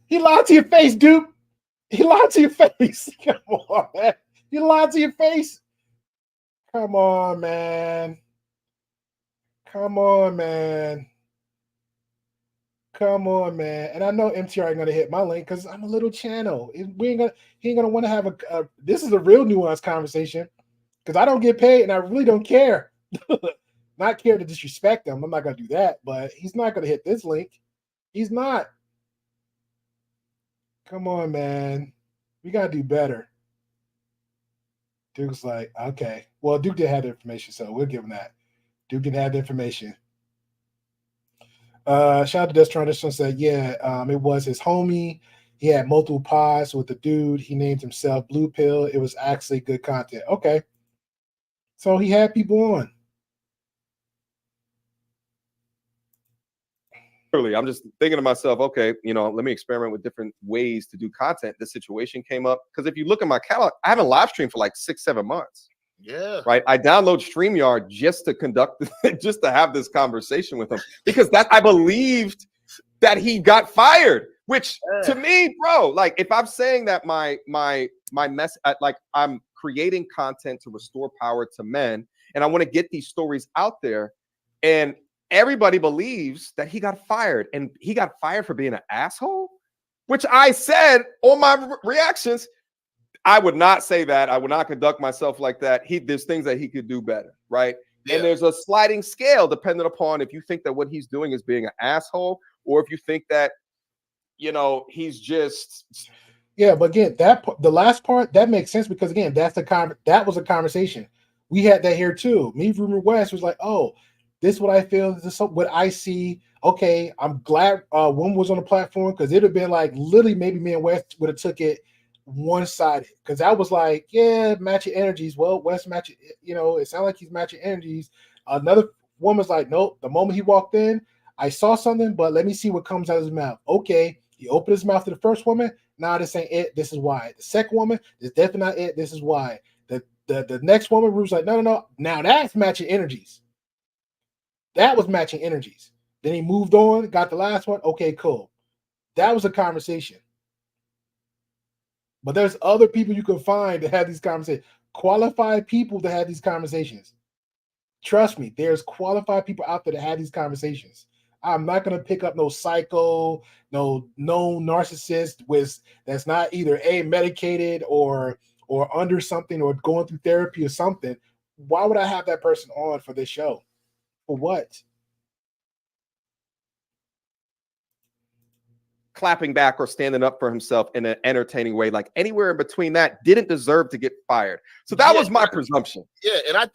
He lied to your face, Duke. He lied to your face. Come on, man. You lied to your face. Come on, man. Come on, man. Come on, man. And I know MTR ain't gonna hit my link because I'm a little channel. He ain't gonna want to have a this is a real nuanced conversation because I don't get paid and I really don't care. Not care to disrespect him. I'm not gonna do that, but he's not gonna hit this link. He's not. Come on, man. We gotta do better. Duke's like, okay. Well, Duke did have the information, so we'll give him that. Duke didn't have the information. Shout out to Destron. This one said, yeah, it was his homie. He had multiple pods with the dude. He named himself Blue Pill. It was actually good content. Okay. So he had people on. I'm just thinking to myself, okay, let me experiment with different ways to do content. This situation came up because if you look at my catalog, I haven't live streamed for like 6-7 months. Yeah. Right. I download StreamYard just to have this conversation with him because I believed that he got fired, which to me, bro, like if I'm saying that my mess, like I'm creating content to restore power to men and I want to get these stories out there and everybody believes that he got fired and he got fired for being an asshole, which I said on my reactions. I would not say that. I would not conduct myself like that. There's things that he could do better, right? Yeah. And there's a sliding scale depending upon if you think that what he's doing is being an asshole or if you think that, he's just. Yeah, but again, the last part, that makes sense because, again, that was a conversation. We had that here too. Me, Rumor West was like, oh, this is what I feel. This is what I see. Okay, I'm glad one was on the platform because it would have been like literally maybe me and West would have took it one-sided because I was like, yeah, matching energies. Well, West matching, it sounded like he's matching energies. Another woman's like, nope. The moment he walked in, I saw something, but let me see what comes out of his mouth. Okay, he opened his mouth to the first woman. Nah, this ain't it. This is why. The second woman, this is definitely not it. This is why. The next woman, Rue's like, no. Now that's matching energies. That was matching energies. Then he moved on, got the last one. Okay, cool. That was a conversation. But there's other people you can find that have these conversations. Qualified people that have these conversations. Trust me, there's qualified people out there that have these conversations. I'm not going to pick up no psycho, no narcissist that's not either medicated or under something or going through therapy or something. Why would I have that person on for this show? For what? Clapping back or standing up for himself in an entertaining way, like anywhere in between that, didn't deserve to get fired. So that was my presumption. Yeah, and here's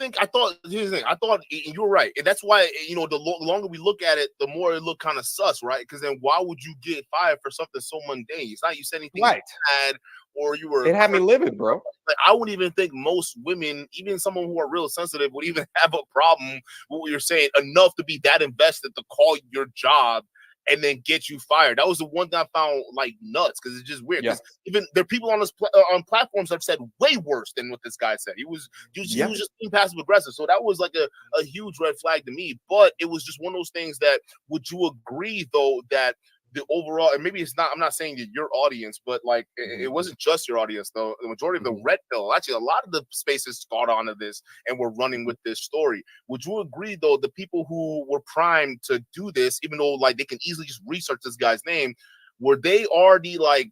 the thing. I thought you were right, and that's why the longer we look at it, the more it looked kind of sus, right? Because then why would you get fired for something so mundane? It's not you said anything bad or you were. It had me livid, bro. Like I wouldn't even think most women, even someone who are real sensitive, would even have a problem with what you're saying enough to be that invested to call your job and then get you fired. That was the one that I found like nuts because it's just weird. Yeah. Even there are people on this on platforms that have said way worse than what this guy said. He was just being passive aggressive. So that was like a huge red flag to me. But it was just one of those things that would you agree though that the overall, and maybe it's not, I'm not saying that your audience, but like it wasn't just your audience though. The majority of the red pill, actually a lot of the spaces caught onto this and were running with this story. Would you agree though, the people who were primed to do this, even though like they can easily just research this guy's name, were they already like,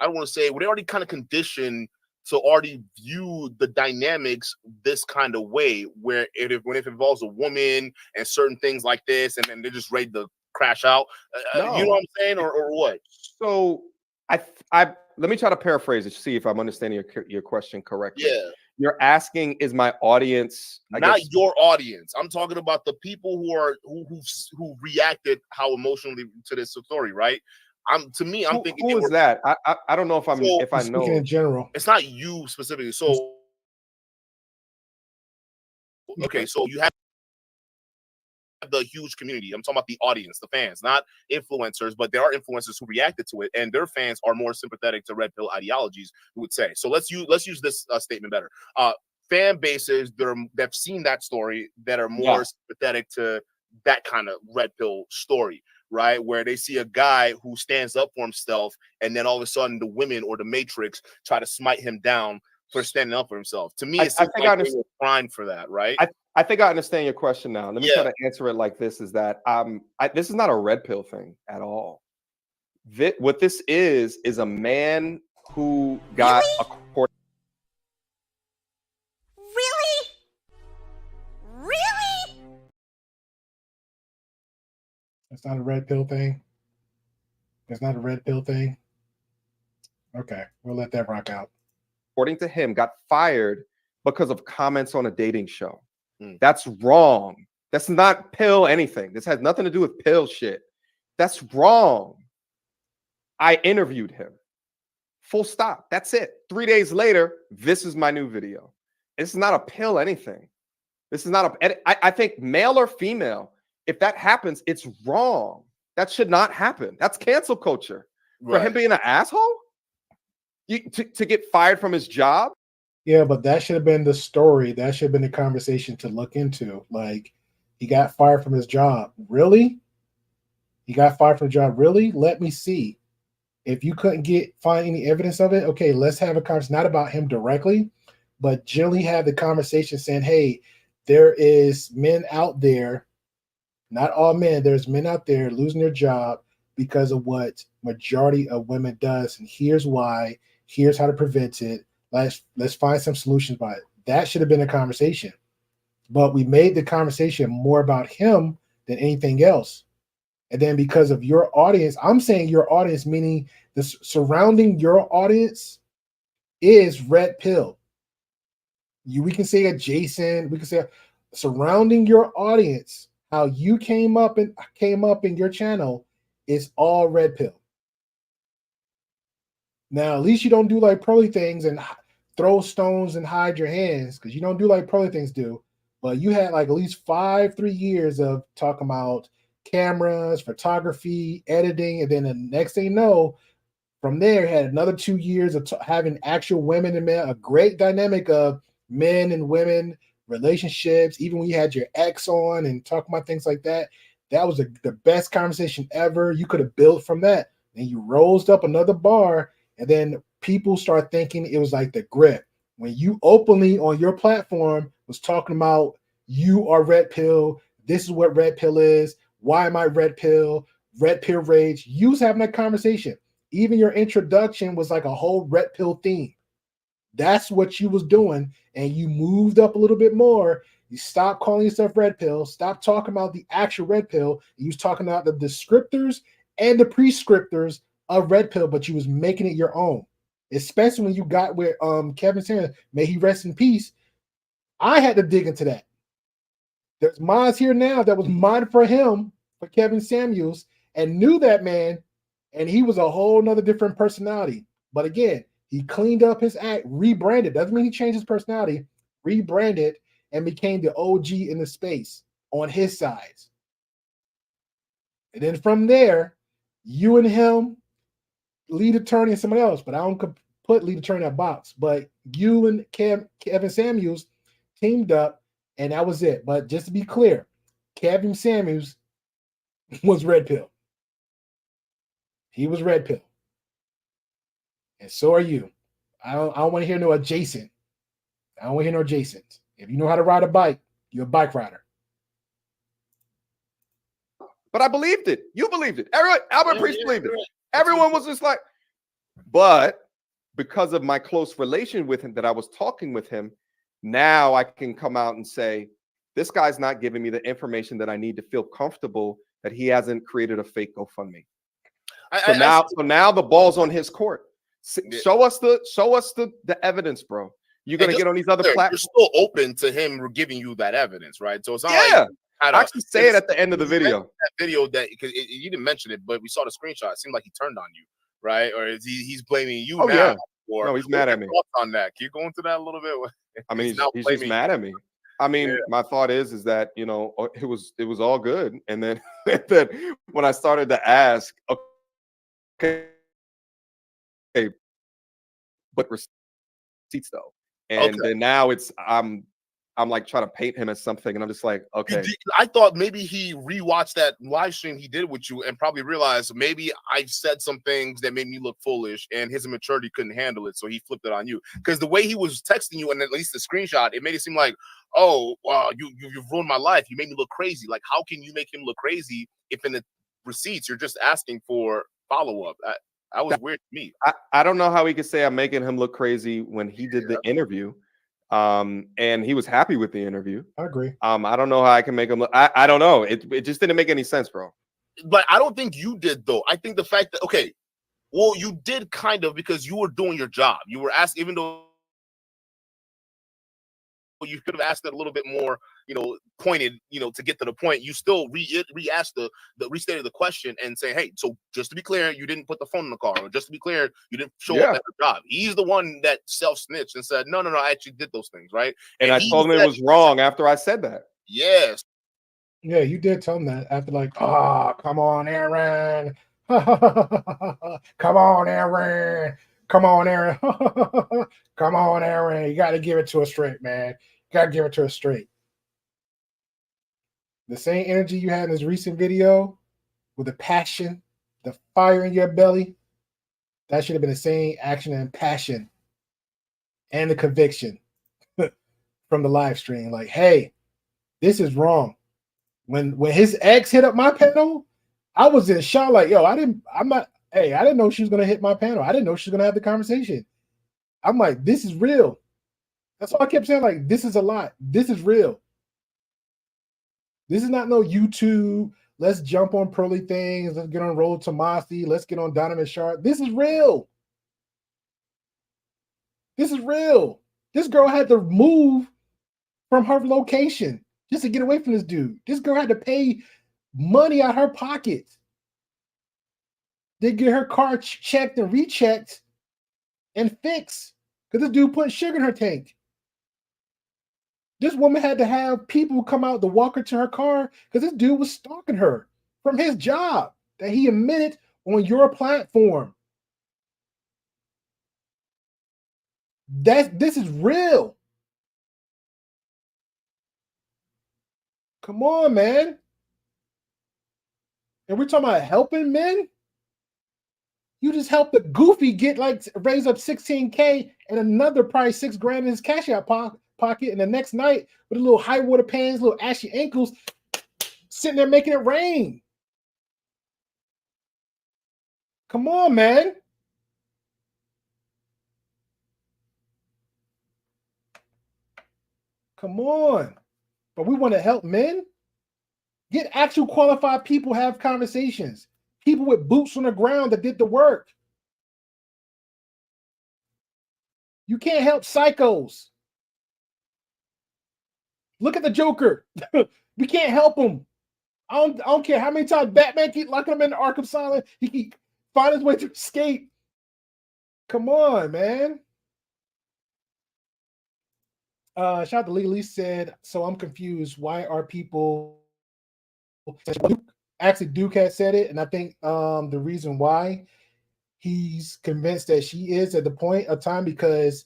I don't want to say, were they already kind of conditioned to already view the dynamics this kind of way, where when it involves a woman and certain things like this, and then they're just ready to crash out? No. You know what I'm saying, or what? So I let me try to paraphrase it to see if I'm understanding your question correctly. Yeah. You're asking, is my audience not your audience? I'm talking about the people who reacted how emotionally to this story, right? I'm thinking who is that? I don't know if I know in general. It's not you specifically. So okay, so you have the huge community. I'm talking about the audience, the fans, not influencers, but there are influencers who reacted to it, and their fans are more sympathetic to red pill ideologies, we would say. So let's use this statement better. Fan bases that've seen that story that are more sympathetic to that kind of red pill story, right? Where they see a guy who stands up for himself, and then all of a sudden the women or the Matrix try to smite him down for standing up for himself. To me, it seems like they were primed for that, right? I think I understand your question now. Let me try to answer it like this: is that this is not a red pill thing at all. What this is a man who got a court. Really? That's not a red pill thing. That's not a red pill thing. Okay, we'll let that rock out. According to him, got fired because of comments on a dating show. That's wrong. That's not pill anything. This has nothing to do with pill shit. That's wrong. I interviewed him. Full stop. That's it. 3 days later, this is my new video. This is not a pill anything. This is not I think male or female, if that happens, it's wrong. That should not happen. That's cancel culture. For him being an asshole? To get fired from his job? Yeah, but that should have been the story. That should have been the conversation to look into. Like, he got fired from his job. Really? He got fired from the job. Really? Let me see. If you couldn't find any evidence of it, okay, let's have a conversation, not about him directly, but generally have the conversation saying, hey, there is men out there, not all men, there's men out there losing their job because of what majority of women does. And here's why. Here's how to prevent it. Let's find some solutions by it. That should have been a conversation. But we made the conversation more about him than anything else. And then because of your audience, I'm saying your audience, meaning the surrounding your audience is red pill. We can say adjacent, we can say surrounding your audience, how you came up in your channel is all red pill. Now, at least you don't do like Pearly things and throw stones and hide your hands, because you don't do like Pearly things do. But you had like at least 3 years of talking about cameras, photography, editing, and then the next thing you know, from there, you had another 2 years of having actual women and men, a great dynamic of men and women relationships. Even when you had your ex on and talking about things like that, that was the best conversation ever. You could have built from that. And you rose up another bar. And then people start thinking it was like the grip. When you openly on your platform was talking about you are red pill, this is what red pill is, why am I red pill rage, you was having that conversation. Even your introduction was like a whole red pill theme. That's what you was doing, and you moved up a little bit more. You stopped calling yourself red pill, stop talking about the actual red pill. You was talking about the descriptors and the prescriptors of red pill, but you was making it your own. Especially when you got where Kevin Samuels, may he rest in peace. I had to dig into that. There's mods here now that was modded for him, for Kevin Samuels, and knew that man, and he was a whole nother different personality. But again, he cleaned up his act, rebranded. Doesn't mean he changed his personality, rebranded, and became the OG in the space on his sides. And then from there, you and him, lead attorney and somebody else, but I don't put lead attorney in that box. But you and Kevin Samuels teamed up, and that was it. But just to be clear, Kevin Samuels was red pill. He was red pill. And so are you. I don't want to hear no adjacent. I don't want to hear no adjacent. If you know how to ride a bike, you're a bike rider. But I believed it. You believed it. Albert Priest believed it. Everyone was just like, but because of my close relation with him, that I was talking with him, now I can come out and say, this guy's not giving me the information that I need to feel comfortable that he hasn't created a fake GoFundMe. So now the ball's on his court. Show us the evidence, bro. You're gonna get on these other platforms. You're still open to him giving you that evidence, right? So it's not like I actually say it at the end of the video. That video that because you didn't mention it, but we saw the screenshot. It seemed like he turned on you, right? Or is he's blaming you now? Yeah. Or no, he's mad at me. On that, can you go into that a little bit? I mean, he's just mad at me. I mean, my thought is that it was all good, and then when I started to ask, okay, but receipts though, and then now I'm like trying to paint him as something, and I'm just like, okay. I thought maybe he rewatched that live stream he did with you and probably realized maybe I said some things that made me look foolish, and his immaturity couldn't handle it, so he flipped it on you. Because the way he was texting you, and at least the screenshot, it made it seem like, oh, wow, you've ruined my life. You made me look crazy. Like, how can you make him look crazy if in the receipts you're just asking for follow-up? That was weird to me. I don't know how he could say I'm making him look crazy when he did the interview. And he was happy with the interview. I agree. I don't know how I can make him look. I don't know. It just didn't make any sense, bro. But I don't think you did, though. I think the fact that, okay, well, you did kind of, because you were doing your job. You were asked, even though you could have asked it a little bit more, pointed, to get to the point. You still restated the question and say, hey, so just to be clear, you didn't put the phone in the car, or just to be clear, you didn't show up at the job. He's the one that self-snitched and said, no, I actually did those things, right? And I told him it was wrong after I said that. Yes. Yeah, you did tell him that after, like, come on, Aaron. Come on, Aaron. Come on, Aaron. Come on, Aaron. You got to give it to us straight, man. You got to give it to us straight. The same energy you had in this recent video with the passion, the fire in your belly, that should have been the same action and passion and the conviction from the live stream. Like, hey, this is wrong. When his ex hit up my panel, I was in shock. Like, yo, I didn't know she was going to hit my panel. I didn't know she was going to have the conversation. I'm like, this is real. That's all I kept saying. Like, this is a lot. This is real. This is not no YouTube. Let's jump on Pearly things. Let's get on Roll Tomasi. Let's get on Donovan Sharp. This is real. This is real. This girl had to move from her location just to get away from this dude. This girl had to pay money out of her pocket. They get her car checked and rechecked and fixed because this dude put sugar in her tank. This woman had to have people come out to walk her to her car because this dude was stalking her from his job that he admitted on your platform. This is real. Come on, man. And we're talking about helping men. You just helped the goofy raise up 16K and another probably $6,000 in his cash out pocket, and the next night with a little high water pants, little ashy ankles, sitting there making it rain. Come on, man. Come on. But we want to help men. Get actual qualified people, have conversations. People with boots on the ground that did the work. You can't help psychos. Look at the Joker. We can't help him. I don't care how many times Batman keep locking him in the Arkham Asylum. He keep find his way to escape. Come on, man. Shout out to Lee said, so I'm confused. Why are people actually Duke had said it, and I think the reason why he's convinced that she is at the point of time because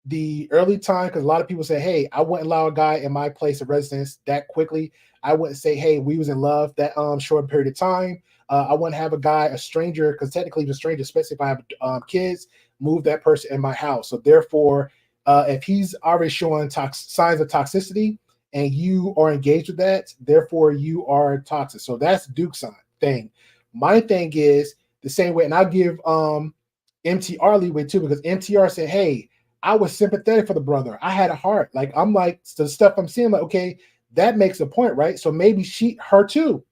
the early time, because a lot of people say, hey, I wouldn't allow a guy in my place of residence that quickly. I wouldn't say, hey, we was in love that short period of time. I wouldn't have a guy, a stranger, because technically he's a stranger, especially if I have kids, move that person in my house. So therefore, if he's already showing signs of toxicity and you are engaged with that, therefore you are toxic. So that's Duke's thing. My thing is the same way, and I'll give MTR leeway too, because MTR said, hey, I was sympathetic for the brother. I had a heart. Like, I'm like, the stuff I'm seeing, like, okay, that makes a point, right? So maybe her too.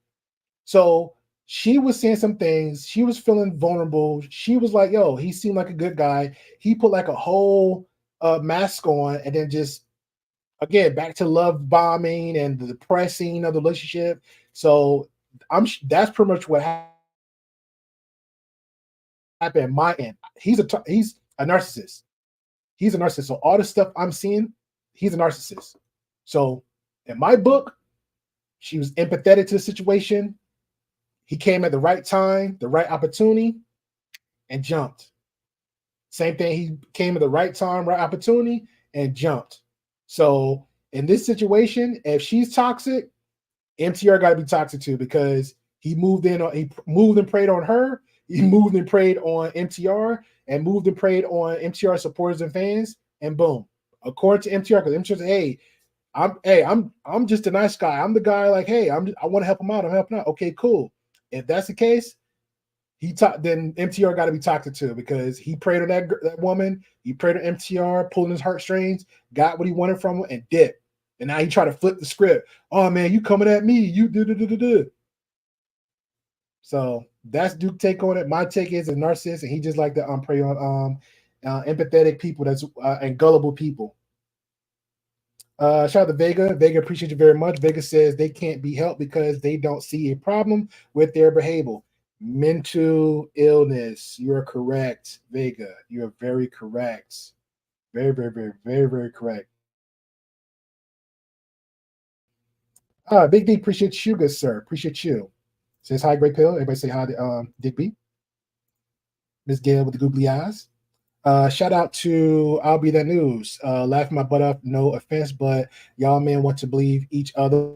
So she was seeing some things. She was feeling vulnerable. She was like, yo, he seemed like a good guy. He put like a whole mask on, and then just, again, back to love bombing and the depressing of the relationship. So that's pretty much what happened at my end. He's a narcissist. He's a narcissist. So all the stuff I'm seeing, he's a narcissist. So in my book, she was empathetic to the situation. He came at the right time, the right opportunity, and jumped. Same thing. He came at the right time, right opportunity, and jumped. So in this situation, if she's toxic, MTR got to be toxic too, because he moved and preyed on her. He moved and preyed on MTR, and moved and preyed on MTR supporters and fans, and boom. According to MTR, because MTR said, I'm just a nice guy. I'm the guy, like, hey, I want to help him out. I'm helping out. Okay, cool. If that's the case, then MTR got to be toxic too, because he preyed on that woman. He preyed on MTR, pulling his heartstrings, got what he wanted from him, and dipped. And now he tried to flip the script. Oh man, you coming at me? You do. So that's Duke's take on it. My take is a narcissist, and he just like to prey on empathetic people and gullible people. Shout out to Vega. Vega, appreciate you very much. Vega says they can't be helped because they don't see a problem with their behavior. Mental illness. You are correct, Vega. You are very correct. Very, very, very, very, very correct. Big D, appreciate you, good sir. Appreciate you. Says hi, Great Pill. Everybody say hi to Digby. Miss Gail with the googly eyes. Shout out to I'll Be That News. Laughing my butt off, no offense, but y'all men want to believe each other.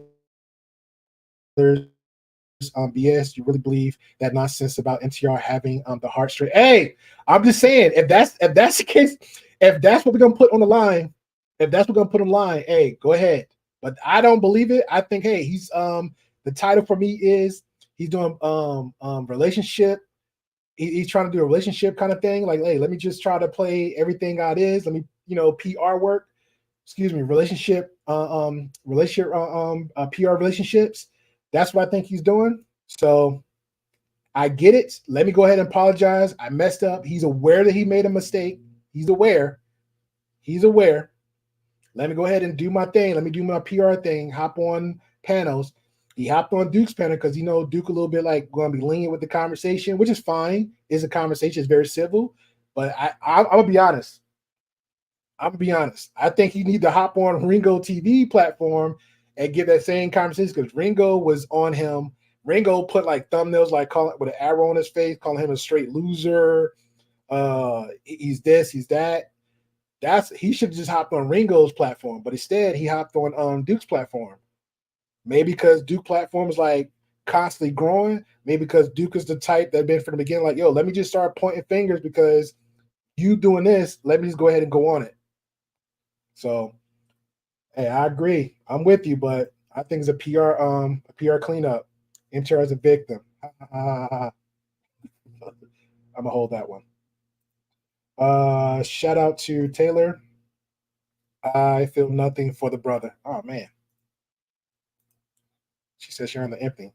BS. You really believe that nonsense about MTR having the heart straight? Hey, I'm just saying, if that's the case, if that's what we're gonna put on the line, hey, go ahead. But I don't believe it. I think, hey, he's the title for me is he's doing relationship. He's trying to do a relationship kind of thing. Like, hey, let me just try to play everything God is. Let me, PR work. Excuse me, relationship, PR relationships. That's what I think he's doing. So I get it. Let me go ahead and apologize. I messed up. He's aware that he made a mistake. He's aware. Let me go ahead and do my thing. Let me do my PR thing. Hop on panels. He hopped on Duke's panel because Duke a little bit like going to be lenient with the conversation, which is fine. It's a conversation. It's very civil. But I'm gonna be honest. I think he need to hop on Ringo TV platform and give that same conversation, because Ringo was on him. Ringo put like thumbnails, like calling with an arrow on his face, calling him a straight loser. He's this, he's that. He should have just hopped on Ringo's platform, but instead he hopped on Duke's platform. Maybe because Duke platform is like constantly growing. Maybe because Duke is the type that been from the beginning, like, yo, let me just start pointing fingers because you doing this. Let me just go ahead and go on it. So, hey, I agree. I'm with you, but I think it's a PR cleanup. Enter as a victim. I'm gonna hold that one. Shout out to Taylor. I feel nothing for the brother. Oh man. She says sharing the empty.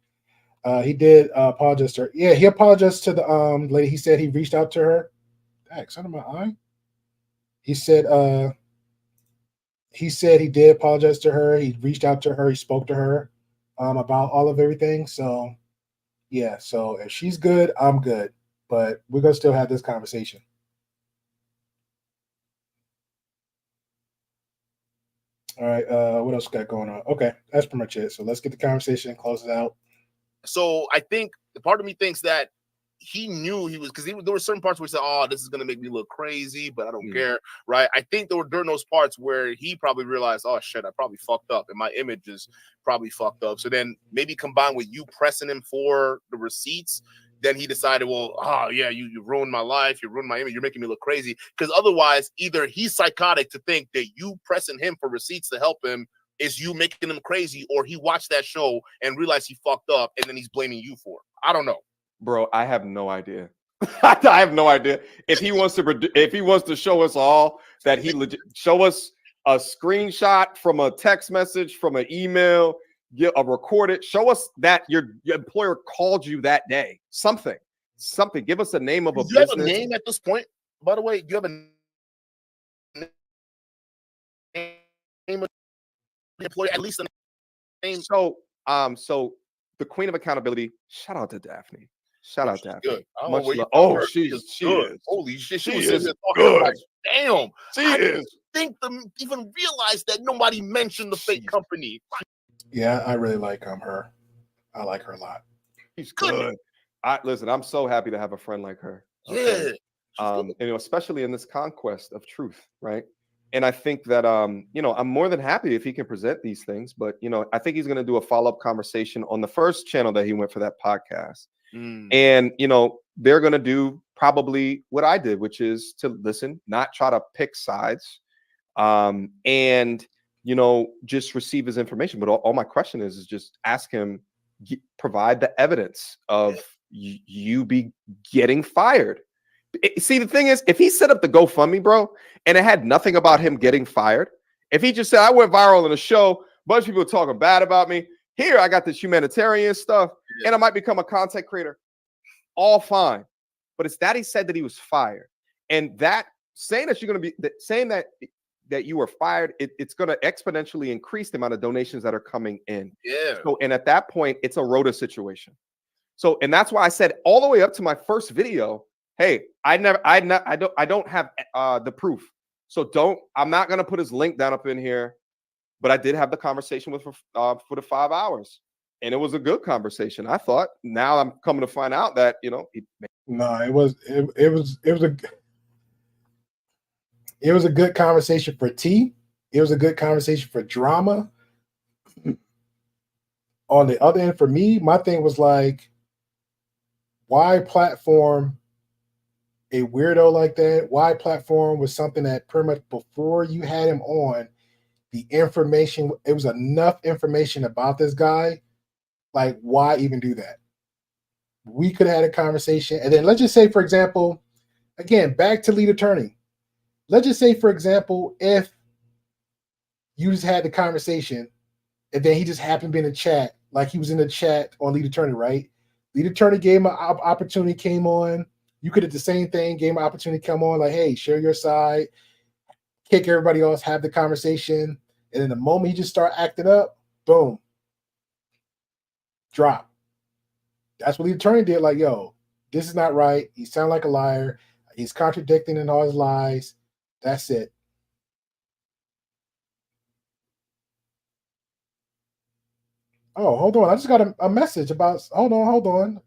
He did apologize to her. Yeah, he apologized to the lady. He said he reached out to her. Dang, son of my eye. He said he did apologize to her. He reached out to her. He spoke to her about all of everything. So yeah, so if she's good, I'm good. But we're gonna still have this conversation. All right, what else got going on? Okay, that's pretty much it. So let's get the conversation and close it out. So I think part of me thinks that he knew he was, because there were certain parts where he said, "Oh, this is gonna make me look crazy," but I don't care, right? I think there were during those parts where he probably realized, "Oh shit, I probably fucked up, and my image is probably fucked up." So then maybe combined with you pressing him for the receipts, then he decided, "Well, oh yeah, you ruined my life, you ruined my image, you're making me look crazy." Because otherwise, either he's psychotic to think that you pressing him for receipts to help him is you making him crazy, or he watched that show and realized he fucked up, and then he's blaming you for it. I don't know. Bro, I have no idea. I have no idea if he wants to show us all that he legit show us a screenshot from a text message, from an email, get a recorded, show us that your employer called you that day. Something. Give us a name of a business. Do you have a name at this point? By the way, do you have a name of the employer, at least a name? So the queen of accountability, shout out to Daphne. Shout out Daphne. Good. Much love. She is. Holy shit, she was is good. good. Damn. I didn't think them even realized that nobody mentioned the fake company. Yeah, I really like her. I like her a lot. She's good. Listen, I'm so happy to have a friend like her. Okay? Yeah. Especially in this conquest of truth, right? And I think that I'm more than happy if he can present these things, but I think he's going to do a follow-up conversation on the first channel that he went for that podcast. And they're going to do probably what I did, which is to listen, not try to pick sides, and just receive his information. But all my question is just ask him, provide the evidence of you be getting fired. See, the thing is, if he set up the GoFundMe, bro, and it had nothing about him getting fired, if he just said, I went viral in a show, a bunch of people talking bad about me, here I got this humanitarian stuff, and I might become a content creator, all fine. But it's that he said that he was fired. And that saying that you're going to be saying that you were fired, it's going to exponentially increase the amount of donations that are coming in. Yeah. So, and at that point, it's a Rhoda situation. So, and that's why I said all the way up to my first video, hey, I don't have the proof. So I'm not going to put his link down up in here, but I did have the conversation with for the 5 hours, and it was a good conversation. I thought. Now I'm coming to find out that it was a good conversation for T. It was a good conversation for drama. On the other end, for me, my thing was like, why platform a weirdo like that? Why platform was something that pretty much before you had him on, the information, it was enough information about this guy. Like, why even do that? We could have had a conversation. And then let's just say, for example, again, back to lead attorney. Let's just say, for example, if you just had the conversation and then he just happened to be in the chat, like he was in the chat on lead attorney, right? Lead attorney gave him an opportunity, came on. You could have the same thing, gave him an opportunity to come on, like, hey, share your side, kick everybody else, have the conversation. And then the moment he just start acting up, boom, drop. That's what the attorney did. Like, yo, this is not right. He sounds like a liar. He's contradicting in all his lies. That's it. Oh, hold on. I just got a message about, hold on.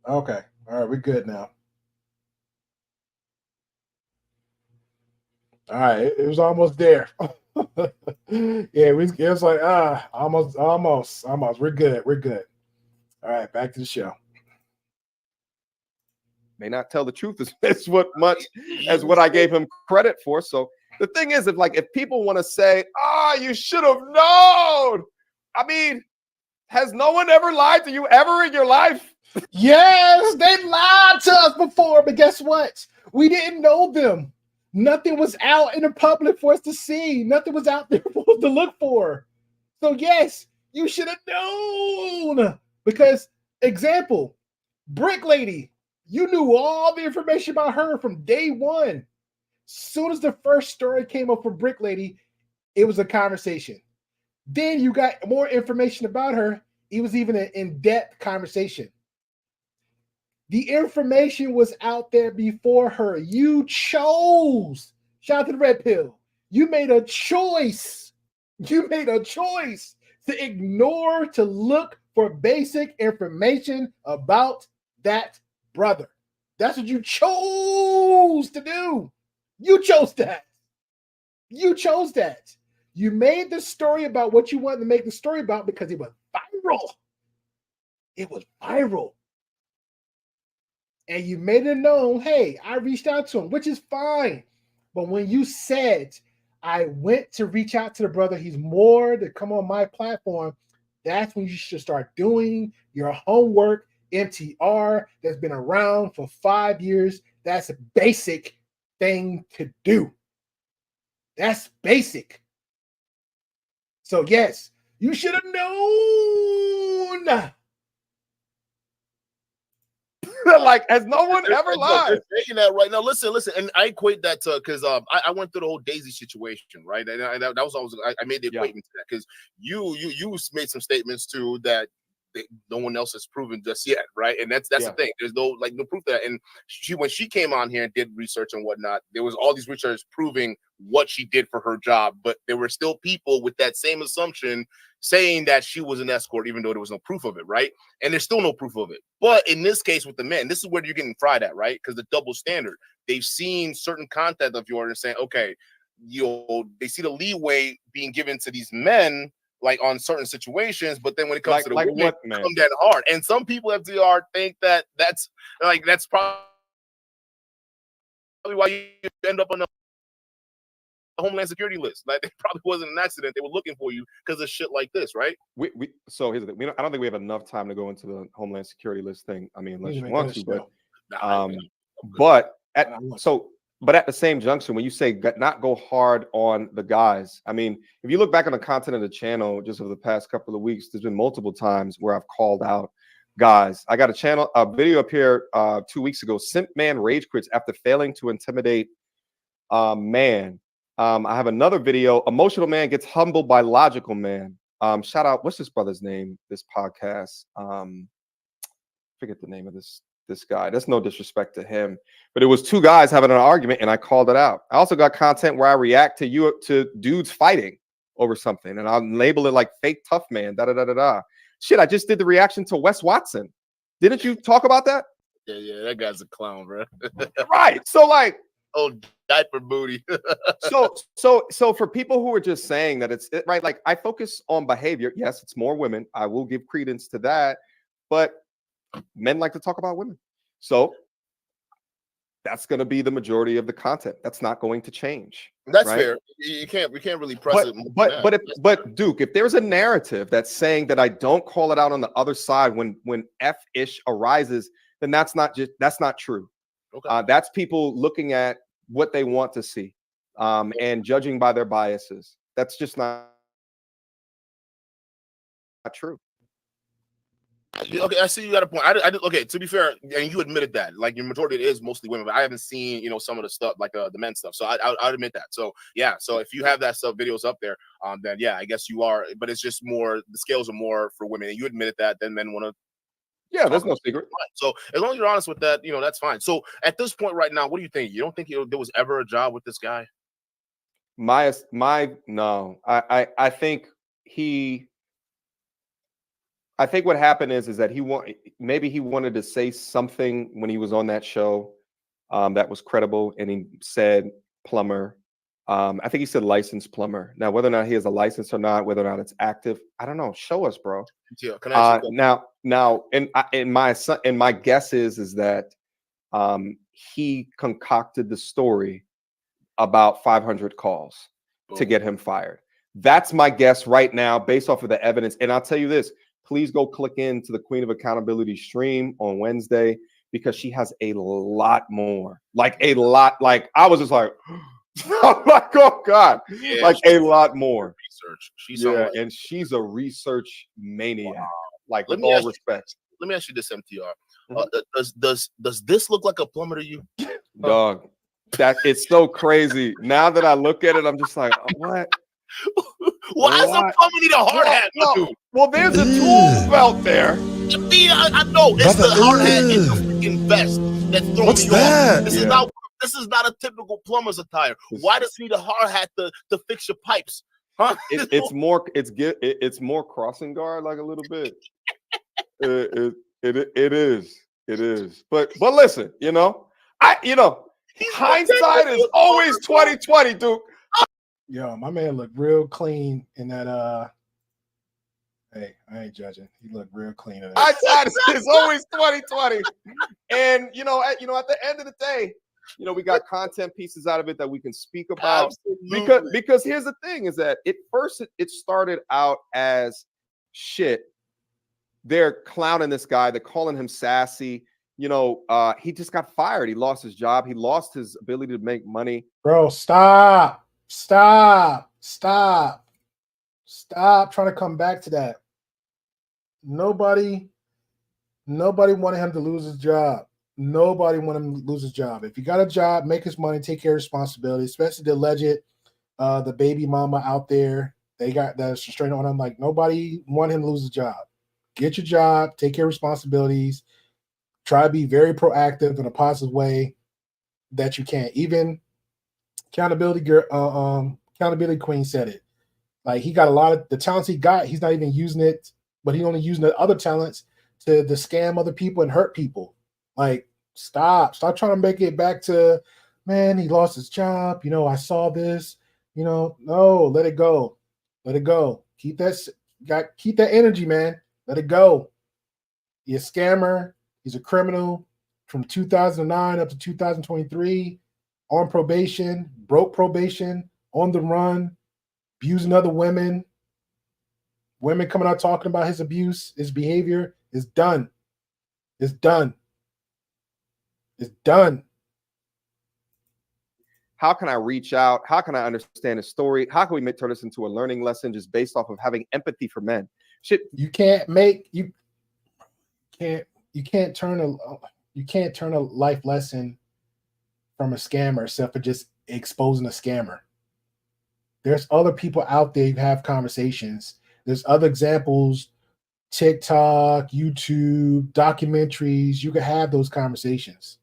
Okay. All right. We're good now. All right. It was almost there. Yeah, it was like, almost. We're good. All right. Back to the show. May not tell the truth as much as what I gave him credit for. So the thing is, if people want to say, you should have known. I mean, has no one ever lied to you ever in your life? Yes, they lied to us before, but guess what? We didn't know them. Nothing was out in the public for us to see. Nothing was out there for us to look for. So yes, you should have known. Because, example, Brick Lady, you knew all the information about her from day one. Soon as the first story came up for Brick Lady, it was a conversation. Then you got more information about her. It was even an in-depth conversation. The information was out there before her. You chose. Shout out to the Red Pill. You made a choice. You made a choice to ignore, to look for basic information about that brother. That's what you chose to do. You chose that. You chose that. You made the story about what you wanted to make the story about because it was viral. It was viral. And you made it known, hey, I reached out to him, which is fine. But when you said, I went to reach out to the brother, he's more to come on my platform, that's when you should start doing your homework. MTR that's been around for 5 years. That's a basic thing to do. That's basic. So yes, you should have known. Like, has no one ever lied? They're saying that right now. Listen, and I equate that to because I went through the whole Daisy situation, right? And that was always I made the equation to that because you made some statements too that no one else has proven just yet, right? And that's the thing. There's no proof of that. And when she came on here and did research and whatnot, there was all these research proving what she did for her job, but there were still people with that same assumption saying that she was an escort, even though there was no proof of it, right? And there's still no proof of it. But in this case with the men, this is where you're getting fried at, right? Because the double standard. They've seen certain content of yours and saying, okay, they see the leeway being given to these men like on certain situations, but then when it comes to the women, it come that hard. And some people at FDR think that that's probably why you end up on the Homeland Security list. Like, it probably wasn't an accident. They were looking for you because of shit like this, right? So here's the thing. I don't think we have enough time to go into the Homeland Security list thing. I mean, unless you want to, but at the same junction, when you say not go hard on the guys, I mean, if you look back on the content of the channel just over the past couple of weeks, there's been multiple times where I've called out guys. I got a video up here 2 weeks ago. Simp man rage quits after failing to intimidate man. I have another video. Emotional man gets humbled by logical man. Shout out, what's this brother's name? This podcast. Forget the name of this guy. That's no disrespect to him, but it was two guys having an argument and I called it out. I also got content where I react to dudes fighting over something and I'll label it like fake tough man, Shit, I just did the reaction to Wes Watson. Didn't you talk about that? Yeah, that guy's a clown, bro. Right. So like, oh, diaper booty. so for people who are just saying that it's right, like I focus on behavior. Yes, it's more women. I will give credence to that, but men like to talk about women. So that's going to be the majority of the content. That's not going to change. That's right? fair. We can't really press it. But Duke, if there's a narrative that's saying that I don't call it out on the other side when F-ish arises, then that's not true. Okay. That's people looking at what they want to see and judging by their biases. That's just not true. Okay, I see you got a point. Okay, to be fair, and you admitted that, like your majority is mostly women, but I haven't seen, some of the stuff like the men stuff. So I'd admit that. So yeah, so if you have that stuff videos up there, then yeah, I guess you are. But it's just more, the scales are more for women, and you admitted that. Then men want to. Yeah, there's no secret. So as long as you're honest with that, that's fine. So at this point right now, what do you think? You don't think there was ever a job with this guy? No. I think what happened is that he wanted to say something when he was on that show that was credible, and he said plumber. I think he said licensed plumber. Now, whether or not he has a license or not, whether or not it's active, I don't know. Show us, bro. Yeah, can I now, and my guess is that he concocted the story about 500 calls to get him fired. That's my guess right now, based off of the evidence. And I'll tell you this. Please go click into the Queen of Accountability stream on Wednesday because she has a lot more. Like a lot. Like I was just like, oh God, yeah, like a lot lot more. And she's a research maniac. Wow. Like with all respect. Let me ask you this, MTR. Does this look like a plumber to you? Dog. That it's so crazy. Now that I look at it, I'm just like, what? Why is a plumber need a hard hat? No. Well, there's a tool belt there. I know it's the hard hat and the freaking vest that's throwing What's me that? off. This is not a typical plumber's attire. Why does he need a hard hat to fix your pipes? Huh? It's more crossing guard, like a little bit. It is. But listen, hindsight is always 2020, dude. Yo, my man looked real clean in that. Hey, I ain't judging. He looked real clean in that. Hindsight is always 2020, and at the end of the day, we got content pieces out of it that we can speak about. Because here's the thing: is that it started out as shit. They're clowning this guy. They're calling him sassy. He just got fired. He lost his job. He lost his ability to make money. Bro, stop trying to come back to that. Nobody wanted him to lose his job. Nobody wanted him to lose his job. If you got a job, make his money, take care of responsibility, especially the alleged the baby mama out there. They got that restraint on him. Like, nobody wanted him to lose his job. Get your job, take care of responsibilities, try to be very proactive in a positive way that you can. Even accountability queen said it. Like, he got a lot of the talents he got. He's not even using it, but he's only using the other talents to scam other people and hurt people. Like, stop trying to make it back to, man, he lost his job. I saw this. No, let it go. Keep that energy, man. Let it go. He's a scammer. He's a criminal from 2009 up to 2023, on probation, broke probation, on the run, abusing other women. Women coming out talking about his abuse, his behavior is done. It's done. How can I reach out? How can I understand his story? How can we turn this into a learning lesson just based off of having empathy for men? Shit, you can't turn a life lesson from a scammer except for just exposing a scammer. There's other people out there you have conversations. There's other examples, TikTok, YouTube, documentaries. You can have those conversations.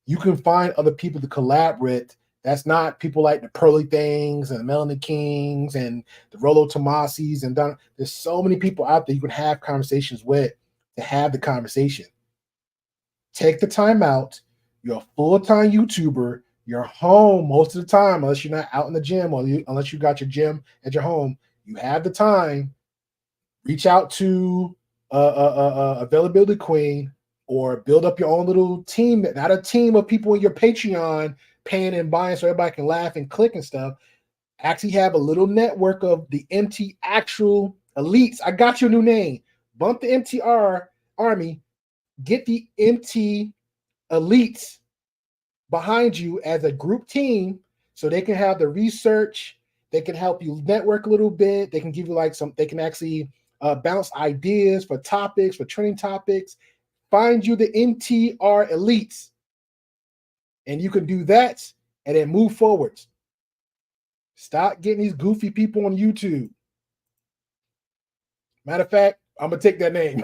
You can find other people to collaborate. That's not people like the Pearly Things and the Melanin Kings and the Rollo Tomasis and Don. There's so many people out there you can have conversations with to have the conversation. Take the time out. You're a full-time YouTuber. You're home most of the time, unless you're not out in the gym or unless you got your gym at your home. You have the time. Reach out to availability queen or build up your own little team. Not a team of people in your Patreon paying and buying so everybody can laugh and click and stuff. Actually have a little network of the MT actual elites. I got your new name. Bump the MTR army. Get the MT elites behind you as a group team so they can have the research. They can help you network a little bit. They can give you they can actually bounce ideas for topics, for training topics. Find you the MTR elites. And you can do that and then move forward. Stop getting these goofy people on YouTube. Matter of fact, I'm going to take that name.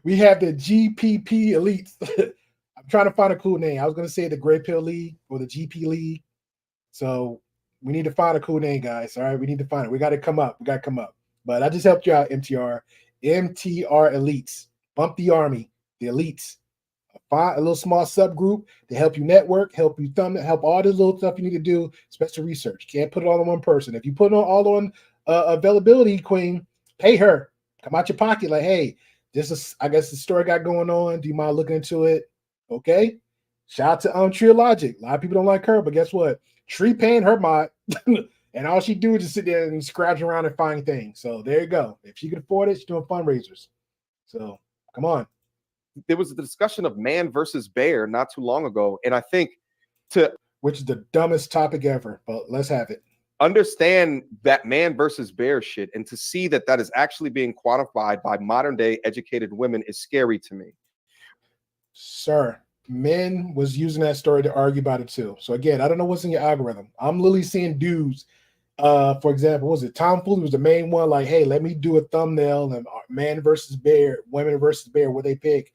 We have the GPP elites. I'm trying to find a cool name. I was going to say the Grey Pill League or the GP League. So we need to find a cool name, guys. All right, we need to find it. We got to come up. But I just helped you out, MTR. MTR elites. Bump the army, the elites. Find a little small subgroup to help you network, help you help all this little stuff you need to do, special research. You can't put it all on one person. If you put it all on availability queen, pay her. Come out your pocket like, hey, this is, I guess, the story got going on. Do you mind looking into it? Okay. Shout out to Tree Logic. A lot of people don't like her, but guess what? Tree paying her mod, and all she do is just sit there and scratch around and find things. So there you go. If she can afford it, she's doing fundraisers. So come on. There was a discussion of man versus bear not too long ago, and I think which is the dumbest topic ever, but let's have it. Understand that man versus bear shit, and to see that is actually being quantified by modern day educated women is scary to me. Sir, men was using that story to argue about it too. So again, I don't know what's in your algorithm. I'm literally seeing dudes. For example, was it Tom Foley was the main one? Like, hey, let me do a thumbnail and man versus bear, women versus bear. What they pick?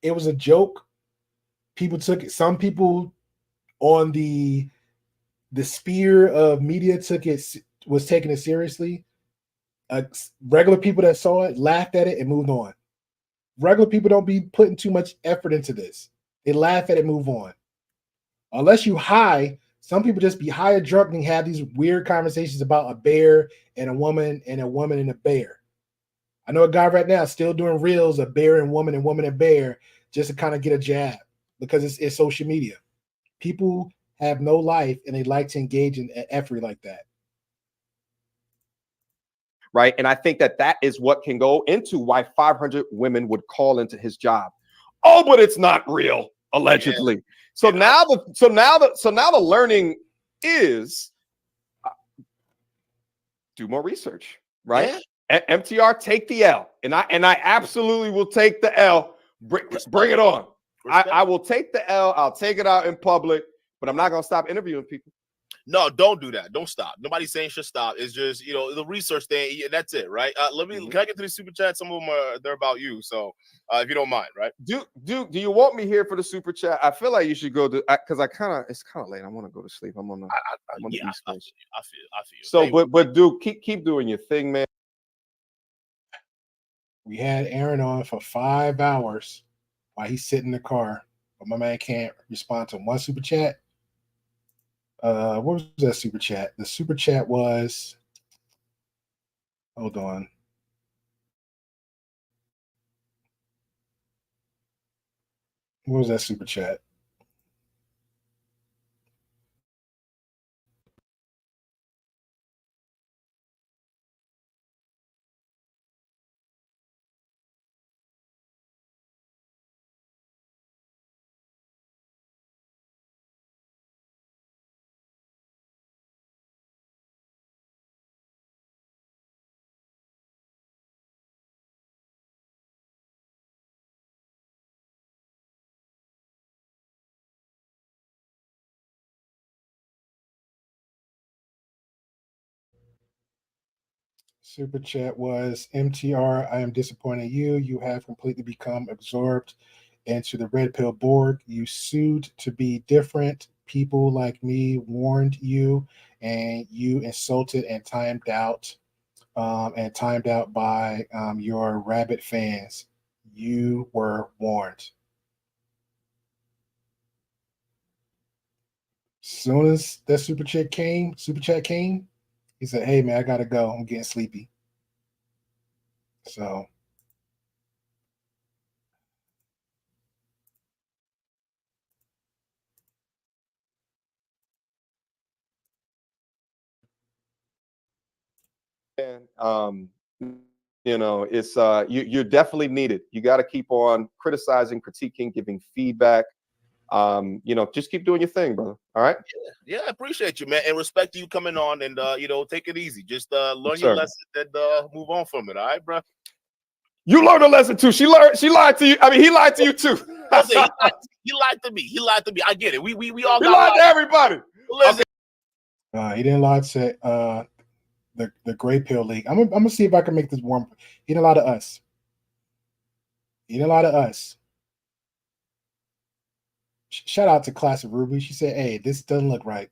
It was a joke. People took it. Some people on the sphere of media was taking it seriously. Regular people that saw it laughed at it and moved on. Regular people don't be putting too much effort into this. They laugh at it, move on. Unless you high, some people just be high or drunk and have these weird conversations about a bear and a woman and a woman and a bear. I know a guy right now still doing reels of bear and woman and bear just to kind of get a jab because it's social media. People have no life and they like to engage in effort like that. Right. And I think that is what can go into why 500 women would call into his job. Oh, but it's not real, allegedly. Yeah. So now the learning is do more research, right? Yeah. MTR, take the L. And I absolutely will take the L. Bring it on. I will take the L. I'll take it out in public, but I'm not going to stop interviewing people. No, don't do that. Don't stop. Nobody's saying should stop. It's just, the research thing. That's it, right? Can I get to the super chat? Some of them they're about you. So if you don't mind, right? Do you want me here for the super chat? I feel like you should go to, because it's kind of late. I want to go to sleep. I'm on the East Coast. I feel. So, but Duke, keep doing your thing, man. We had Aaron on for 5 hours while he's sitting in the car, but my man can't respond to one super chat. What was that super chat? The super chat was, hold on. What was that super chat? Super chat was MTR. I am disappointed in you. You have completely become absorbed into the red pill board. You sued to be different. People like me warned you, and you insulted and timed out by your rabid fans. You were warned. Soon as that super chat came, he said, "Hey man, I gotta go. I'm getting sleepy." So it's you're definitely needed. You got to keep on criticizing, critiquing, giving feedback. Just keep doing your thing, brother. All right. Yeah, I appreciate you, man, and respect you coming on and take it easy. Just learn your lesson and move on from it. All right, bro. You learned a lesson too. She lied to you. I mean, he lied to you too. Listen, he lied to me. He lied to me. I get it. We all he lied to everybody. Listen. He didn't lie to the Gray Pill League. I'm gonna see if I can make this warm. He didn't lie to us. Shout out to Classic Ruby. She said, "Hey, this doesn't look right.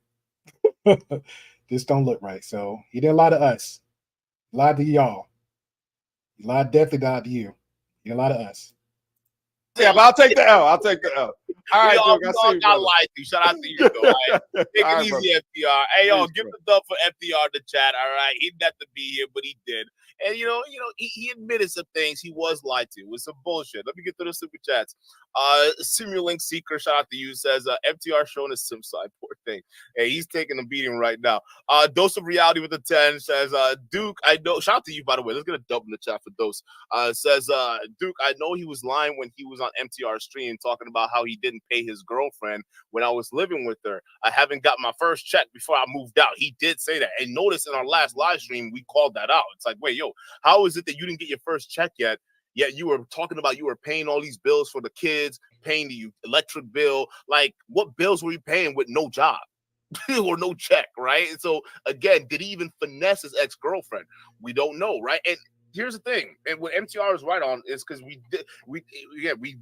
This don't look right." So he didn't lie to us. He lied to y'all. He definitely lied to you. He didn't lie to us. Yeah, but I'll take the L. All right, Duke. I see you, got lied to. Shout out to you, though. All right? Take it easy, brother. FDR. Hey, yo, give the dub for FDR in the chat. All right, he didn't have to be here, but he did. And he admitted some things he was lied to. It was some bullshit. Let me get to the super chats. Simulink Seeker, shout out to you, says FTR showing his sim side, poor thing. Hey, he's taking a beating right now. Dose of Reality with the 10 says Duke, I know. Shout out to you, by the way. Let's get a dub in the chat for Dose. Says Duke, I know he was lying when he was on MTR stream talking about how he didn't pay his girlfriend when I was living with her. I haven't got my first check before I moved out. He did say that. And notice in our last live stream, we called that out. It's like, wait, yo, how is it that you didn't get your first check yet Yet you were talking about you were paying all these bills for the kids, paying the electric bill. Like, what bills were you paying with no job or no check, right? And so again, did he even finesse his ex-girlfriend? We don't know, right? And here's the thing, and what MTR is right on is because we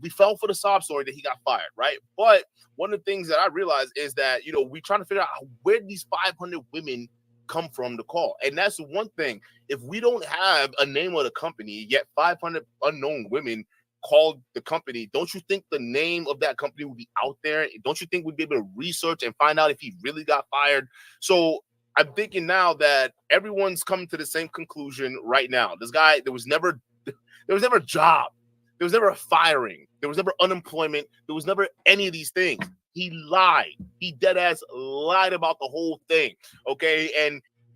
fell for the sob story that he got fired, right? But one of the things that I realized is that, you know, we trying to figure out where these 500 women come from to call. And that's the one thing. If we don't have a name of the company, yet 500 unknown women called the company, don't you think the name of that company would be out there? Don't you think we'd be able to research and find out if he really got fired? So I'm thinking now that everyone's coming to the same conclusion right now. This guy, there was never a job. There was never a firing. There was never unemployment. There was never any of these things. He lied. He dead ass lied about the whole thing. Okay.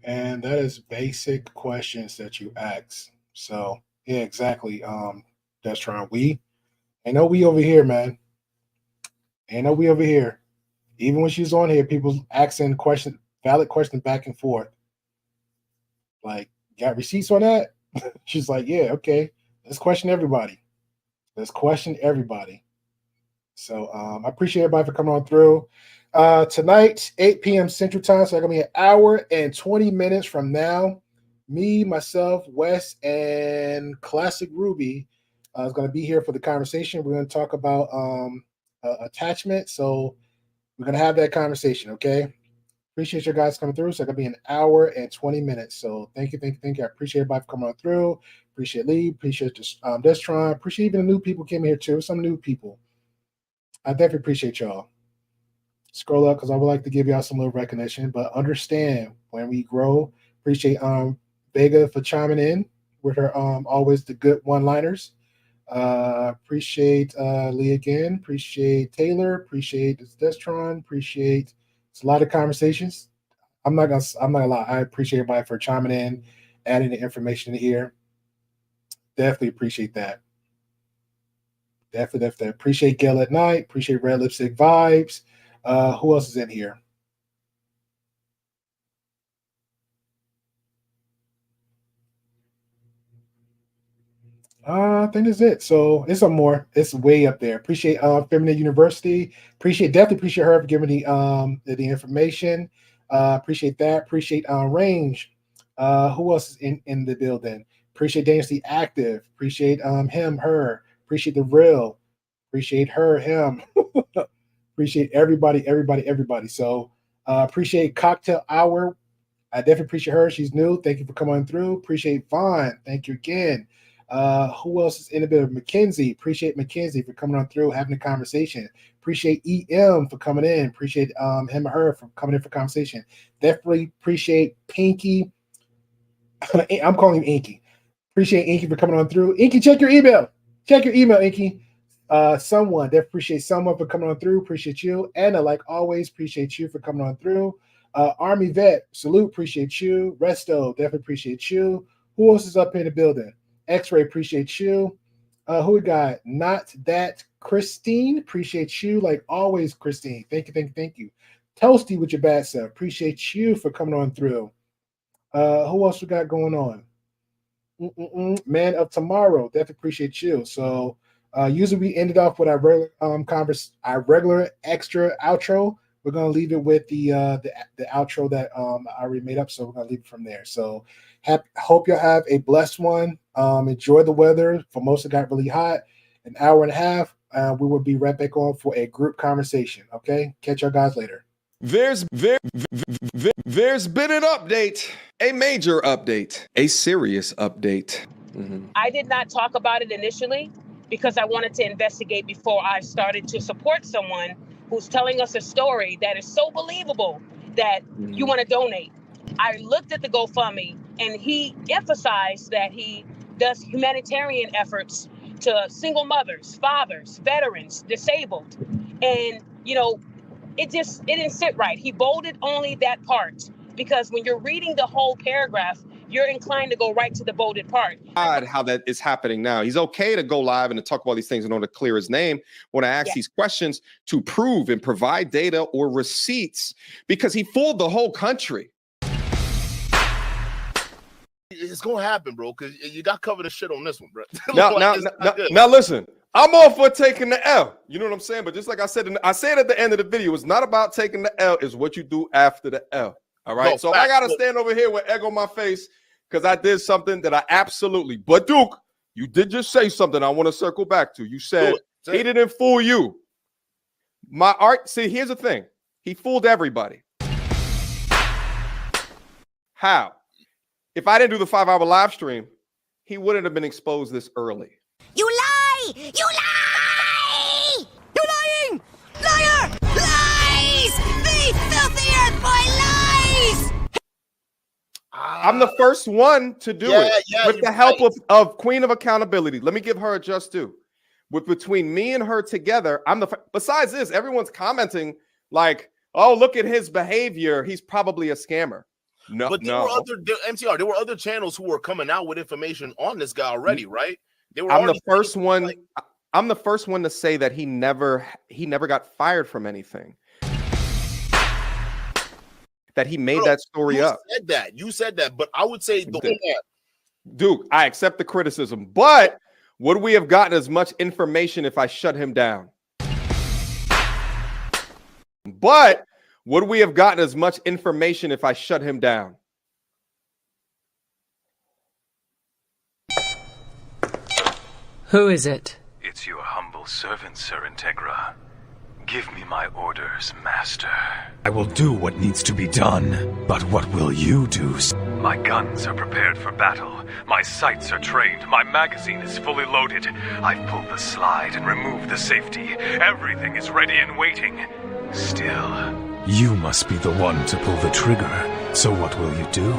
And that is basic questions that you ask. So yeah, exactly. That's trying. We over here, man. We over here. Even when she's on here, people asking questions, valid questions back and forth. Like, got receipts on that? She's like, yeah, okay. Let's question everybody. So I appreciate everybody for coming on through. Tonight, 8 p.m. Central Time. So it's going to be an hour and 20 minutes from now. Me, myself, Wes, and Classic Ruby is going to be here for the conversation. We're going to talk about attachment. So we're going to have that conversation, okay? Appreciate you guys coming through. So it's going to be an hour and 20 minutes. So thank you. I appreciate everybody for coming on through. Appreciate Lee. Appreciate Destron. Appreciate even the new people came here too. Some new people. I definitely appreciate y'all. Scroll up because I would like to give y'all some little recognition, but understand when we grow. Appreciate Vega for chiming in with her always the good one-liners. Appreciate Lee again. Appreciate Taylor. Appreciate Destron. Appreciate it's a lot of conversations. I'm not gonna lie. I appreciate everybody for chiming in, adding the information in here. Definitely appreciate that. Definitely. Appreciate Gail at Night. Appreciate Red Lipstick Vibes. Who else is in here? I think that's it. So it's some more. It's way up there. Appreciate Feminine University. Definitely appreciate her for giving the information. Appreciate that. Appreciate Range. Who else is in the building? Appreciate Dangerously Active. Appreciate him, her. Appreciate the real. Appreciate her, him. Appreciate everybody. So appreciate Cocktail Hour. I definitely appreciate her. She's new. Thank you for coming through. Appreciate Vaughn. Thank you again. Who else is in a bit of Mackenzie? Appreciate Mackenzie for coming on through, having a conversation. Appreciate EM for coming in. Appreciate him or her for coming in for conversation. Definitely appreciate Pinky. I'm calling him Inky. Appreciate Inky for coming on through. Inky, check your email. Inky. Someone. Definitely appreciate someone for coming on through. Appreciate you. Anna, like always, appreciate you for coming on through. Army Vet, salute. Appreciate you. Resto, definitely appreciate you. Who else is up in the building? X-Ray, appreciate you. Who we got? Not That Christine, appreciate you. Like always, Christine. Thank you. Toasty with your bad self. Appreciate you for coming on through. Who else we got going on? Man of Tomorrow, definitely appreciate you. So usually we ended off with our regular extra outro. We're gonna leave it with the outro that I already made up. So we're gonna leave it from there. So hope y'all have a blessed one. Enjoy the weather. For most, it got really hot. An hour and a half. We will be right back on for a group conversation. Okay, catch y'all guys later. There's been an update, a major update, a serious update. I did not talk about it initially because I wanted to investigate before I started to support someone who's telling us a story that is so believable that you want to donate. I looked at the GoFundMe and he emphasized that he does humanitarian efforts to single mothers, fathers, veterans, disabled. And, you know, it didn't sit right. He bolded only that part because when you're reading the whole paragraph, you're inclined to go right to the bolded part. How that is happening now. He's okay to go live and to talk about these things in order to clear his name. When I ask these questions to prove and provide data or receipts, because he fooled the whole country. It's gonna happen, bro, because you got covered in shit on this one, bro. Now, listen. I'm all for taking the L. You know what I'm saying? But just like I said at the end of the video, it's not about taking the L. It's what you do after the L. All right. So if I gotta stand over here with egg on my face because I did something that I absolutely. But Duke, you did just say something I want to circle back to. You said he didn't fool you. My art. See, here's the thing. He fooled everybody. How? If I didn't do the 5-hour live stream, he wouldn't have been exposed this early. You lie! You lie! You're lying! Liar! Lies! The filthy earth boy lies! I'm the first one to do it with the help of Queen of Accountability. Let me give her a just due. Between me and her together, besides this, everyone's commenting like, oh, look at his behavior. He's probably a scammer. No, but there were other channels who were coming out with information on this guy already, right? I'm the first one. I'm the first one to say that he never got fired from anything. That he made that story up. You said that, but I would say Duke, I accept the criticism, but would we have gotten as much information if I shut him down? But would we have gotten as much information if I shut him down? Who is it? It's your humble servant, Sir Integra. Give me my orders, Master. I will do what needs to be done, but what will you do? My guns are prepared for battle. My sights are trained. My magazine is fully loaded. I've pulled the slide and removed the safety. Everything is ready and waiting. Still, you must be the one to pull the trigger. So what will you do?